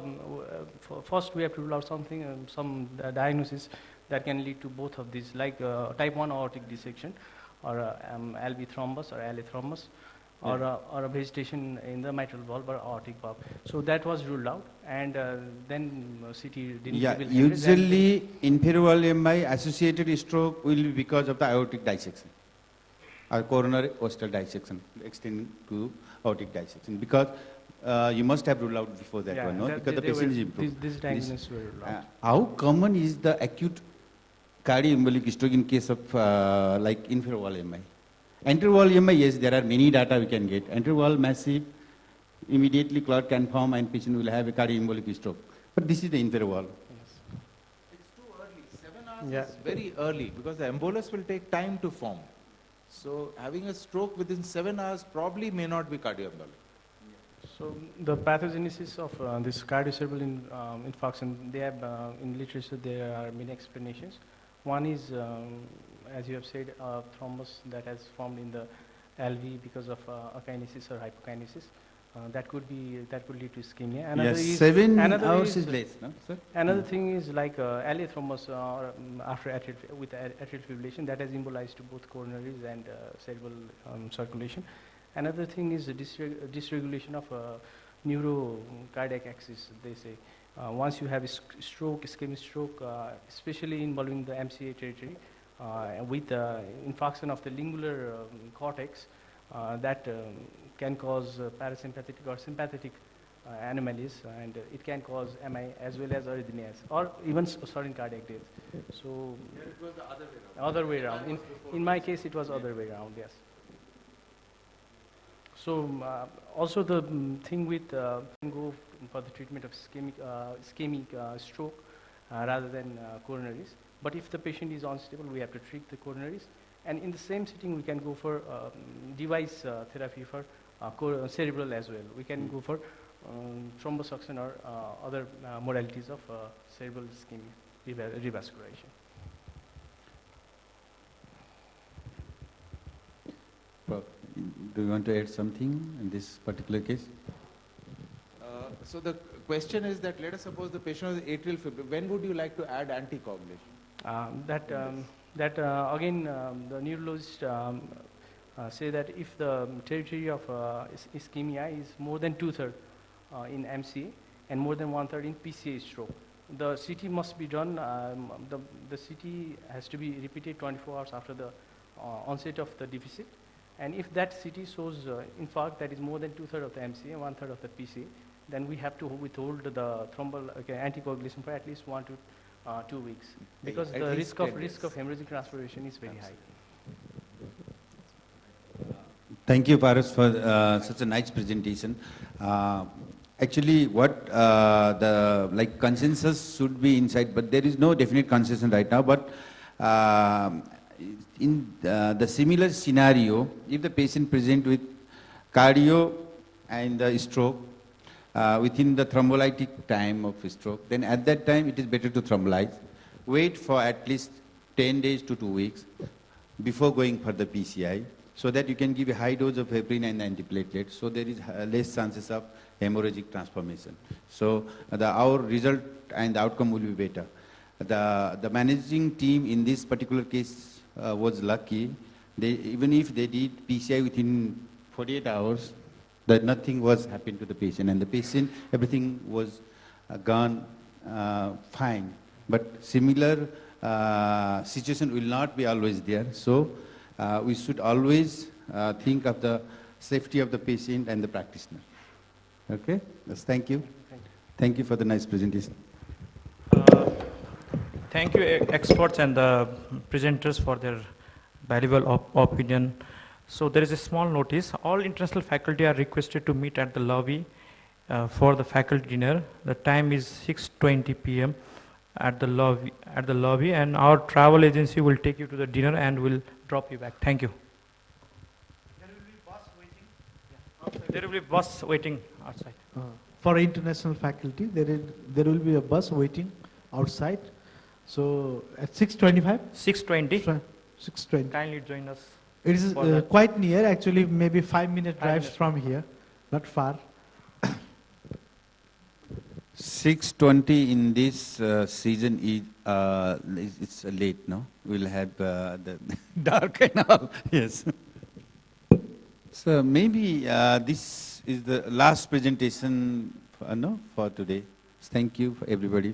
First we have to rule out something, some diagnosis that can lead to both of these, like type 1 aortic dissection or LV thrombus or LA thrombus. or a vegetation in the mitral valve or aortic valve. So that was ruled out, and then CT didn't Yeah, reveal hemorrhage, and usually inferior valve MI associated stroke will be because of the aortic dissection or coronary costal dissection extending to aortic dissection, because you must have ruled out before that one, no? Because the patient is improved. These diagnoses were ruled out. How common is the acute cardioembolic stroke in case of like inferior valve MI? Anterior valve MI, yes, there are many data we can get. Anterior valve massive, immediately clot can form and patient will have a cardioembolic stroke. But this is the inferior valve. It's too early. 7 hours is very early because the embolus will take time to form. So having a stroke within 7 hours probably may not be cardioembolic. So the pathogenesis of this cardiocerebral infarction, they have in literature there are many explanations. One is, as you have said, thrombus that has formed in the LV because of akinesis or hypokinesis. That could lead to ischemia. Yes, 7 hours is less, no, sir? Another thing is like LA thrombus after with atrial fibrillation that has embolized to both coronaries and cerebral circulation. Another thing is the dysregulation of neurocardiac axis, they say. Once you have a stroke, ischemic stroke, especially involving the MCA territory, with infarction of the lingular cortex, that can cause parasympathetic or sympathetic anomalies, and it can cause MI as well as arrhythmias, or even sudden cardiac death. So It was the other way around. other way around. In my case, it was other way around. Yes. So also the thing with go for the treatment of ischemic stroke rather than coronaries. But if the patient is unstable, we have to treat the coronaries. And in the same sitting, we can go for device therapy for cerebral as well. We can go for thrombosuction or other modalities of cerebral ischemia, revascularization. Do you want to add something in this particular case? So the question is that let us suppose the patient has atrial fibrillation. When would you like to add anticoagulation? Again, the neurologists say that if the territory of ischemia is more than 2/3 in MCA and more than 1/3 in PCA stroke, the CT must be done. The CT has to be repeated 24 hours after the onset of the deficit. And if that CT shows infarct that is more than 2/3 of the MCA, 1/3 of the PCA, then we have to withhold the thrombal anticoagulation for at least 1 to 2 weeks, because the risk of hemorrhagic transpiration is very high. Thank you, Paras, for such a nice presentation. Actually, what the consensus should be inside, but there is no definite consensus right now. But in the similar scenario, if the patient present with cardio and the stroke within the thrombolytic time of stroke, then at that time it is better to thrombolize. Wait for at least 10 days to 2 weeks before going for the PCI, so that you can give a high dose of heparin and antiplatelet, so there is less chances of hemorrhagic transformation. So our result and the outcome will be better. The managing team in this particular case was lucky. Even if they did PCI within 48 hours, that nothing was happened to the patient, and the patient, everything was gone fine. But similar situation will not be always there. So we should always think of the safety of the patient and the practitioner. Okay? Yes, thank you. Thank you for the nice presentation. Thank you, experts and the presenters, for their valuable opinion. So there is a small notice. All international faculty are requested to meet at the lobby for the faculty dinner. The time is 6:20 p.m. at the lobby, and our travel agency will take you to the dinner and will drop you back. Thank you. There will be bus waiting. Yeah. There will be bus waiting outside. For international faculty, there will be a bus waiting outside. So at 6:25? 6:20. 6:20. Kindly join us. It is quite near, actually, maybe 5-minute drive from here, not far. 6:20 in this season is it's late, no? We'll have the dark and all. Yes. So maybe this is the last presentation for today. Thank you for everybody.